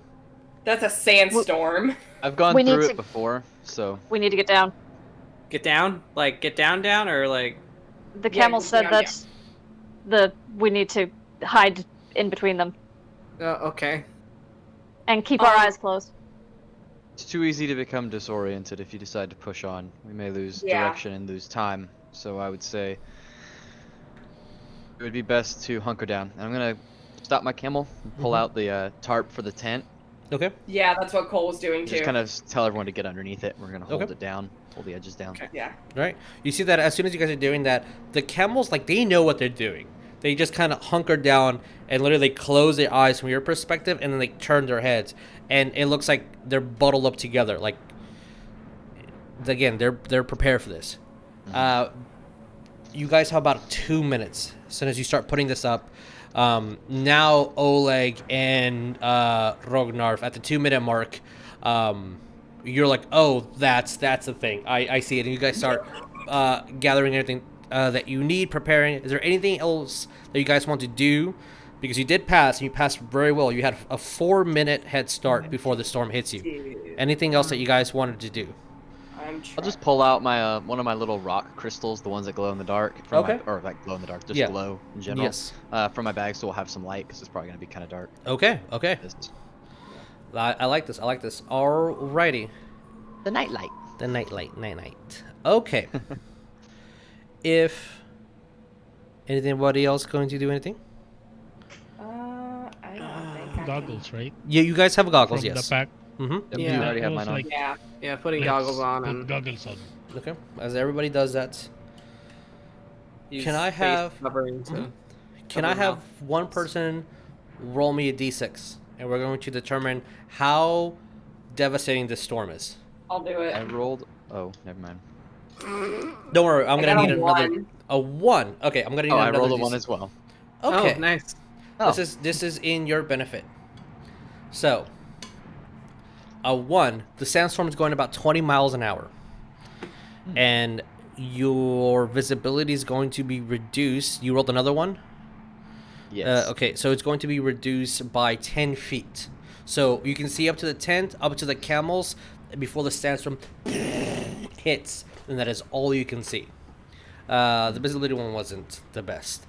That's a sandstorm. I've gone We need through to- it before, so We need to get down. Get down? Like, get down, or like... The Yeah, camel said down, that we need to hide in between them okay. and keep our eyes closed. it's too easy to become disoriented if you decide to push on. We may lose Yeah. direction and lose time. So I would say it would be best to hunker down. And I'm gonna stop my camel and pull out the tarp for the tent. Okay. Yeah, that's what Cole was doing too. Just kind of tell everyone to get underneath it. We're gonna hold Okay. it down, hold the edges down. Okay. Yeah. Right. You see that as soon as you guys are doing that, the camels, like, they know what they're doing. They just kind of hunker down and literally close their eyes from your perspective, and then they turn their heads, and it looks like they're bundled up together. Like, again, they're prepared for this. You guys have about 2 minutes as soon as you start putting this up. Now Oleg and Rognarv at the 2-minute mark. You're like, oh, that's the thing. I see it, and you guys start gathering everything that you need, preparing. Is there anything else that you guys want to do? Because you did pass, and you passed very well. You had a 4-minute head start before the storm hits you. Anything else that you guys wanted to do? I'll just pull out my one of my little rock crystals, the ones that glow in the dark. From Okay. or like glow in the dark, just Yeah. glow in general. Yes. From my bag, so we'll have some light because it's probably gonna be kind of dark. Okay. Just I like this. Alrighty. the nightlight. The night. Okay. If anybody else going to do anything? I don't think I Goggles, right? Yeah, you guys have goggles, From yes. the pack. Mm-hmm. Yep, Yeah, you already have I mine was on. like, Yeah. Yeah, putting let's goggles on put and goggles on. Okay. As everybody does that, use Can I face have- covering to... can I Cover have mouth. one person roll me a d6, and we're going to determine how devastating this storm is. I'll do it. I rolled. Oh, never mind. Don't worry, I'm I gonna got need a another. one. A 1. Okay, I'm gonna need Oh, I another. rolled a 1 D6. as well. Okay. Oh, nice. Oh. This is in your benefit. So, a 1. The sandstorm is going about 20 miles an hour, and your visibility is going to be reduced. You rolled another 1. Yes. Okay, so it's going to be reduced by 10 feet. So you can see up to the tent, up to the camels, before the sandstorm hits, and that is all you can see. The visibility one wasn't the best.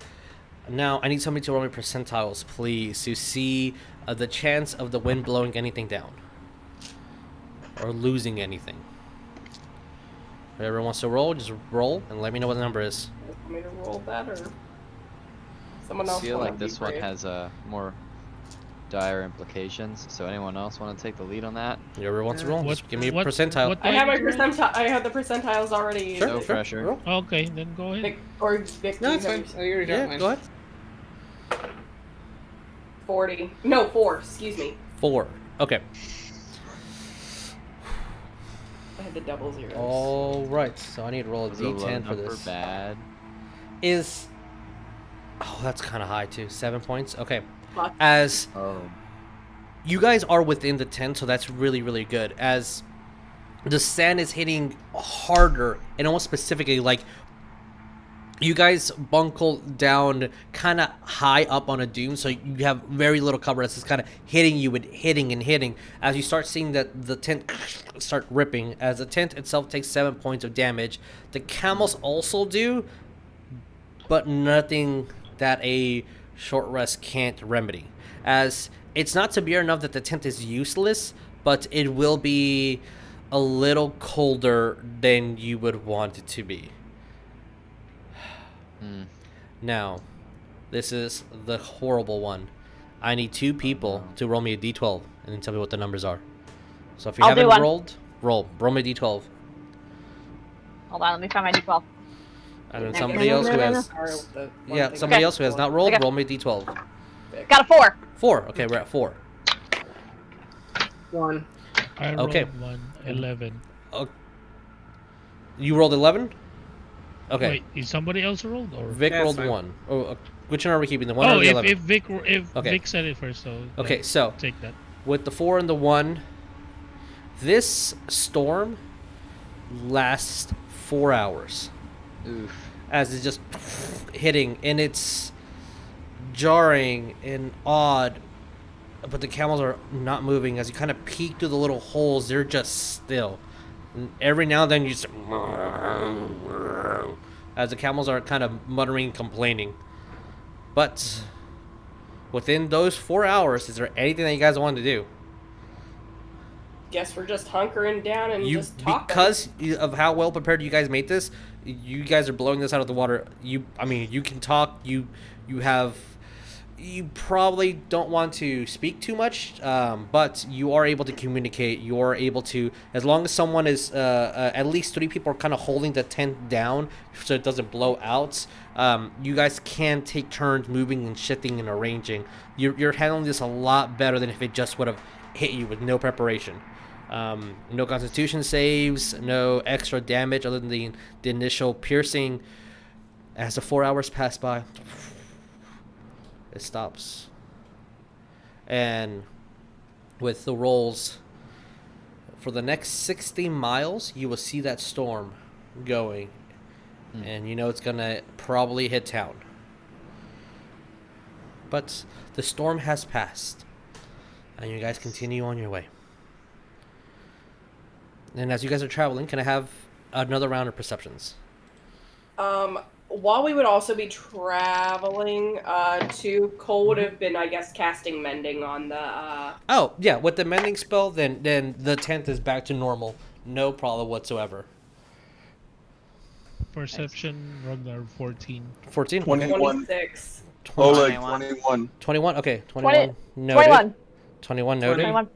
Now, I need somebody to roll me percentiles, please, to see the chance of the wind blowing anything down. Or losing anything. Whoever wants to roll, just roll, and let me know what the number is. Want me to roll that or someone I else? feel wanna like be this one brave? has more dire implications. So anyone else want to take the lead on that? Whoever wants to roll, just give me a what- percentile. what- I have my percentile. I have the percentiles already. Sure, No sure. pressure. Roll. Okay, then go ahead. Vic, or Vic, No, do it's you fine. have Oh, you're Yeah, mine. go ahead. 40. No, 4. Excuse me. 4. Okay. I had the double zeros. All right. So I need to roll a Was a low d10 for number this. bad. Is that's kind of high too. 7 points. Okay. Fuck. As Oh. you guys are within the tent, so that's really, really good. As the sand is hitting harder and almost specifically, like you guys bunkle down kind of high up on a dune, so you have very little cover as it's kind of hitting you and hitting. As you start seeing that the tent start ripping, as the tent itself takes 7 points of damage, the camels also do, but nothing that a short rest can't remedy. As it's not severe enough that the tent is useless, but it will be a little colder than you would want it to be. Now, this is the horrible one. I need 2 people to roll me a d12 and then tell me what the numbers are. So if you I'll do haven't one. rolled, roll me a d12. Hold on, let me find my d12. And then Okay. somebody else who has, Sorry, with the one yeah, thing. somebody Okay. else who has not rolled, Okay. roll me a d12. Got a 4. 4. Okay, we're at 4. 1. I rolled Okay. 11. You rolled 11? Okay. Wait, is somebody else rolled or? Vic Yeah, it's rolled fine. 1. Oh, which one are we keeping? The 1 Oh, or the if 11? if Okay. Vic said it first, so Okay, yeah, so take that. with the 4 and the 1, this storm lasts 4 hours. Oof. As it's just hitting, and it's jarring and odd, but the camels are not moving. As you kind of peek through the little holes, they're just still. And every now and then you just as the camels are kind of muttering, complaining. But within those 4 hours, is there anything that you guys want to do? Guess we're just hunkering down and You just talking. because of how well prepared you guys made this, you guys are blowing this out of the water. You can talk. You have you probably don't want to speak too much, but you are able to communicate. You are able to, as long as someone is, at least 3 people are kind of holding the tent down so it doesn't blow out. You guys can take turns moving and shifting and arranging. You're handling this a lot better than if it just would have hit you with no preparation. No Constitution saves, no extra damage other than the initial piercing. As the 4 hours pass by, it stops. And with the rolls, for the next 60 miles, you will see that storm going. And you know it's going to probably hit town. But the storm has passed. And you guys continue on your way. And as you guys are traveling, can I have another round of perceptions? While we would also be traveling, Cole would have been, I guess, casting Mending on the, Oh, yeah, with the Mending spell, then the tent is back to normal. No problem whatsoever. Perception, Rognarv 14. 14? 21. 26. Oleg, 21. 21? Okay, 21. 20, Noted. 21. 21 noted. 21.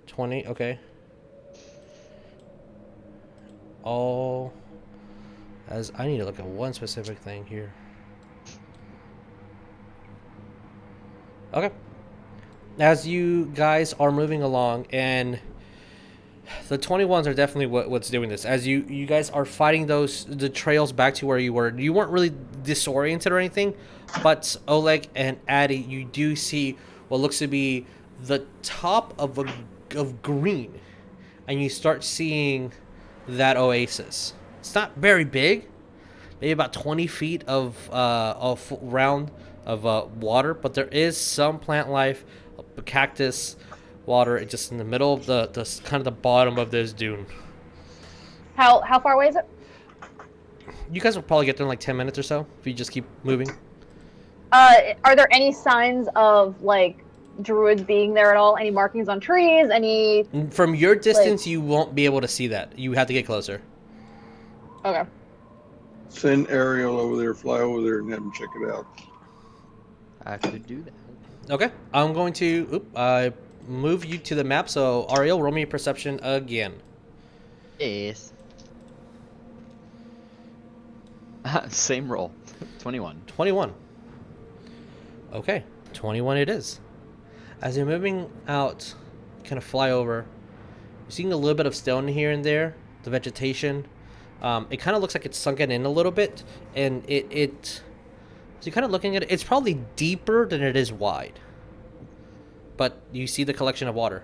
20, okay. All... As I need to look at one specific thing here. Okay. As you guys are moving along, and the 21s are definitely what's doing this. As you guys are fighting the trails back to where you were, you weren't really disoriented or anything, but Oleg and Addy, you do see what looks to be the top of green, and you start seeing that oasis. It's not very big, maybe about 20 feet of round of water, but there is some plant life, a cactus, water, just in the middle of the kind of the bottom of this dune. How far away is it? You guys will probably get there in like 10 minutes or so if you just keep moving. Are there any signs of like druids being there at all? Any markings on trees? Any? From your distance, you won't be able to see that. You have to get closer. Okay. Send Ariell over there, fly over there, and have him check it out. I could do that. Okay, I'm going to move you to the map. So Ariell, roll me a perception again. Yes. Same roll. 21. 21. Okay, 21 it is. As you're moving out, you kind of fly over. You're seeing a little bit of stone here and there, the vegetation. It kind of looks like it's sunken in a little bit, and so you're kind of looking at it. It's probably deeper than it is wide, but you see the collection of water.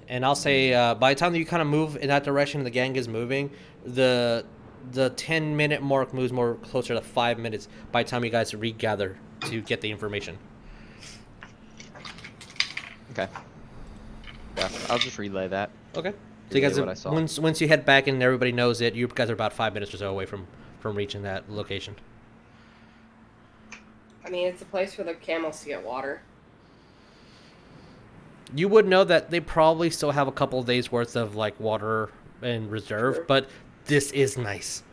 And I'll say by the time that you kind of move in that direction, the gang is moving. The 10-minute mark moves more closer to 5 minutes by the time you guys regather to get the information. Okay. Yeah, I'll just relay that. Okay. So you guys, What I saw. once you head back and everybody knows it, you guys are about 5 minutes or so away from reaching that location. I mean, it's a place for the camels to get water. You would know that they probably still have a couple of days worth of like water in reserve, Sure. but this is nice.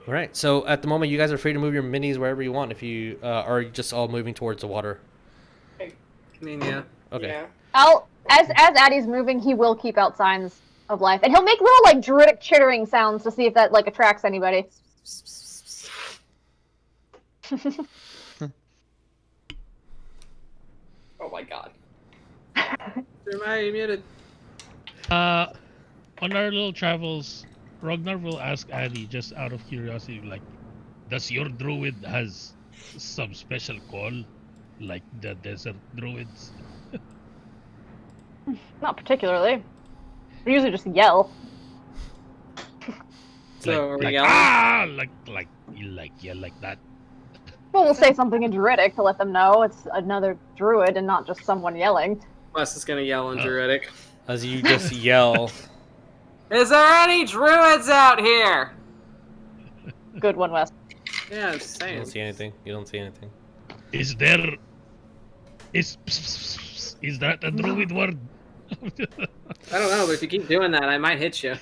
All right. So at the moment, you guys are free to move your minis wherever you want. If you are just all moving towards the water. I mean, yeah. Okay. Yeah. As Addy's moving, he will keep out signs of life, and he'll make little like druidic chittering sounds to see if that like attracts anybody. Oh my god. Am I muted? On our little travels, Rognarv will ask Addy, just out of curiosity, like, does your druid has some special call, like the desert druids? Not particularly. We usually just yell. So are we like yelling? ah, like that. Well, we'll say something in druidic to let them know it's another druid and not just someone yelling. Wes is gonna yell in druidic. As you just yell. Is there any druids out here? Good one, Wes. Yeah, I'm just You saying. don't see anything. You don't see anything. Is that a druid word? I don't know, but if you keep doing that, I might hit you.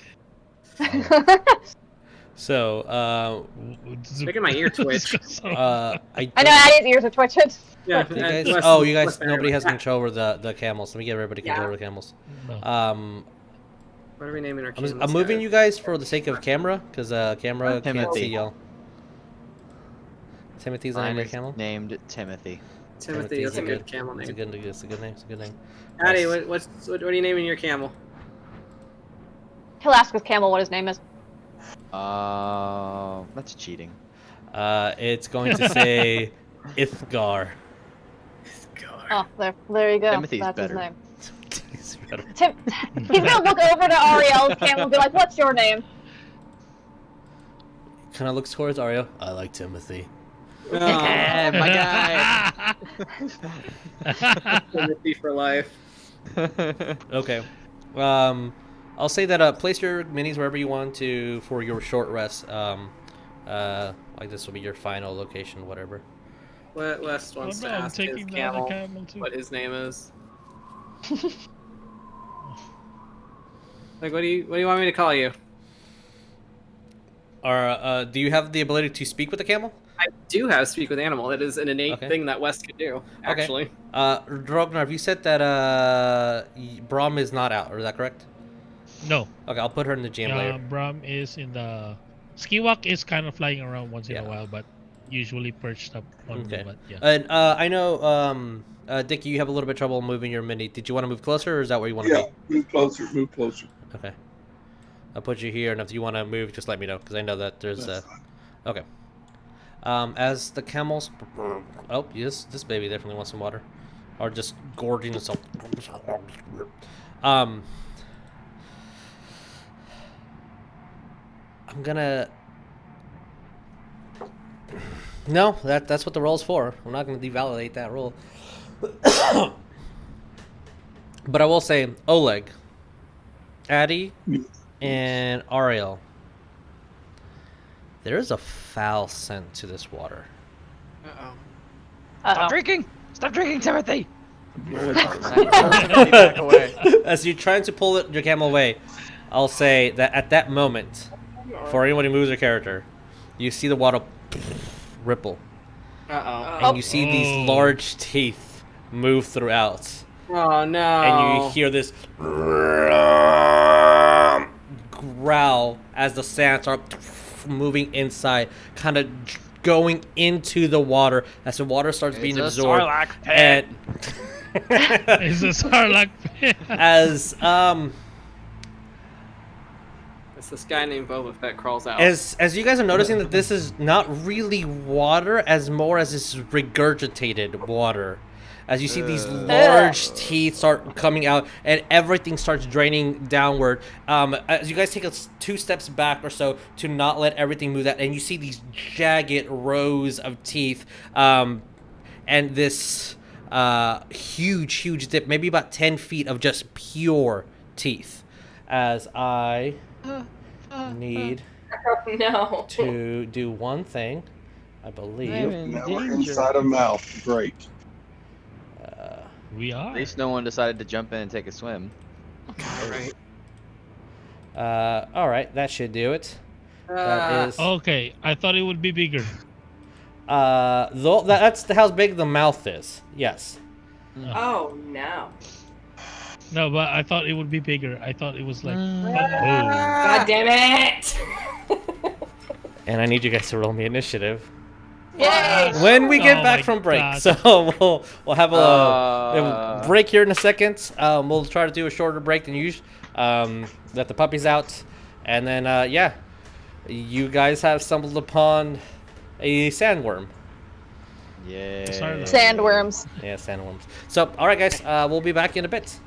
So, Making my ear twitch. I I know Addie's ears are twitching. Yeah. Do you and guys, Wes- oh, you guys, Wes Barry nobody like has that. control over the camels. Let me get everybody control Yeah. over the camels. No. What are we naming our I'm camels? moving guys? you guys for the sake of camera, because camera can't Timothy. see y'all. Timothy's the name Mine of is your camel? named Timothy. Timothy is a Timothy. good camel It's a name. good name. It's a good name. Addie, Yes. what are you naming your camel? He'll ask his camel what his name is. That's cheating. It's going to say Ithgar. Oh, there you go. Timothy's That's better. his name. He's better. He's gonna look over to Ariell's camel and be like, "What's your name?" Kind of looks towards Ariel. I like Timothy. Oh, Yeah, my guy. Timothy for life. Okay. I'll say that place your minis wherever you want to for your short rest. Like this will be your final location, whatever. West Oh wants no, to I'm ask his taking the other camel camel too. what his name is. Like, what do you want me to call you? Or do you have the ability to speak with the camel? I do have speak with animal. It is an innate Okay. thing that West could do. Actually, Rognarv, you said that Braum is not out. Is that correct? No. Okay, I'll put her in the jam later. Bram is in the Skiwalk is kind of flying around once in Yeah. a while, but usually perched up on Okay. me. But yeah. And I know, Dickie, you have a little bit of trouble moving your mini. Did you want to move closer, or is that where you want to Yeah, move closer, move closer. be? Okay. I'll put you here, and if you want to move, just let me know, because I know that there's That's fine. Okay. As the camels... Oh, yes, this baby definitely wants some water. Or just gorging itself. I'm gonna... No, that's what the roll's for. I'm not gonna devalidate that roll. But I will say, Oleg, Addy, and Ariell. There is a foul scent to this water. uh-oh. Uh-oh. drinking! Stop drinking, Timothy! Back away. As you're trying to pull your camel away, I'll say that at that moment, for anyone who moves their character, you see the water ripple, Uh-oh. and you see these large teeth move throughout, Oh no. and you hear this growl as the sands are moving inside, kind of going into the water as the water starts being It's a absorbed. Sarlacc pit. And It's a Sarlacc pit. as It's this guy named Boba Fett crawls out. As you guys are noticing that this is not really water as more as this regurgitated water. As you see these large teeth start coming out and everything starts draining downward. As you guys take 2 steps back or so to not let everything move out, and you see these jagged rows of teeth, and this huge dip, maybe about 10 feet of just pure teeth. As I need No. to do one thing, I believe. Now we're inside a mouth. Great. We are. At least no one decided to jump in and take a swim. Right. All right, that should do it. That is. Okay, I thought it would be bigger. That's how big the mouth is. Yes. Oh no. No, but I thought it would be bigger. I thought it was like. Oh. God damn it! And I need you guys to roll me initiative Yay! when we get Oh back my from break. God. So we'll have a break here in a second. We'll try to do a shorter break than usual. Let the puppies out, and then yeah, you guys have stumbled upon a sandworm. Yeah. Sandworms. Yeah, sandworms. So all right, guys, we'll be back in a bit.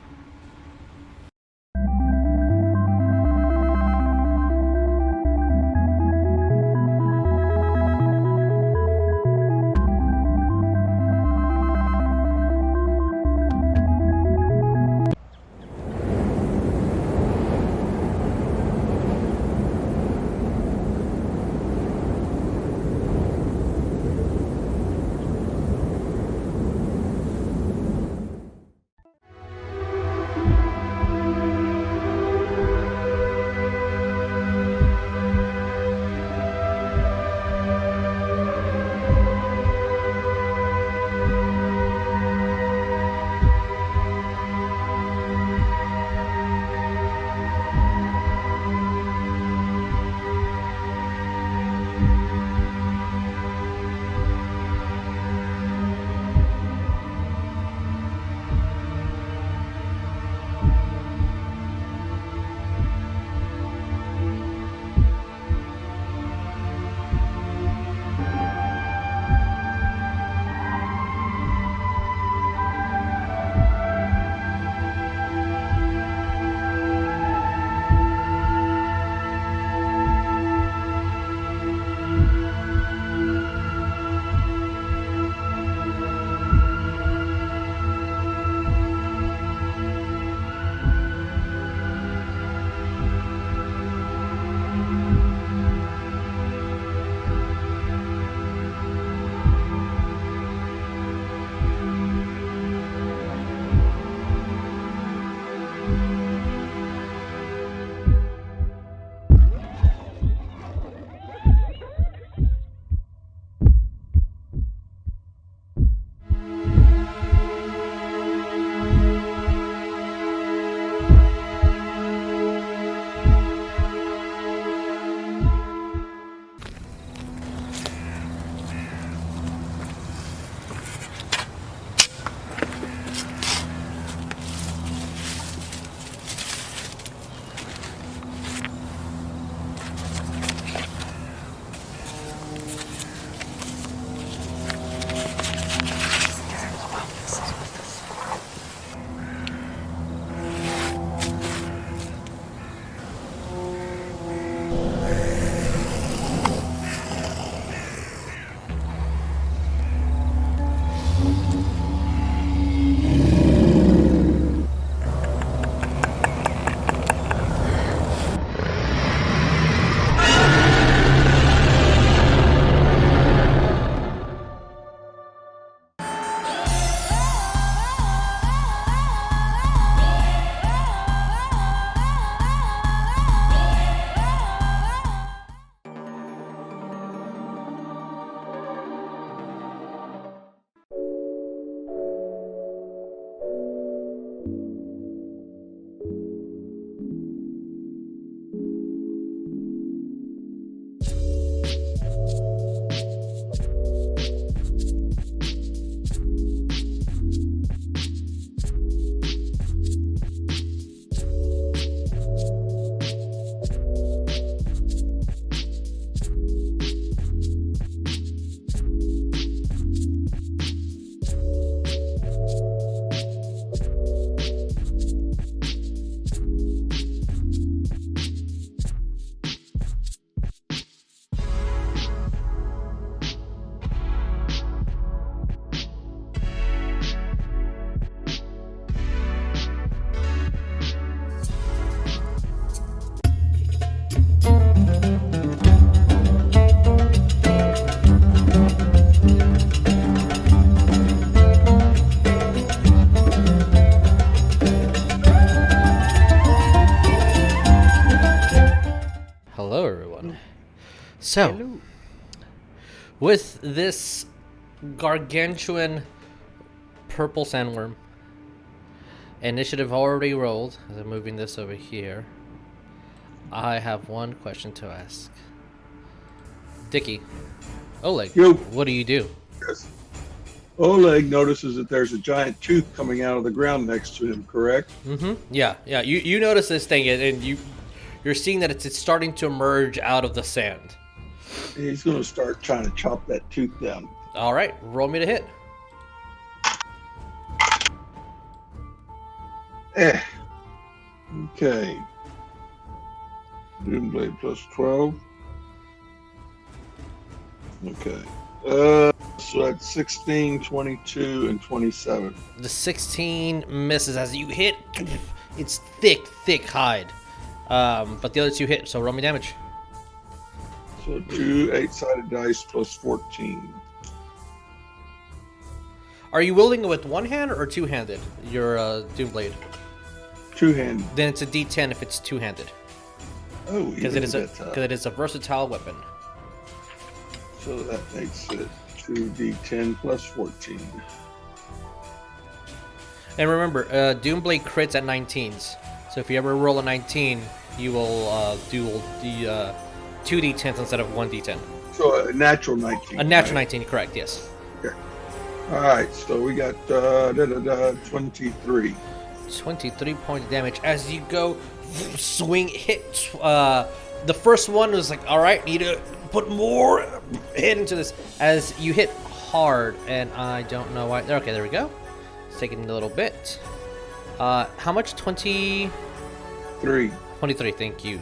So, with this gargantuan purple sandworm, initiative already rolled. As I'm moving this over here, I have one question to ask. Dickie, Oleg, Yo. what do you do? Yes. Oleg notices that there's a giant tooth coming out of the ground next to him, correct? Mm-hmm. Yeah. You notice this thing, and you're seeing that it's starting to emerge out of the sand. He's going to start trying to chop that tooth down. All right, roll me to hit. Okay. Doomblade plus 12. Okay. So that's 16, 22, and 27. The 16 misses as you hit. It's thick hide. But the other two hit, so roll me damage. So 2 8-sided dice plus 14. Are you wielding it with one hand or two-handed? Your Doomblade. Two-handed. Then it's a D10 if it's two-handed, Oh, because it is a versatile weapon. So that makes it 2d10 plus 14. And remember, Doomblade crits at 19s. So if you ever roll a 19, you will do the 2d10s instead of 1d10. So a natural 19. A natural right? 19, correct? Yes. Okay. All right. So we got 23. 23 points of damage as you go swing hit. The first one was like, all right, need to put more hit into this as you hit hard, and I don't know why. Okay, there we go. It's taking a little bit. How much? 23. 23. Thank you.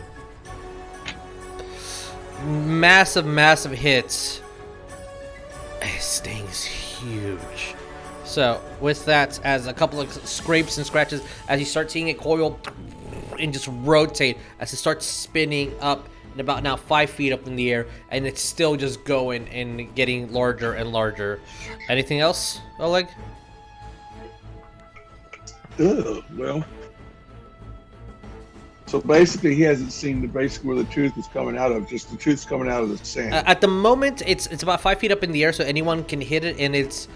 Massive hits. This thing's huge. So with that, as a couple of scrapes and scratches, as you start seeing it coil and just rotate, as it starts spinning up and about now 5 feet up in the air, and it's still just going and getting larger and larger. Anything else, Oleg? Well. So basically, he hasn't seen where the tooth is coming out of. Just the tooth's coming out of the sand. At the moment, it's about 5 feet up in the air, so anyone can hit it, and it's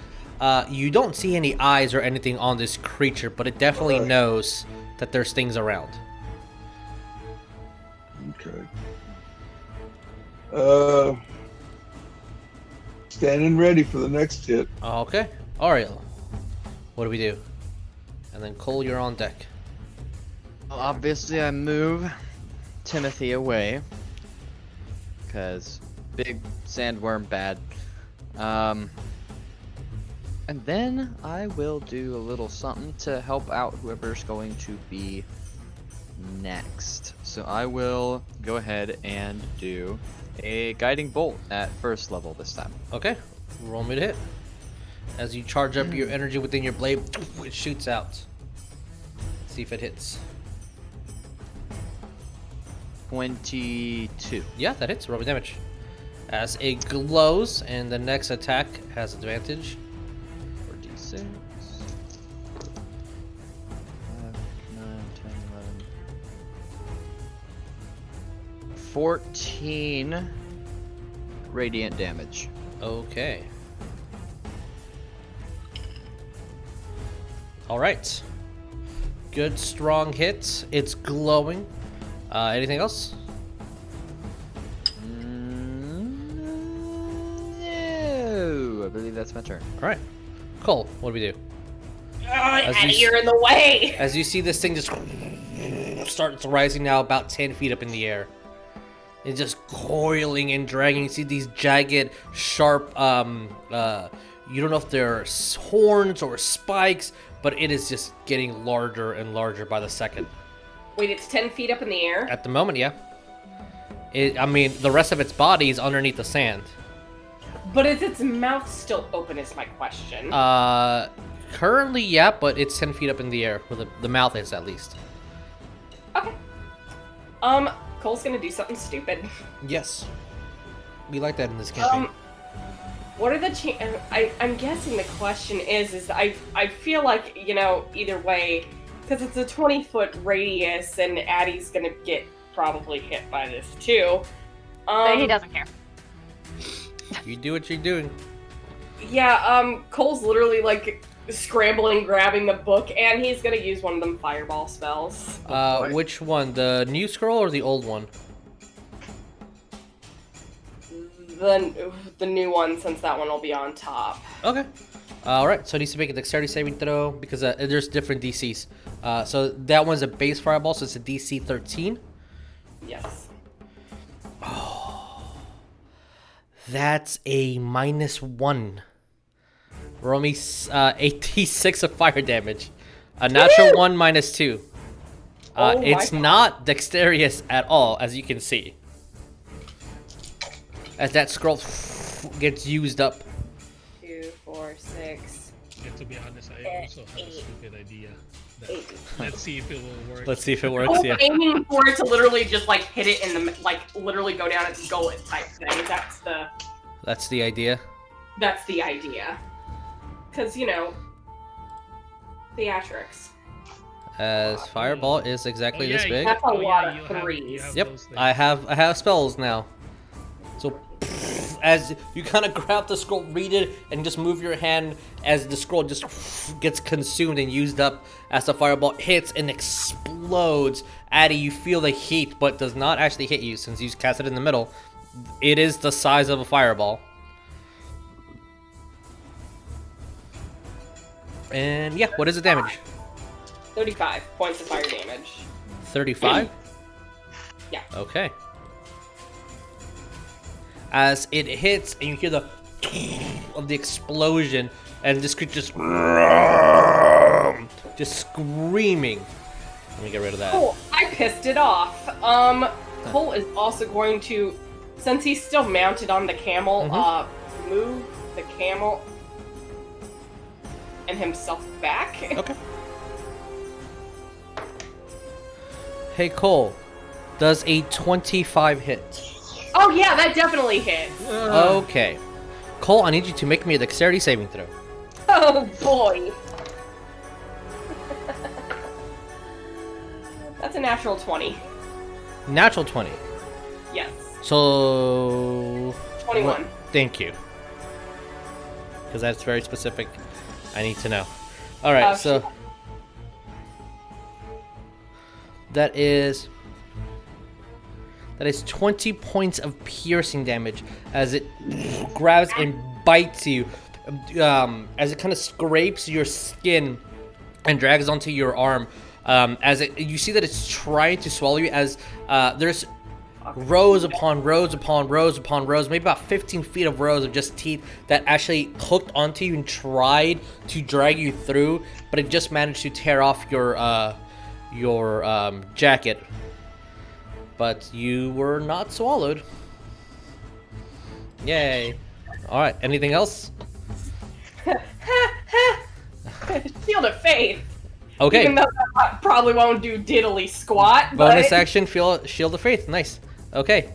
you don't see any eyes or anything on this creature, but it definitely knows that there's things around. Okay. Standing ready for the next hit. Okay. Ariell, what do we do? And then Cole, you're on deck. Well, obviously I move Timothy away, because big sandworm bad. And then I will do a little something to help out whoever's going to be next. So I will go ahead and do a guiding bolt at first level this time. Okay. Roll me to hit. As you charge up your energy within your blade, it shoots out. See if it hits. 22. Yeah, that hits. Roll me damage. As it glows, and the next attack has advantage. 4d6. 5, 9, 10, 11. 14 radiant damage. Okay. All right. Good, strong hit. It's glowing. Anything else? No, I believe that's my turn. All right. Cole, what do we do? You're in the way. As you see this thing just starts rising now about 10 feet up in the air. It's just coiling and dragging. You see these jagged, sharp, you don't know if they're horns or spikes, but it is just getting larger and larger by the second. Wait, it's 10 feet up in the air? At the moment, yeah. The rest of its body is underneath the sand. But is its mouth still open is my question. Currently, yeah, but it's 10 feet up in the air, where the mouth is at least. Okay. Cole's gonna do something stupid. Yes. We like that in this campaign. What are the I'm guessing the question is I feel like, either way, because it's a 20-foot radius and Addie's gonna get probably hit by this too. But he doesn't care. You do what you're doing. Yeah, Cole's literally like scrambling, grabbing the book, and he's gonna use one of them fireball spells. Which one? The new scroll or the old one? The new one, since that one will be on top. Okay. Alright, so it needs to make a dexterity saving throw because there's different DCs. So that one's a base fireball, so it's a DC 13. Yes. Oh. That's a -1. Roll me 86 of fire damage. A natural 1 -2. Oh my It's God. not dexterous at all, as you can see. As that scroll gets used up. 2, 4, 6. And to be honest, I also have a stupid idea. That, 8. let's see if it will work. Let's see if it works. I'm Yeah. aiming for it to literally just like hit it in the like literally go down its gullet type thing. That's the idea. That's the idea. Cause you know, theatrics. As fireball is exactly this big. That's a lot of you have threes. Yep, those things. I have spells now. So as you kind of grab the scroll, read it, and just move your hand as the scroll just gets consumed and used up as the fireball hits and explodes. Addy, you feel the heat, but does not actually hit you since you cast it in the middle. It is the size of a fireball. And yeah, what is the damage? 35 points of fire damage. 35? Yeah. Okay. As it hits and you hear the of the explosion and this creature just screaming. Let me get rid of that. Cool. I pissed it off. Cole is also going to, since he's still mounted on the camel, move the camel and himself back. Okay. Hey Cole, does a 25 hit? Oh yeah, that definitely hits. Okay. Cole, I need you to make me a dexterity saving throw. Oh boy. That's a natural 20. Natural 20. Yes. So... 21. Thank you. Because that's very specific. I need to know. Alright, so... That is 20 points of piercing damage as it grabs and bites you. As it kind of scrapes your skin and drags onto your arm. You see that it's trying to swallow you as there's rows upon rows upon rows upon rows, maybe about 15 feet of rows of just teeth that actually hooked onto you and tried to drag you through, but it just managed to tear off your jacket. But you were not swallowed. Yay. Alright, anything else? Shield of Faith. Okay. Even though that probably won't do diddly squat. Bonus but... action, Shield of Faith. Nice. Okay.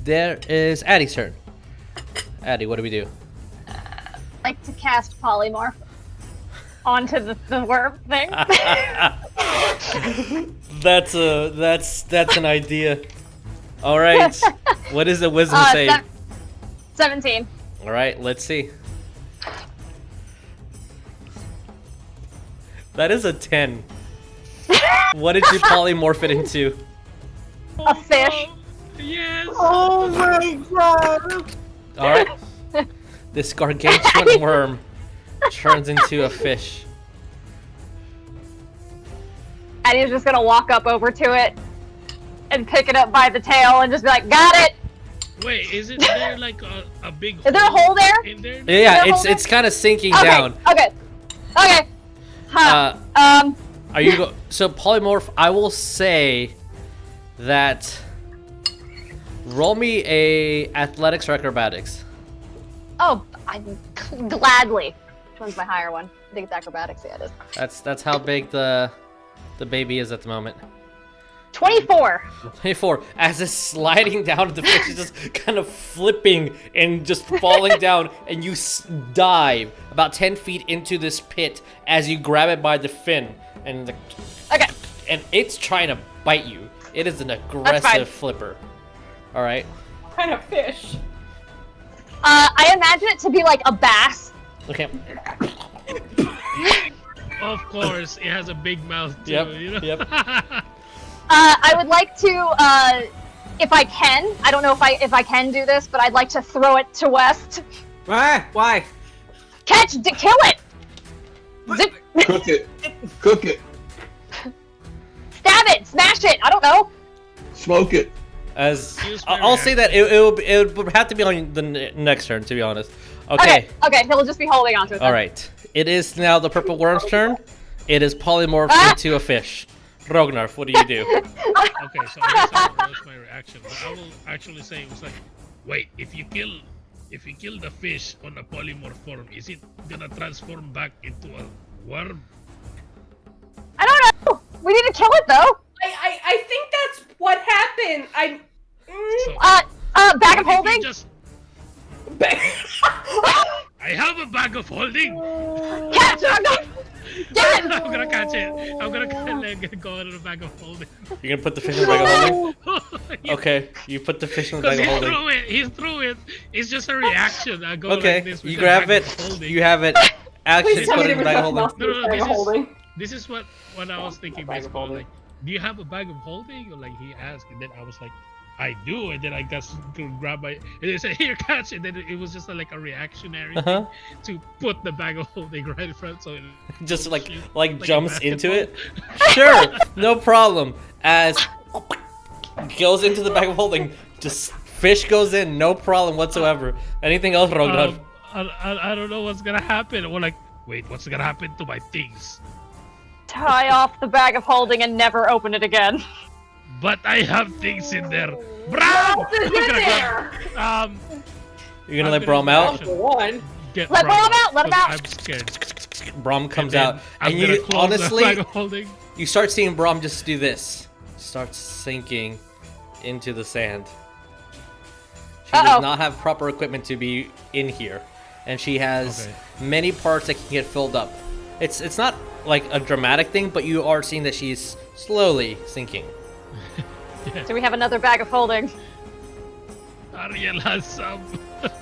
There is Addie's turn. Addie, what do we do? Like to cast polymorph onto the worm thing. That's an idea. All right. What is the wisdom save? 17. All right, let's see. That is a 10. What did you polymorph it into? A fish. Yes. Oh my god! All right. This gargantuan worm turns into a fish. And he's just gonna walk up over to it and pick it up by the tail and just be like, "Got it." Wait, is it there like a big? Is there a hole there? In there? Yeah, Is there a it's kind of sinking Okay. down. Okay. Okay. Huh. Are you so polymorph? I will say that. Roll me a athletics or acrobatics. Oh, I'm gladly. Which one's my higher one? I think it's acrobatics. Yeah, it is. That's how big the baby is at the moment. 24. 24. As it's sliding down, the fish is just kind of flipping and just falling down, and you dive about 10 feet into this pit as you grab it by the fin, and Okay. and it's trying to bite you. It is an aggressive flipper. All right. What kind of fish? I imagine it to be like a bass. Okay. Of course, it has a big mouth too. Yep, You know? yep. I would like to, if I can, I don't know if I can do this, but I'd like to throw it to West. Why? Why? Kill it! Zip, Cook it. Cook it. stab it! Smash it! I don't know! Smoke it. As Use my I'll say that it would have to be on the next turn, to be honest. Okay, he'll just be holding on to it then. All right. It is now the purple worm's turn. It is polymorphed into a fish. Rognarv, what do you do? Okay, so I guess I'll roast my reaction. But I will actually say it was like, wait, if you kill the fish on a polymorph form, is it gonna transform back into a worm? I don't know! We need to kill it though! I think that's what happened. So, Bag of what if you holding? just- I have a bag of holding. Catch it! Get it! I'm gonna catch it. I'm gonna go into the bag of holding. You're gonna put the fish in the bag of holding? Yeah, Okay, you put the fish in the because bag of he holding. threw it. He threw it. It's just a reaction. I go Okay, like this with you the grab bag it. of holding. You have it. Action, Please tell put me it in there the was bag of nothing holding. else in the bag of holding. This is what I was thinking Bag of basically. holding. Like, do you have a bag of holding? Or like he asked, and then I was like, I do, and then I got to grab my, and they said, here, catch it. And then it was just like a reactionary Uh-huh. thing to put the bag of holding right in front, so it Just like a jumps into it. basketball. Sure, no problem. As goes into the bag of holding, just fish goes in, no problem whatsoever. Anything else, Rognarv? I don't know what's gonna happen. We're like, wait, what's gonna happen to my things? Tie off the bag of holding and never open it again. But I have things in there. Bram! What else is in there? You're gonna I'm let Brom gonna out? action. One. Get Let Bram out, let him 'cause out. I'm scared. Brom comes And out, then I'm and gonna you close the honestly, bag of holding. you start seeing Brom just do this. Starts sinking into the sand. She Uh-oh. does not have proper equipment to be in here, and she has Okay. many parts that can get filled up. It's not like a dramatic thing, but you are seeing that she's slowly sinking. So we have another bag of holding. Ariell has some.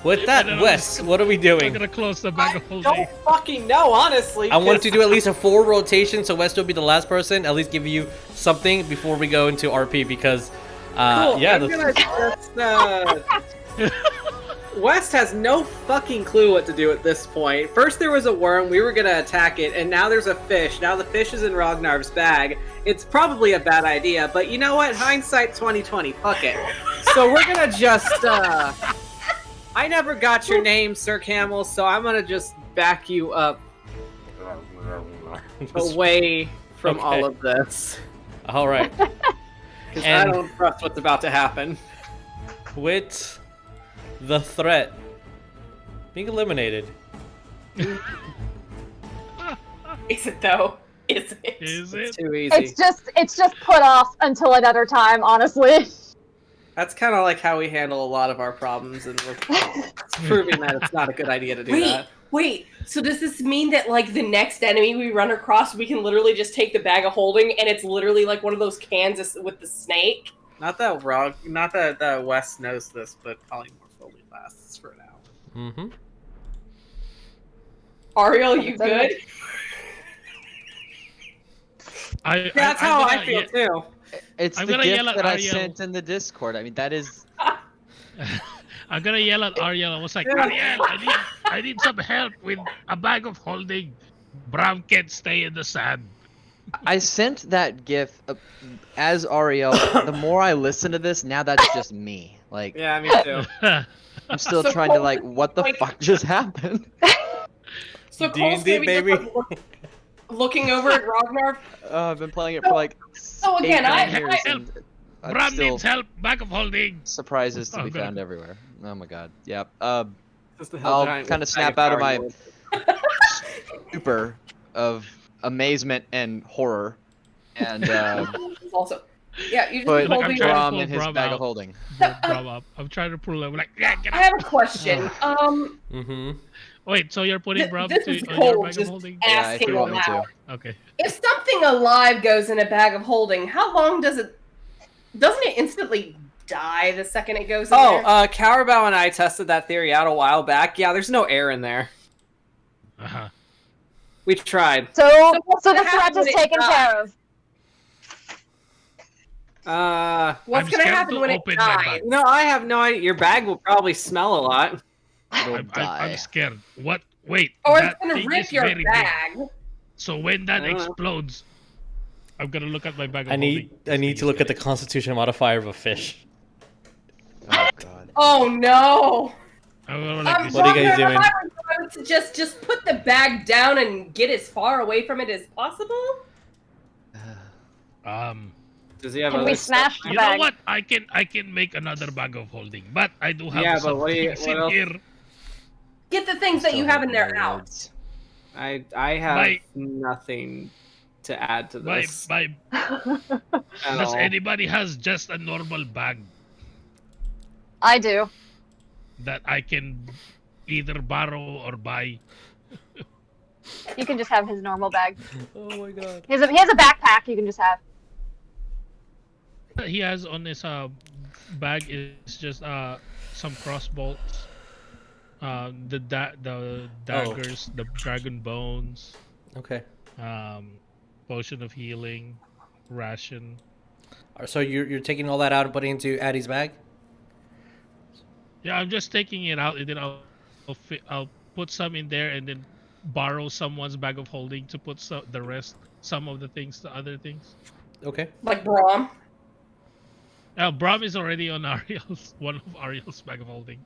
With that, And then Wes, what are we I'm doing? gonna close the bag of holding. Don't fucking know, honestly. I want 'cause- to do at least a 4 rotation, so Wes will be the last person. At least give you something before we go into RP, because Cool, yeah, I'm gonna just, West has no fucking clue what to do at this point. First there was a worm, we were gonna attack it, and now there's a fish. Now the fish is in Rognarv's bag. It's probably a bad idea, but you know what? Hindsight 2020, fuck it. So we're gonna just, I never got your name, Sir Camel, so I'm gonna just back you up away from Okay. all of this. all right. Because I And- don't trust what's about to happen. With the threat being eliminated, Is it though? Is it? Is It's it? too easy. It's just put off until another time, honestly. That's kind of like how we handle a lot of our problems, and we're proving that it's not a good idea to do that. Wait. So does this mean that like the next enemy we run across, we can literally just take the bag of holding, and it's literally like one of those cans with the snake? Not that Wes knows this, but polymorph only lasts for now. mm-hmm. Ariel, you good? That's how I feel too. It's I'm the gonna gift yell at that I Ariell. sent in the Discord. I mean, that is. I'm gonna yell at Ariell. I was like, Ariell, I need some help with a bag of holding. Bram can't stay in the sand. I sent that GIF as Ariel. The more I listen to this, now that's just me. Like, Yeah, me too. I'm still So trying to like, what the like- fuck just happened? So Cole's D&D, gonna be baby. just, like, looking over at Ragnar. I've been playing it for like So again, 8-9 I years, help. and I'm Bram still needs help. Bag of holding. surprises to Oh, be God. found everywhere. Oh my god. Yep. Just a I'll giant kinda bag snap out of power my- wood. Stupor of amazement and horror, and Also, yeah, you just put Like, I'm holding. trying to Brom pull in his Brom bag out. of holding. Bram up. I'm trying to pull him. Like, yeah, get I out. have a question. Mm-hmm. Wait, so you're putting Brom This to is on your Cole bag of just holding? Yeah, if asking you want me aloud. to. Okay. If something alive goes in a bag of holding, how long does it? Doesn't it instantly die the second it goes in there? Cowarbell and I tested that theory out a while back. Yeah, there's no air in there. Uh-huh. We tried. So what's the gonna happen threat is when it taken dies? care of. What's I'm gonna scared happen to when it open my dies? bag. No, I have no idea. Your bag will probably smell a lot. It'll die. I'm scared. What? Wait. Or it's that gonna thing rip is your very big. bag. So when that I don't know. explodes, I'm gonna look at my bag of I holding. need This thing to is look at the gonna- constitution modifier of a fish. Oh god. Oh no! I'm gonna like this. What are you guys doing? I would suggest just put the bag down and get as far away from it as possible. Does he have Can other we stuff? smash the You bag? know what? I can make another bag of holding, but I do have Yeah, but some what things in else? here. Get the things that Still you have in there no out. words. I have My- nothing to add to this. My, at does all. anybody has just a normal bag I do. that I can either borrow or buy? You can just have his normal bag. Oh my god. He has a backpack you can just have. He has on his bag is just some crossbolts, the daggers, the dragon bones, Okay. potion of healing, ration. So you're taking all that out and putting it into Addie's bag? Yeah, I'm just taking it out and then I'll put some in there and then borrow someone's bag of holding to put some of the things to other things. Okay. Like Braum. Brom is already on one of Ariel's bag of holding.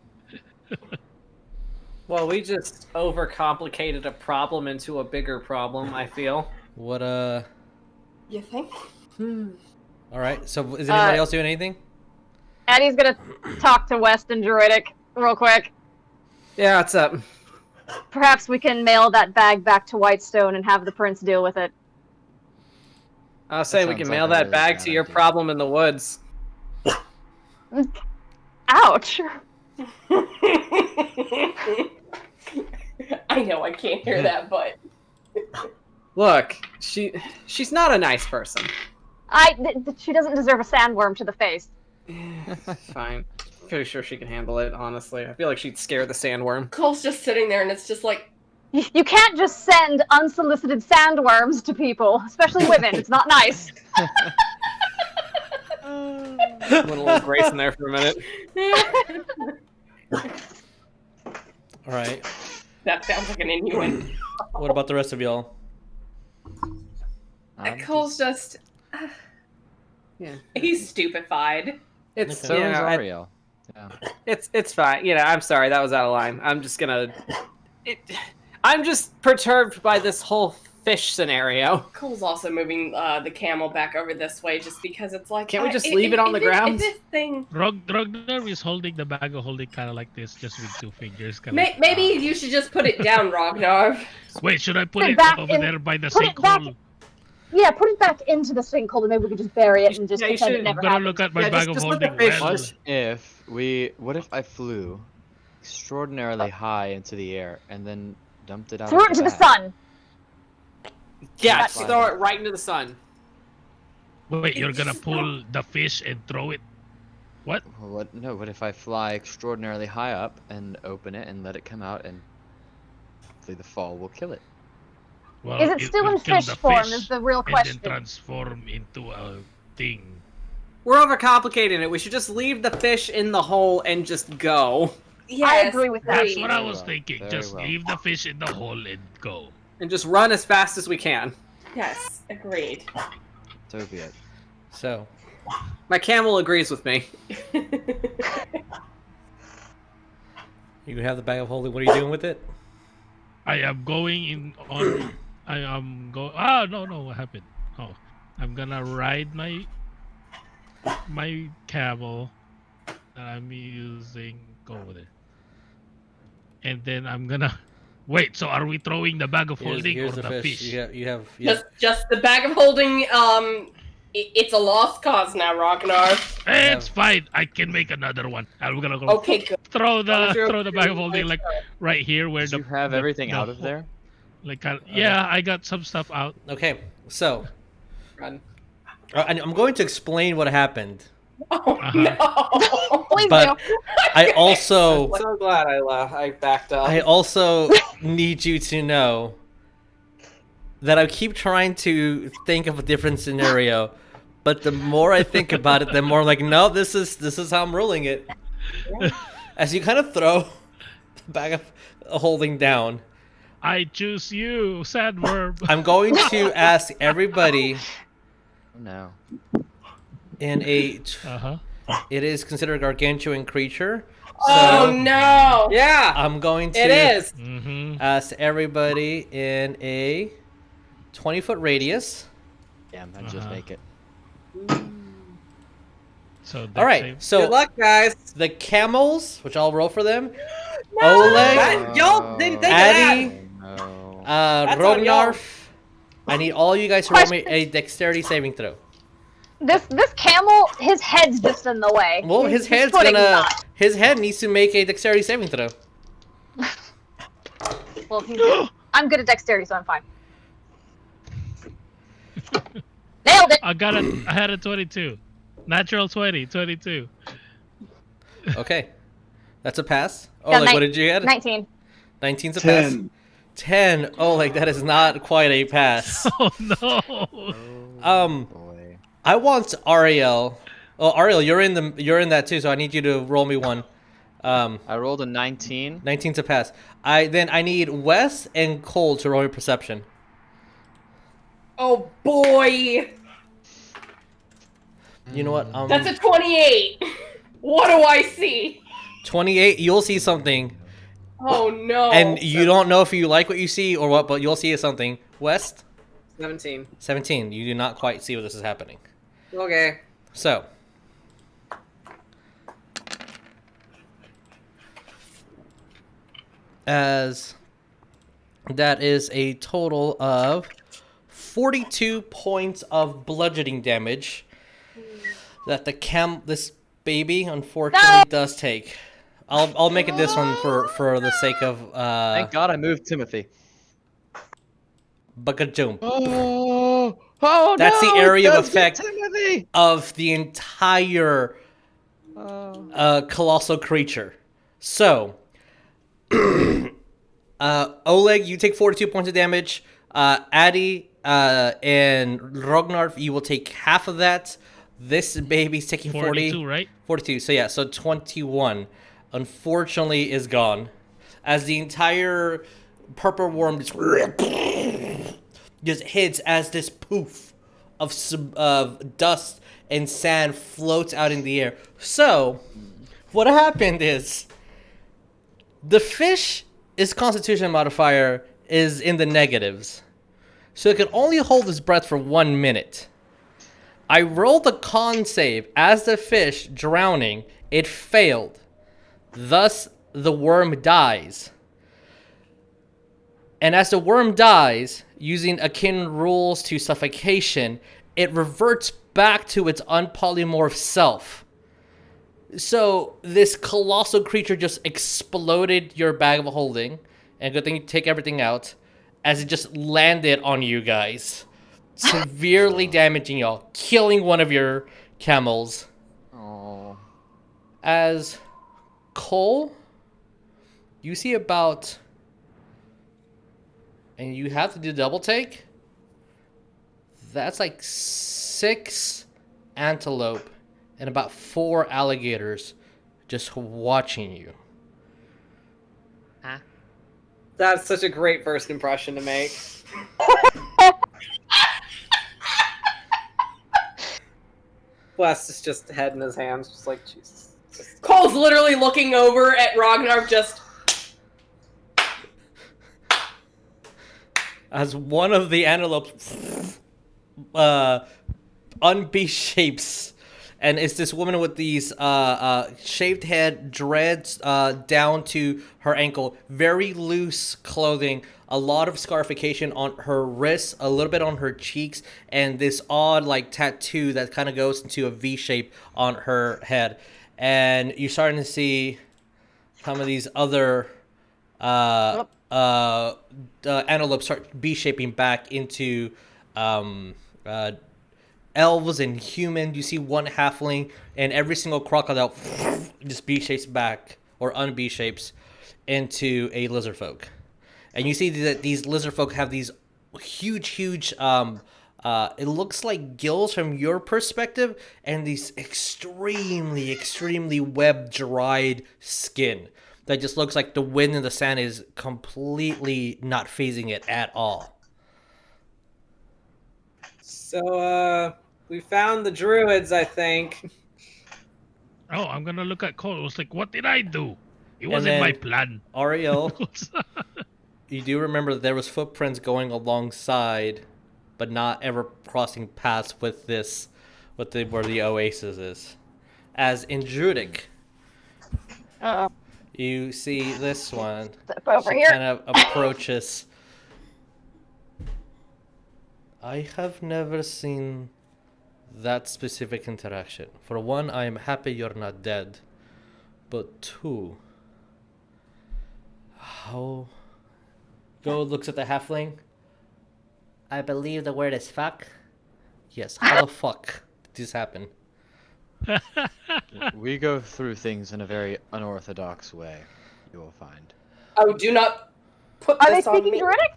Well, we just overcomplicated a problem into a bigger problem, I feel. What You think? all right. So is anybody else doing anything? Eddie's gonna talk to West and Druidic real quick. Yeah, what's up? Perhaps we can mail that bag back to Whitestone and have the prince deal with it. I'll say we sounds can like mail a that really bag bad to your idea. problem in the woods. Ouch. I know I can't hear that, but Look, she's not a nice person. She doesn't deserve a sandworm to the face. Fine. Pretty sure she can handle it, honestly. I feel like she'd scare the sandworm. Cole's just sitting there and it's just like, You can't just send unsolicited sandworms to people, especially women. It's not nice. Went a little Grace in there for a minute. All right. that sounds like an innuendo. What about the rest of y'all? Cole's just, Yeah. he's stupefied. It's So is yeah, Ariell. Yeah. it's fine. I'm sorry, that was out of line. I'm just gonna. I'm just perturbed by this whole fish scenario. Cole's also moving the camel back over this way just because it's like... Can't we just leave it on the ground? If this thing... Rognarv is holding the bag of holding kind of like this, just with two fingers. Kinda Maybe you should just put it down, Rognarv. Wait, should I put Put it it back over in- there by the put it back- sinkhole? Yeah, put it back into the sinkhole and maybe we could just bury it and just Yeah, you pretend should- it I'm never gonna happened. look at my Yeah, bag just of let the holding fish well. What if I flew extraordinarily high into the air and then dumped it out? Throw of it into the bag? sun. Yeah, That's just fine. throw it right into the sun. Wait, you're gonna pull the fish and throw it? What? Well, what? No. What if I fly extraordinarily high up and open it and let it come out and hopefully the fall will kill it? Well, Is it still will in kill fish the form fish is the real and question. then transform into a thing. We're overcomplicating it. We should just leave the fish in the hole and just go. I agree with that. That's what I Very was well, thinking. very Just well. leave the fish in the hole and go. And just run as fast as we can. Yes, agreed. So be it. So My camel agrees with me. you have the bag of holding. What are you doing with it? I am going in on. I am go. Ah, no, what happened? Oh, I'm gonna ride my camel that I'm using. Go with it, and then I'm gonna wait. So, are we throwing the bag of holding Here's or the the fish. fish? You have Just the bag of holding It's a lost cause now, Rognarv. It's fine. I can make another one. I'm gonna go Okay, good. throw the Sure. bag of holding like right here where Did the you have everything out of hole- there? Like yeah, I got some stuff out. Okay, so Run. I'm going to explain what happened. Oh no! Please But do. I also I'm so glad I backed up. I also need you to know that I keep trying to think of a different scenario, but the more I think about it, the more I'm like, no, this is how I'm ruling it. As you kind of throw the bag of holding down, I choose you, Sandworm. I'm going to ask everybody Oh, no. in a. Uh-huh. It is considered a gargantuan creature. Oh So no! Yeah, I'm going to it is. Mm-hmm. ask everybody in a 20-foot radius. Damn, I just make it. So All right, save. so Good luck, guys. the camels, which I'll roll for them. Oleg, That, y'all didn't think Addy, of that. No. That's on y'all. Rognarv. I need all you guys to roll me a dexterity saving throw. This camel, his head's just in the way. Well, He's- his he's head's putting gonna. that. His head needs to make a dexterity saving throw. Well, I'm good at dexterity, so I'm fine. Nailed it. I had a 22. Natural 20, 22. Okay, that's a pass. Oh, Yeah, like what did you get? 19. 19's a pass. 10. 10. Oh, like that is not quite a pass. Oh no. Boy. I want Ariell. Oh, Ariell, you're in that too, so I need you to roll me one. I rolled a 19. 19's a pass. I need Wes and Cole to roll me perception. Oh boy! You know what? That's a 28. What do I see? 28. You'll see something, Oh no! and you don't know if you like what you see or what, but you'll see something. West, 17. 17. You do not quite see what this is happening. Okay. So, as that is a total of 42 points of bludgeoning damage that this baby unfortunately does take. I'll make it this one for the sake of Thank God I moved Timothy. Bakajoom. Oh, That's no, the area of don't get effect Timothy. of the entire colossal creature. So, Oleg, you take 42 points of damage. Addy and Rognarv, you will take half of that. This baby's taking 42, right? 42. So yeah, so 21. Unfortunately, is gone. As the entire purple worm just hits as this poof of dust and sand floats out in the air. So, what happened is the fish's constitution modifier is in the negatives. So it can only hold its breath for 1 minute. I rolled a con save as the fish drowning. It failed. Thus, the worm dies. And as the worm dies, using akin rules to suffocation, it reverts back to its unpolymorph self. So this colossal creature just exploded your bag of holding, and good thing you take everything out, as it just landed on you guys, severely damaging y'all, killing one of your camels. Oh. As Cole, you see about, and you have to do double take. That's like 6 antelope and about 4 alligators just watching you. That's such a great first impression to make. Wes is just head in his hands, just like, Jesus. Cole's literally looking over at Rognarv just. As one of the antelopes unbeast shapes and it's this woman with these shaved head, dreads down to her ankle, very loose clothing, a lot of scarification on her wrists, a little bit on her cheeks, and this odd like tattoo that kind of goes into a V shape on her head. And you're starting to see some of these other antelopes start B-shaping back into elves and humans. You see one halfling, and every single crocodile just B-shapes back, or un-B-shapes, into a lizard folk. And you see that these lizard folk have these huge, it looks like gills from your perspective, and these extremely web-dried skin that just looks like the wind and the sand is completely not phasing it at all. So, we found the druids, I think. Oh, I'm gonna look at Cole. I was like, what did I do? It And wasn't then my plan. Ariell, you do remember that there was footprints going alongside, but not ever crossing paths with this, where the oasis is. As in Druidic, Uh-oh. you see this one. Step over She here. kind of approaches. I have never seen that specific interaction. For one, I am happy you're not dead. But two, how... Go looks at the halfling. I believe the word is fuck. Yes, how the fuck did this happen? We go through things in a very unorthodox way, you will find. Oh, do not put Are they this on speaking me. Druidic?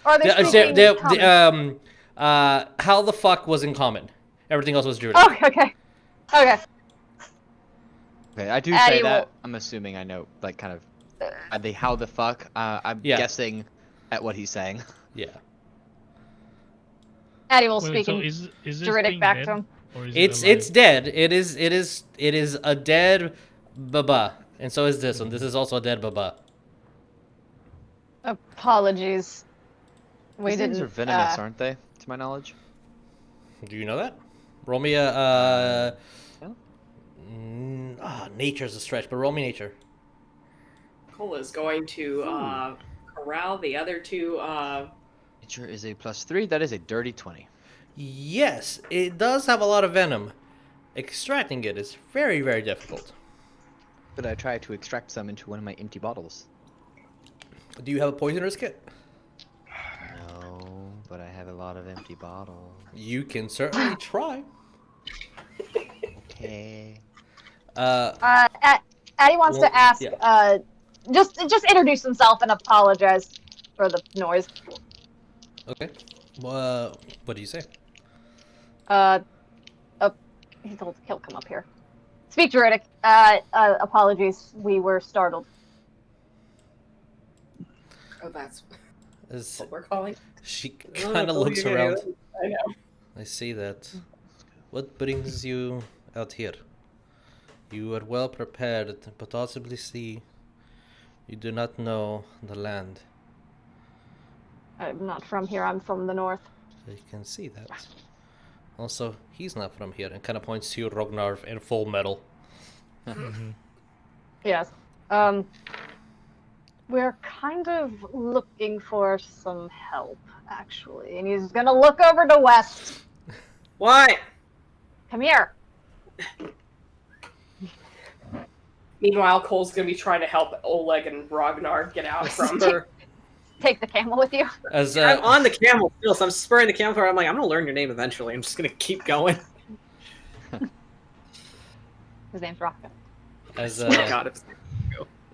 Or are they speaking common? How the fuck was in common. Everything else was Druid. Oh, okay. Okay. Okay, I do Addie say that. will- I'm assuming I know, like, kind of, the how the fuck. I'm Yeah. guessing at what he's saying. Yeah. Addie will Wait, speak so in is this Druidic thing back dead? to him. Or is It's it alive? dead. It is a dead baba. And so is this one. This is also a dead baba. Apologies. We These didn't. things are venomous, aren't they? To my knowledge. Do you know that? Roll me a Yeah. nature's a stretch, but roll me nature. Cole is going to corral the other two. Nature is a +3. That is a dirty 20. Yes, it does have a lot of venom. Extracting it is very, very difficult. But I try to extract some into one of my empty bottles. Do you have a poisoner's kit? No, but I have a lot of empty bottles. You can certainly try. Okay. Addie wants Well, to ask. yeah. Just introduce himself and apologize for the noise. Okay. What do you say? He'll come up here. Speak Druidic. Apologies. We were startled. Oh, that's As what we're calling. she kind of looks okay. around. I know. I see that. What brings you out here? You are well prepared, but possibly see you do not know the land. I'm not from here. I'm from the north. I can see that. Also, he's not from here, and kind of points to Rognarv in full metal. Yes. We're kind of looking for some help, actually. And he's gonna look over to West. Why? Come here. Meanwhile, Cole's gonna be trying to help Oleg and Rognarv get out from. Spur. Take the camel with you. As I'm on the camel still, so I'm spurring the camel. I'm like, I'm gonna learn your name eventually. I'm just gonna keep going. His name's Rocco. as Oh my God, it's...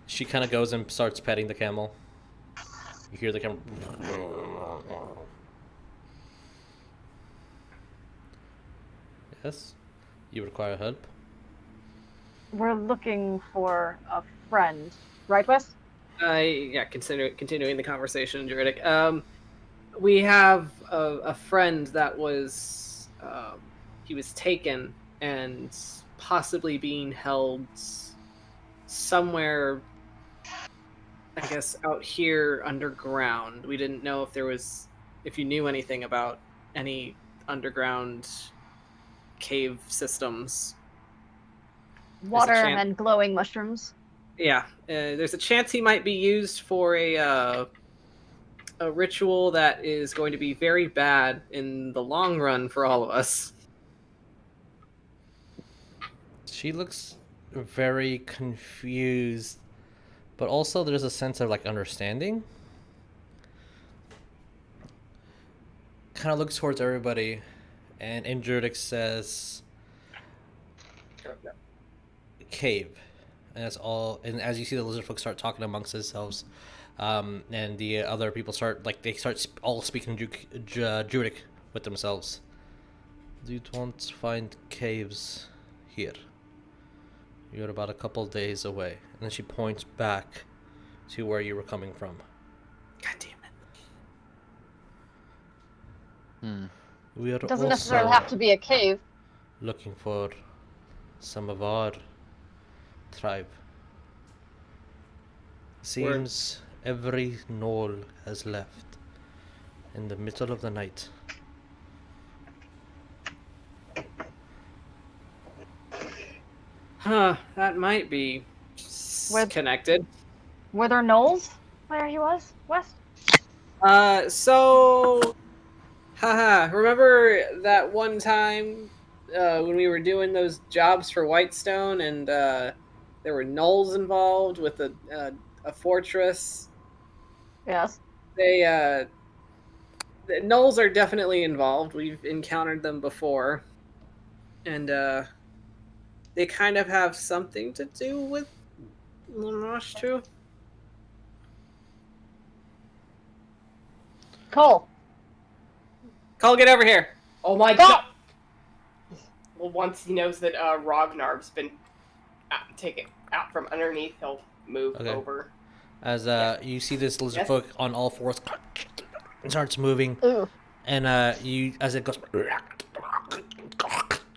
she kind of goes and starts petting the camel. You hear the camel. Yes, you require help. We're looking for a friend, right, Wes? Yeah, continuing the conversation, Druidic. We have a friend that was he was taken and possibly being held somewhere, I guess, out here underground. We didn't know if you knew anything about any underground cave systems Water chan- and glowing mushrooms. Yeah, there's a chance he might be used for a ritual that is going to be very bad in the long run for all of us. She looks very confused, but also there's a sense of like understanding. Kind of looks towards everybody, and in druidic says, "Cave," and that's all. And as you see, the lizard folk start talking amongst themselves, and the other people start all speaking druidic with themselves. You won't find caves here. You're about a couple days away. And then she points back to where you were coming from. God damn it. We are It doesn't also necessarily have to be a cave. looking for some of our tribe. Seems every knoll has left in the middle of the night. Huh, that might be connected. Were there knolls where he was? West? Remember that one time when we were doing those jobs for Whitestone and there were gnolls involved with a fortress? Yes. The gnolls are definitely involved. We've encountered them before. And they kind of have something to do with Limosh too. Cole. Cole, get over here. Oh my god! Well, once he knows that Rognarv's been taken out from underneath, he'll move over. As you see this lizard folk on all fours, it starts moving, Ooh. and as it goes,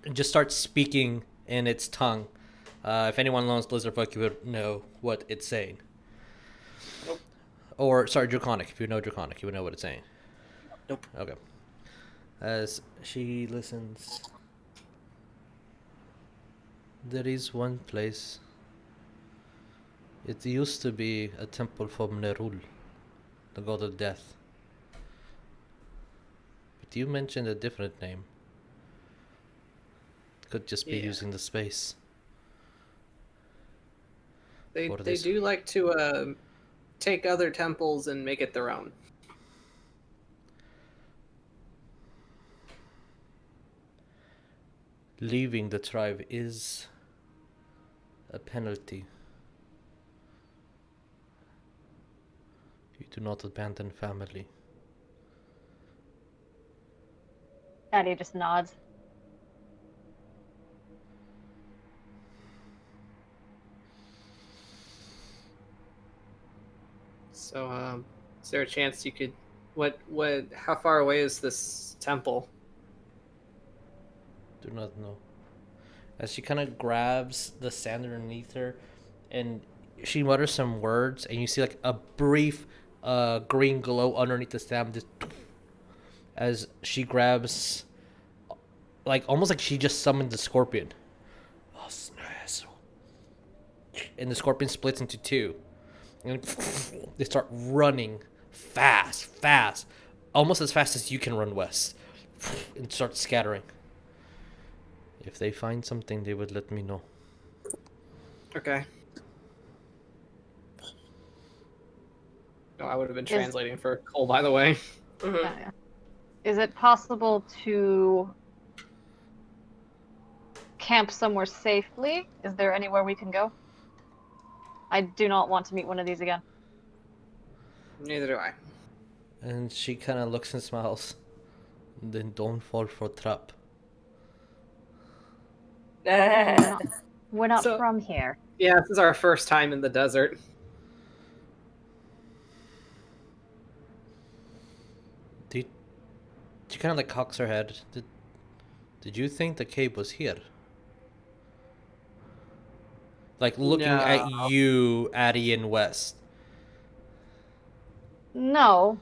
it just starts speaking in its tongue. If anyone knows lizard folk, you would know what it's saying. Nope. Or sorry, draconic. If you know draconic, you would know what it's saying. Nope. Okay. As she listens, there is one place. It used to be a temple for Nerul, the god of death. But you mentioned a different name. Could just be using the space. They do like to take other temples and make it their own. Leaving the tribe is a penalty. You do not abandon family. Addie just nods. So, is there a chance you could... how far away is this temple? Do not know. As she kind of grabs the sand underneath her, and she mutters some words, and you see like a brief green glow underneath the sand. Just as she grabs, like almost like she just summoned the scorpion. And the scorpion splits into two, and they start running fast, almost as fast as you can run west, and start scattering. If they find something, they would let me know. Okay. No, I would have been translating for Cole, by the way. Mm-hmm. Yeah. Is it possible to camp somewhere safely? Is there anywhere we can go? I do not want to meet one of these again. Neither do I. And she kind of looks and smiles. Then don't fall for trap. We're not So- from here. Yeah, this is our first time in the desert. She kind of like cocks her head. Did you think the cave was here? Like looking at you, Addie, in West. No,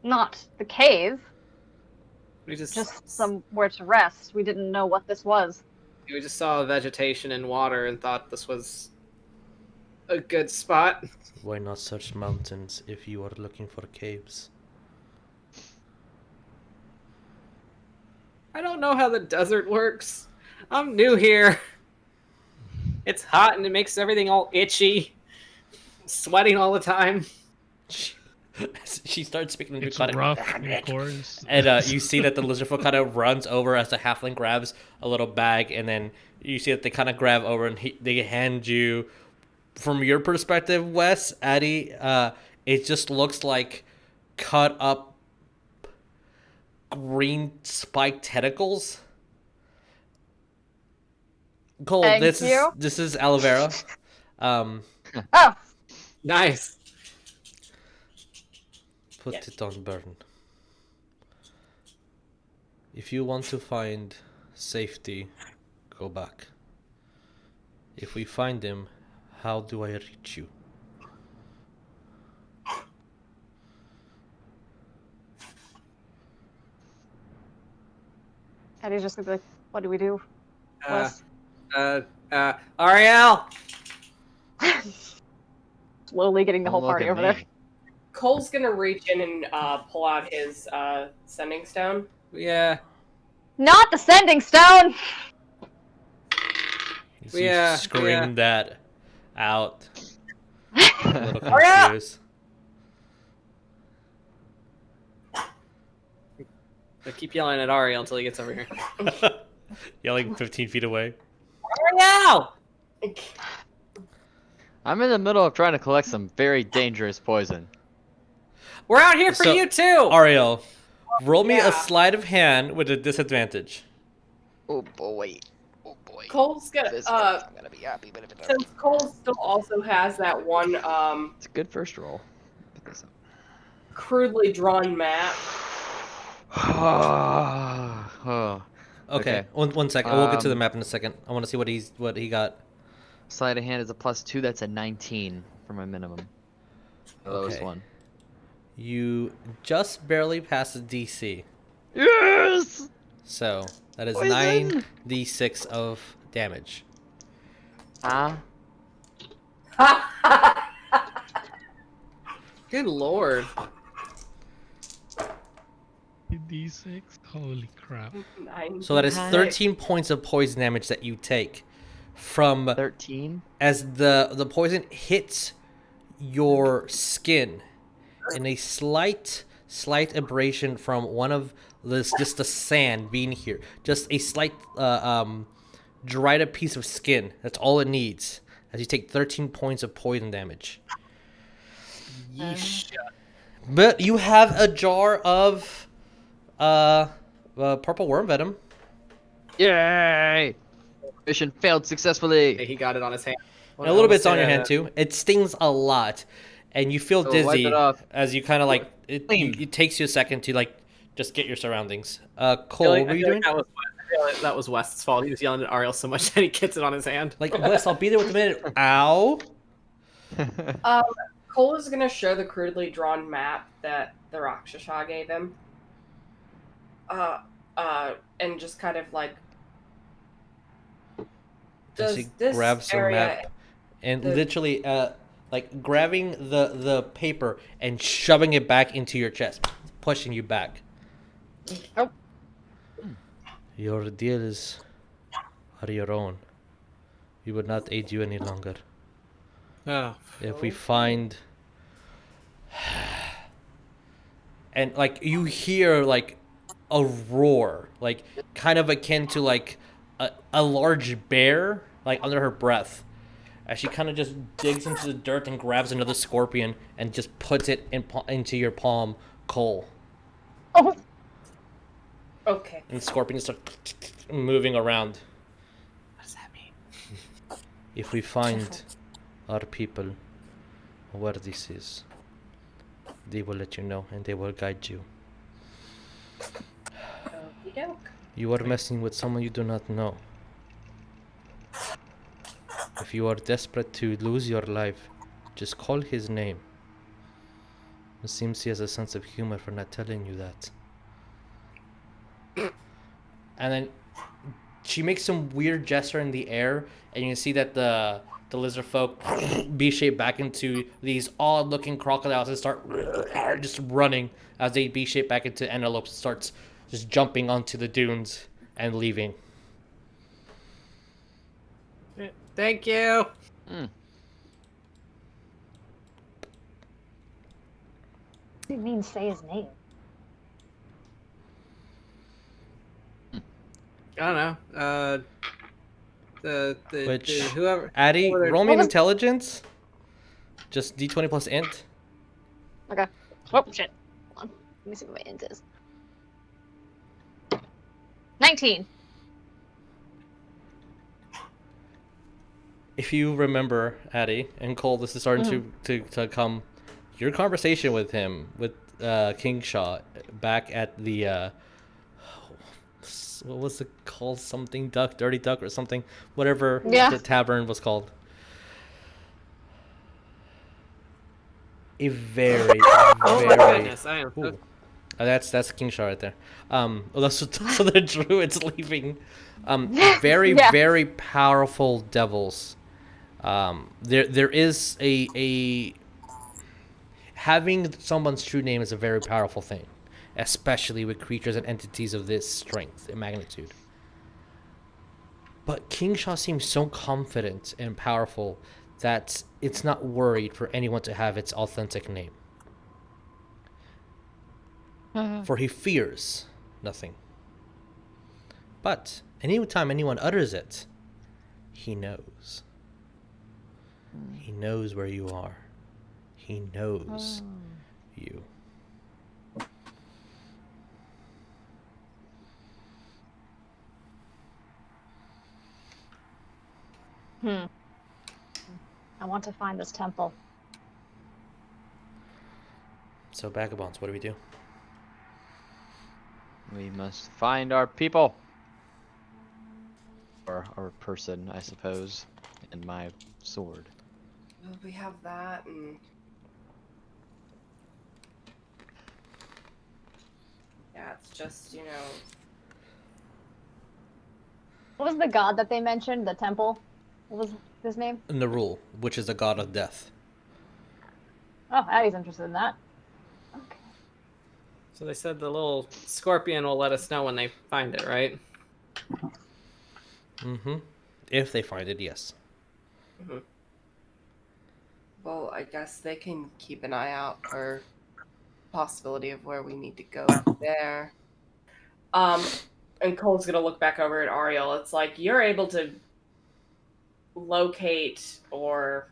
not the cave. We just Just somewhere to rest. We didn't know what this was. We just saw vegetation and water and thought this was a good spot. Why not search mountains if you are looking for caves? I don't know how the desert works. I'm new here. It's hot and it makes everything all itchy. Sweating all the time. She starts speaking into It's kind rough, of course. and you see that the lizardfolk kind of runs over as the halfling grabs a little bag, and then you see that they kind of grab over and they hand you, from your perspective, Wes, Addy, it just looks like cut up green spiked tentacles. Cole, Thank this you. is aloe vera. Oh, Nice. Put it on burn. If you want to find safety, go back. If we find him, how do I reach you? Eddie's just gonna be like, what do we do? Wes? Ariell! Slowly getting the Don't whole look party at over me. there. Cole's gonna reach in and pull out his sending stone. Yeah. Not the sending stone! So you Yeah, scream that out. A little Hurry up! confused. I keep yelling at Ariel until he gets over here. Yelling 15 feet away. Ariel! I'm in the middle of trying to collect some very dangerous poison. We're out here for So, you too! Ariel, roll me Yeah. a sleight of hand with a disadvantage. Oh boy. Oh boy. Cole's gonna I'm gonna be happy, but if it since Cole still also has that one it's a good first roll. Pick this crudely drawn map. up. Oh. Okay, Okay. One second. We'll get to the Um, map in a second. I want to see what he got. Sleight of hand is a +2. That's a 19 for my minimum. The lowest Okay. one. You just barely passed the DC. Yes. So that is Poison! 9d6 of damage. Ah. Good lord. D6? Holy crap. So that is Nice. 13 points of poison damage that you take from 13. as the poison hits your skin, and a slight abrasion from one of this, just the sand being here, just a slight dried up piece of skin. That's all it needs. As you take 13 points of poison damage. Yeesh. But you have a jar of purple worm venom. Yay! Mission failed successfully. He got it on his hand. And a little bit's on your hand too. It stings a lot, and you feel So wipe dizzy it off. as you kind of like it. Clean. It takes you a second to like just get your surroundings. Cole, what were you doing? That was West's fault. He was yelling at Ariel so much that he gets it on his hand. Like, Wes, I'll be there with a minute. Ow! Cole is gonna show the crudely drawn map that the Rakshasa gave him. And just kind of like As does he this grabs the area map and the- literally, like grabbing the paper and shoving it back into your chest, pushing you back. Oh. Your deals are your own. We would not aid you any longer. Oh. If we find, and like you hear like a roar, like kind of akin to like a large bear, like under her breath, as she kind of just digs into the dirt and grabs another scorpion and just puts it into your palm, Cole. Oh, Okay. And the scorpion starts moving around. What does that mean? If we find our people where this is, they will let you know and they will guide you. Okey-doke. You are messing with someone you do not know. If you are desperate to lose your life, just call his name. It seems he has a sense of humor for not telling you that. And then she makes some weird gesture in the air, and you can see that the lizard folk B-shape back into these odd-looking crocodiles and start just running as they B-shape back into antelopes. Starts just jumping onto the dunes and leaving. Thank you. What do you mean say his name? I don't know. Whoever. Addy, whoever- roll me an intelligence. Just D20 plus int. Okay. Oh shit. Hold on. Let me see what my int is. 19. If you remember, Addy and Cole, this is starting to come. Your conversation with him, with King Shaw, back at the what was it called? Something Duck, Dirty Duck, or something, whatever Yeah. the tavern was called. A very, Oh my very. goodness, I am. Ooh. That's King Shaw right there. So the druid's leaving. Very, Yeah. very powerful devils. There is a having someone's true name is a very powerful thing, especially with creatures and entities of this strength and magnitude. But King Shaw seems so confident and powerful that it's not worried for anyone to have its authentic name. For he fears nothing. But anytime anyone utters it, he knows. He knows where you are. He knows you. I want to find this temple. So, Vagabonds, what do we do? We must find our people. Or our person, I suppose. And my sword. Well, we have that, and yeah, it's just, you know. What was the god that they mentioned? The temple? What was his name? Nerul, which is the god of death. Oh, Addie's interested in that. Okay. So they said the little scorpion will let us know when they find it, right? Mm-hmm. If they find it, yes. Mm-hmm. Well, I guess they can keep an eye out for possibility of where we need to go there. And Cole's gonna look back over at Ariell. It's like you're able to locate or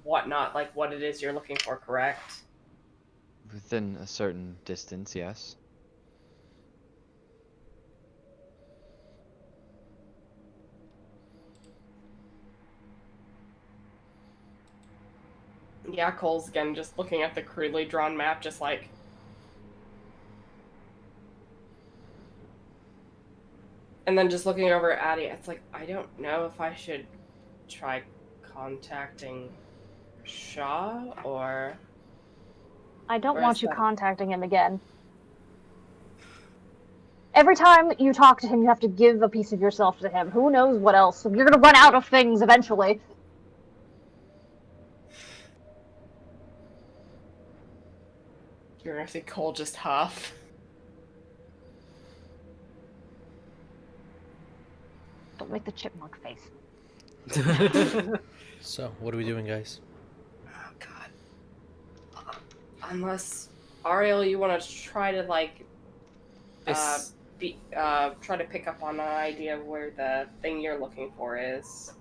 whatnot, like what it is you're looking for, correct? Within a certain distance, yes. Yeah, Cole's again just looking at the crudely drawn map, just like. And then just looking over at Addie, it's like, I don't know if I should try contacting Shaw or. I don't Where want is you that? contacting him again. Every time you talk to him, you have to give a piece of yourself to him. Who knows what else? You're gonna run out of things eventually. You're gonna see Cole just huff. Don't make the chipmunk face. So, what are we doing, guys? Oh god. Unless Ariell, you want to try to like Yes. try to pick up on an idea of where the thing you're looking for is.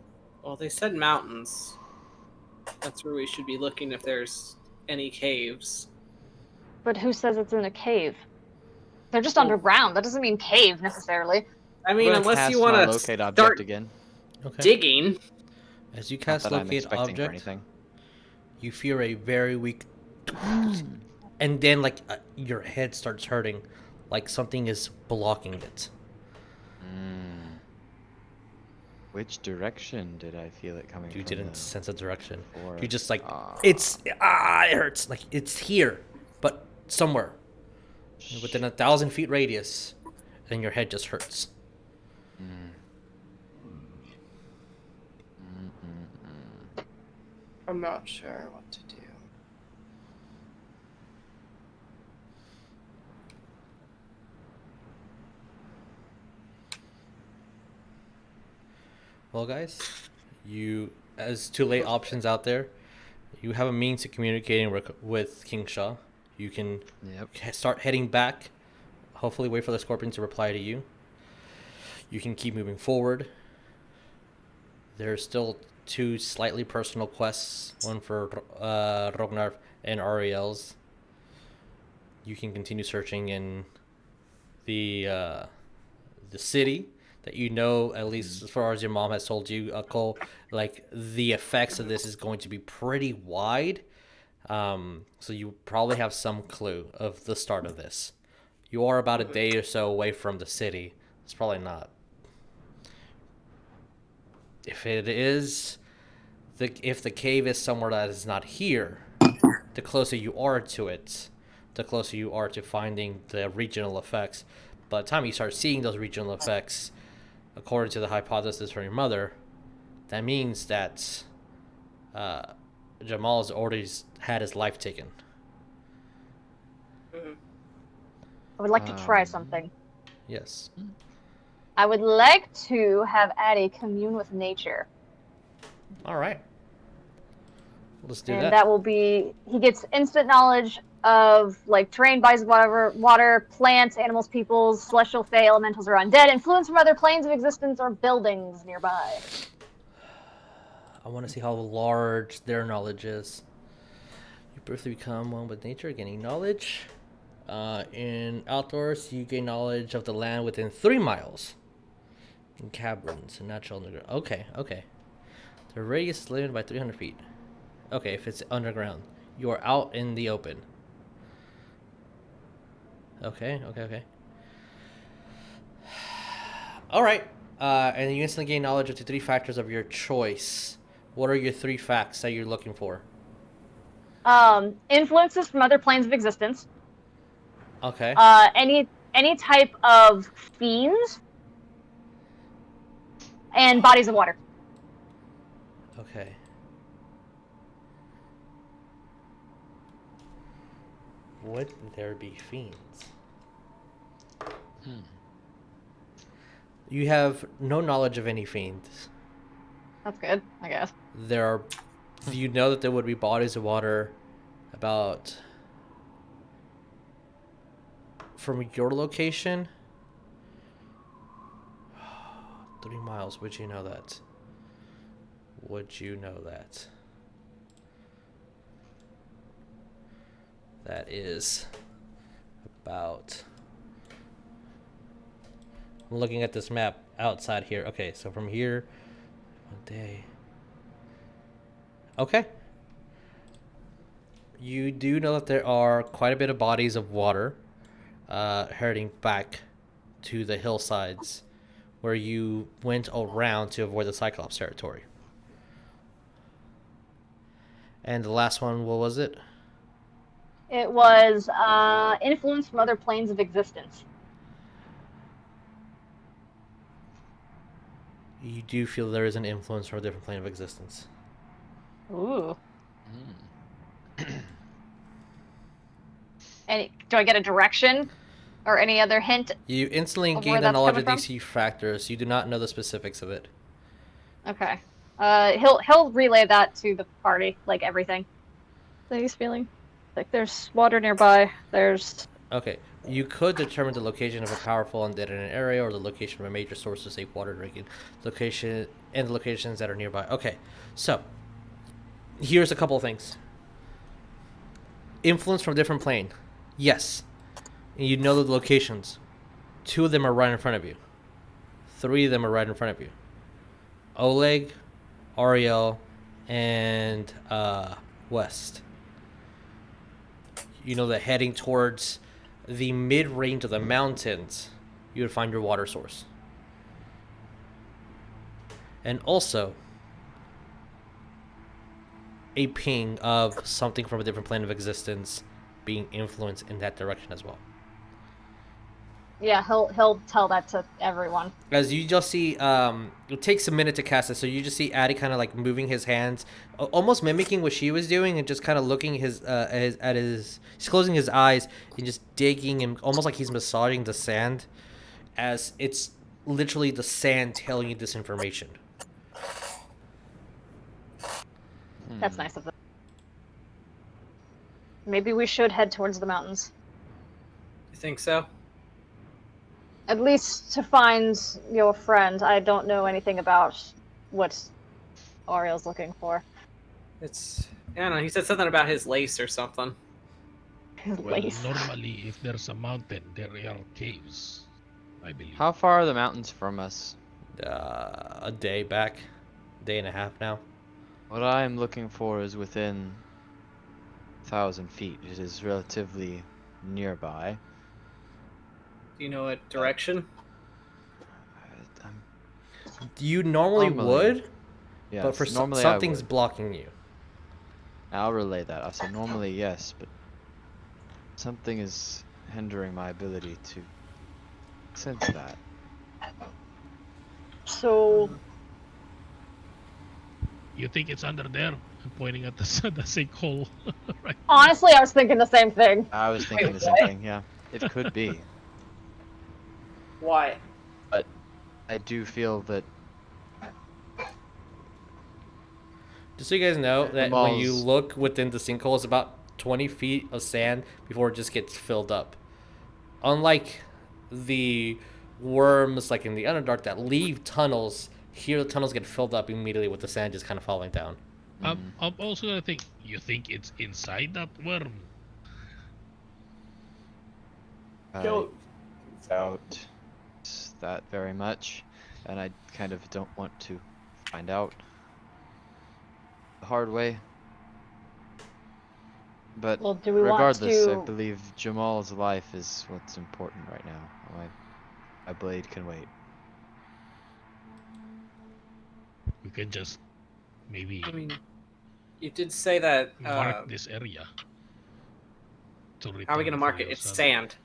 Well, they said mountains. That's where we should be looking if there's any caves. But who says it's in a cave? They're just underground. That doesn't mean cave necessarily. I mean, I'm gonna unless cast you want my to locate object start again. Okay. digging. As you Not cast that I'm locate expecting for object, anything. you feel a very weak, and then like your head starts hurting, like something is blocking it. Which direction did I feel it coming You from? didn't though? sense a direction. Or- You just like Ah. it hurts. Like it's here, but somewhere within 1,000 feet radius, and your head just hurts. I'm not sure what to do. Well, guys, you, as two late options out there, you have a means of communicating with King Shah. You can start heading back. Hopefully, wait for the Scorpion to reply to you. You can keep moving forward. There's still two slightly personal quests, one for Rognarv and Ariell's. You can continue searching in the city that you know, at least as far as your mom has told you, Cole, like the effects of this is going to be pretty wide. So you probably have some clue of the start of this. You are about a day or so away from the city. It's probably not. If it is, if the cave is somewhere that is not here, the closer you are to it, the closer you are to finding the regional effects. By the time you start seeing those regional effects, according to the hypothesis from your mother, that means that Jamal has already had his life taken. I would like to try something. Yes. I would like to have Addie commune with nature. All right. Let's do and that. that will be, he gets instant knowledge of like terrain, bodies of water, plants, animals, peoples, celestial, fae, elementals, or undead, influence from other planes of existence or buildings nearby. I want to see how large their knowledge is. You briefly become one with nature, gaining knowledge. In outdoors, you gain knowledge of the land within 3 miles. In caverns and natural underground. Okay. The radius is limited by 300 feet. Okay, if it's underground. You are out in the open. Okay. Alright. And you instantly gain knowledge of the 3 factors of your choice. What are your 3 facts that you're looking for? Influences from other planes of existence. Okay. Any type of fiends. And bodies of water. Okay. Would there be fiends? You have no knowledge of any fiends. That's good, I guess. You know that there would be bodies of water about, from your location, 3 miles. Would you know that? That is about... I'm looking at this map outside here. Okay, so from here, 1 day. Okay. You do know that there are quite a bit of bodies of water heading back to the hillsides where you went around to avoid the Cyclops territory. And the last one, what was it? It was influence from other planes of existence. You do feel there is an influence from a different plane of existence. Ooh. And do I get a direction or any other hint? You instantly Of gain where the that's knowledge coming of these factors. You do not know the specifics of it. Okay. He'll relay that to the party, like everything that he's feeling. Like there's water nearby. There's. Okay. You could determine the location of a powerful undead in an area, or the location of a major source of safe water drinking, location, and the locations that are nearby. Okay, so here's a couple of things. Influence from a different plane, yes. And you know the locations. 2 of them are right in front of you. 3 of them are right in front of you. Oleg, Ariell, and West. You know that heading towards the mid-range of the mountains, you would find your water source. And also, a ping of something from a different plane of existence being influenced in that direction as well. Yeah, he'll tell that to everyone. As you just see, it takes a minute to cast it, so you just see Addy kind of like moving his hands, almost mimicking what she was doing, and just kind of looking he's closing his eyes and just digging and almost like he's massaging the sand, as it's literally the sand telling you this information. That's nice of them. Maybe we should head towards the mountains. You think so? At least to find your friend. I don't know anything about what Ariell's looking for. It's I don't know. He said something about his lace or something. His Well, lace. normally, if there's a mountain, there are caves, I believe. How far are the mountains from us? A day back, day and a half now. What I am looking for is within 1,000 feet. It is relatively nearby. Do you know what direction? You normally would, Yes, but for normally something's I would. blocking you. I'll relay that. I said normally yes, but something is hindering my ability to sense that. So, You think it's under there? I'm pointing at the sinkhole. Right. honestly, I was thinking the same thing. I was thinking the same thing. Yeah, it could be. What? I do feel that Just so you guys know that when you Jamal's- look within the sinkhole, it's about 20 feet of sand before it just gets filled up. Unlike the worms, like in the Underdark, that leave tunnels, here the tunnels get filled up immediately with the sand just kind of falling down. I'm also gonna think. You think it's inside that worm? I Don't. doubt that very much, and I kind of don't want to find out the hard way. But Well, do we want regardless, I to- believe Jamal's life is what's important right now. My blade can wait. We can just maybe I mean, you did say that. mark this area. How are we return gonna mark for it? your It's son. sand.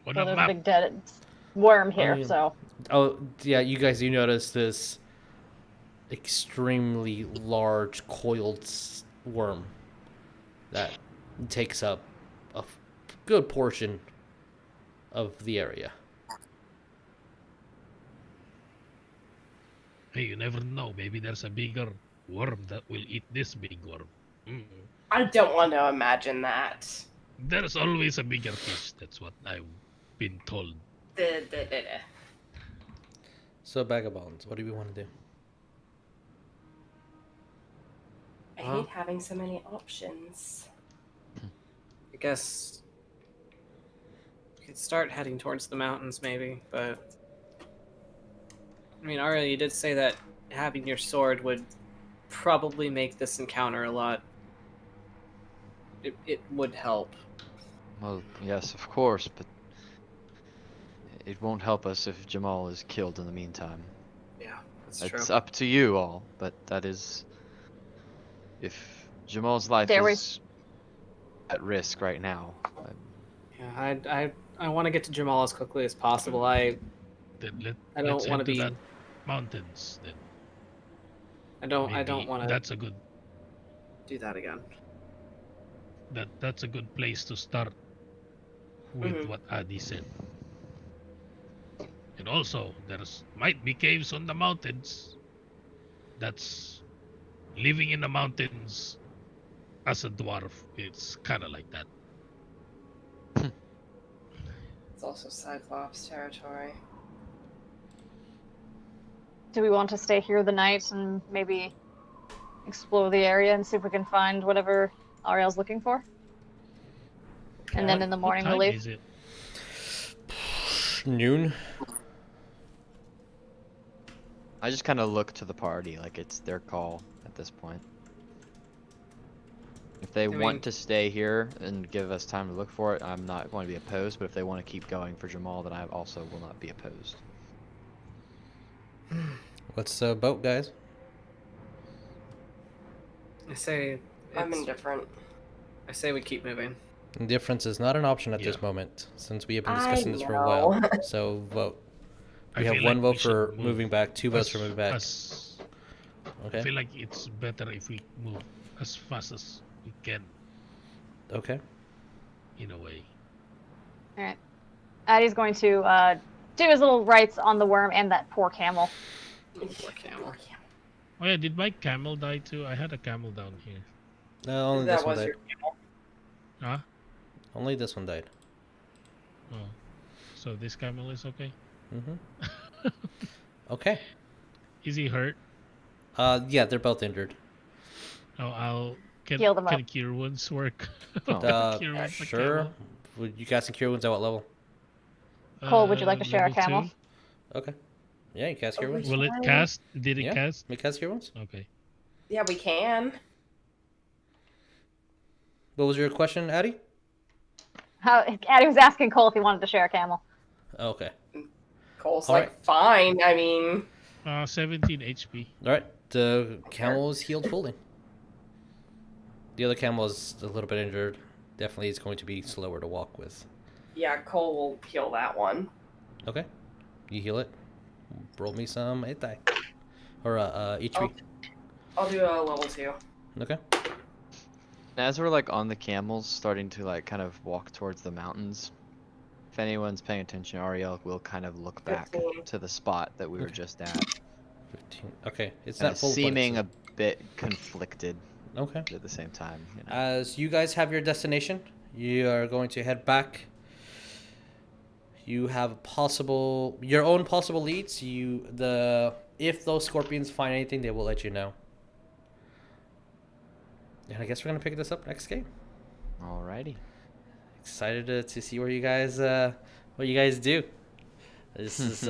On Well, a there's a map. big dead worm here, mean- so Oh, yeah, you guys do notice this extremely large coiled worm that takes up a good portion of the area. Hey, you never know. Maybe there's a bigger worm that will eat this big worm. Mm. I don't want to imagine that. There's always a bigger fish. That's what I've been told. I So, Vagabonds, what do we want to do? hate having so many options. I guess we could start heading towards the mountains, maybe. But I mean, Ariell, you did say that having your sword would probably make this encounter a lot. It would help. Well, yes, of course, but it won't help us if Jamal is killed in the meantime. Yeah, that's It's true. up to you all, but that is... If Jamal's life There we- is at risk right now, Yeah, I want to get to Jamal as quickly as possible. I Then I don't let's want head to be. that mountains. Then I don't maybe want to That's a good. do that again. That's a good place to start with Mhm. what Adi said. And also, there's might be caves on the mountains. That's living in the mountains as a dwarf. It's kind of like that. It's also Cyclops territory. do we want to stay here the night and maybe explore the area and see if we can find whatever Ariel's looking for? And then in the morning What we'll time leave? is it? Noon? I just kind of look to the party like it's their call at this point. If they mean- want to stay here and give us time to look for it, I'm not going to be opposed, but if they want to keep going for Jamal, then I also will not be opposed. What's the boat, guys? I say I'm it's- indifferent. I say we keep moving. Indifference is not an option at this Yeah. moment, since we have been I discussing this for a while. know. So vote. I We have feel one like vote we should for move moving back, 2 votes as- for moving back. as- I Okay. feel like it's better if we move as fast as we can, Okay. in a way. All right. Addie's going to do his little rites on the worm and that poor camel. Poor camel. Oh yeah, did my camel die too? I had a camel down here. No, only That this one was died. your camel. Huh? Only this one died. Oh. So this camel is okay? Mm-hmm. Okay. Is he hurt? Yeah, they're both injured. Oh, can Heal them up. cure wounds work? Oh. Cure wounds a Sure. camel? Would you cast Cure Wounds at what level? Cole, would you like to share a level camel? 2? Okay. Yeah, you cast Cure Oh, Wounds. Will it Fine. cast? Did it Yeah. cast? Make cast Cure Wounds. Okay. Yeah, we can. What was your question, Addie? Addie was asking Cole if he wanted to share a camel. Okay. Cole's All like, right. fine. I mean, 17 HP. All right. The camel is healed fully. The other camel is a little bit injured. Definitely is going to be slower to walk with. yeah, Cole will heal that one. Okay. You heal it. Roll me some hit die. Or HP. I'll do a level 2. Okay. As we're like on the camels, starting to like kind of walk towards the mountains, if anyone's paying attention, Ariell will kind of look back 15. to the spot that we were just at, 15. Okay. It's and not full. but seeming it's a bit conflicted Okay. at the same time. You know? As you guys have your destination, you are going to head back. You have your own possible leads. If those scorpions find anything, they will let you know. And I guess we're gonna pick this up next game. Alrighty. Excited to see where you guys do. This is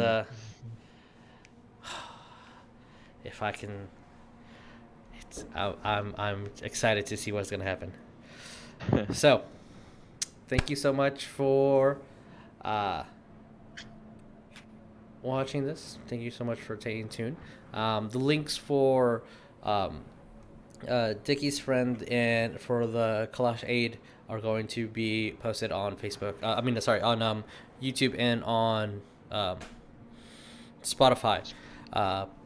if I can. I'm excited to see what's gonna happen. So, thank you so much for watching this. Thank you so much for taking tune. The links for Dickie's friend and for the Kalash Aid are going to be posted on Facebook. On YouTube and on Spotify.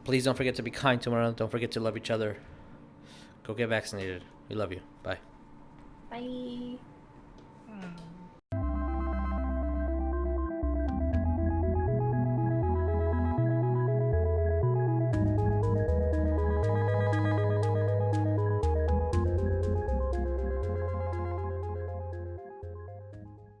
Please don't forget to be kind to one another. Don't forget to love each other. Go get vaccinated. We love you. Bye. Bye. Hmm.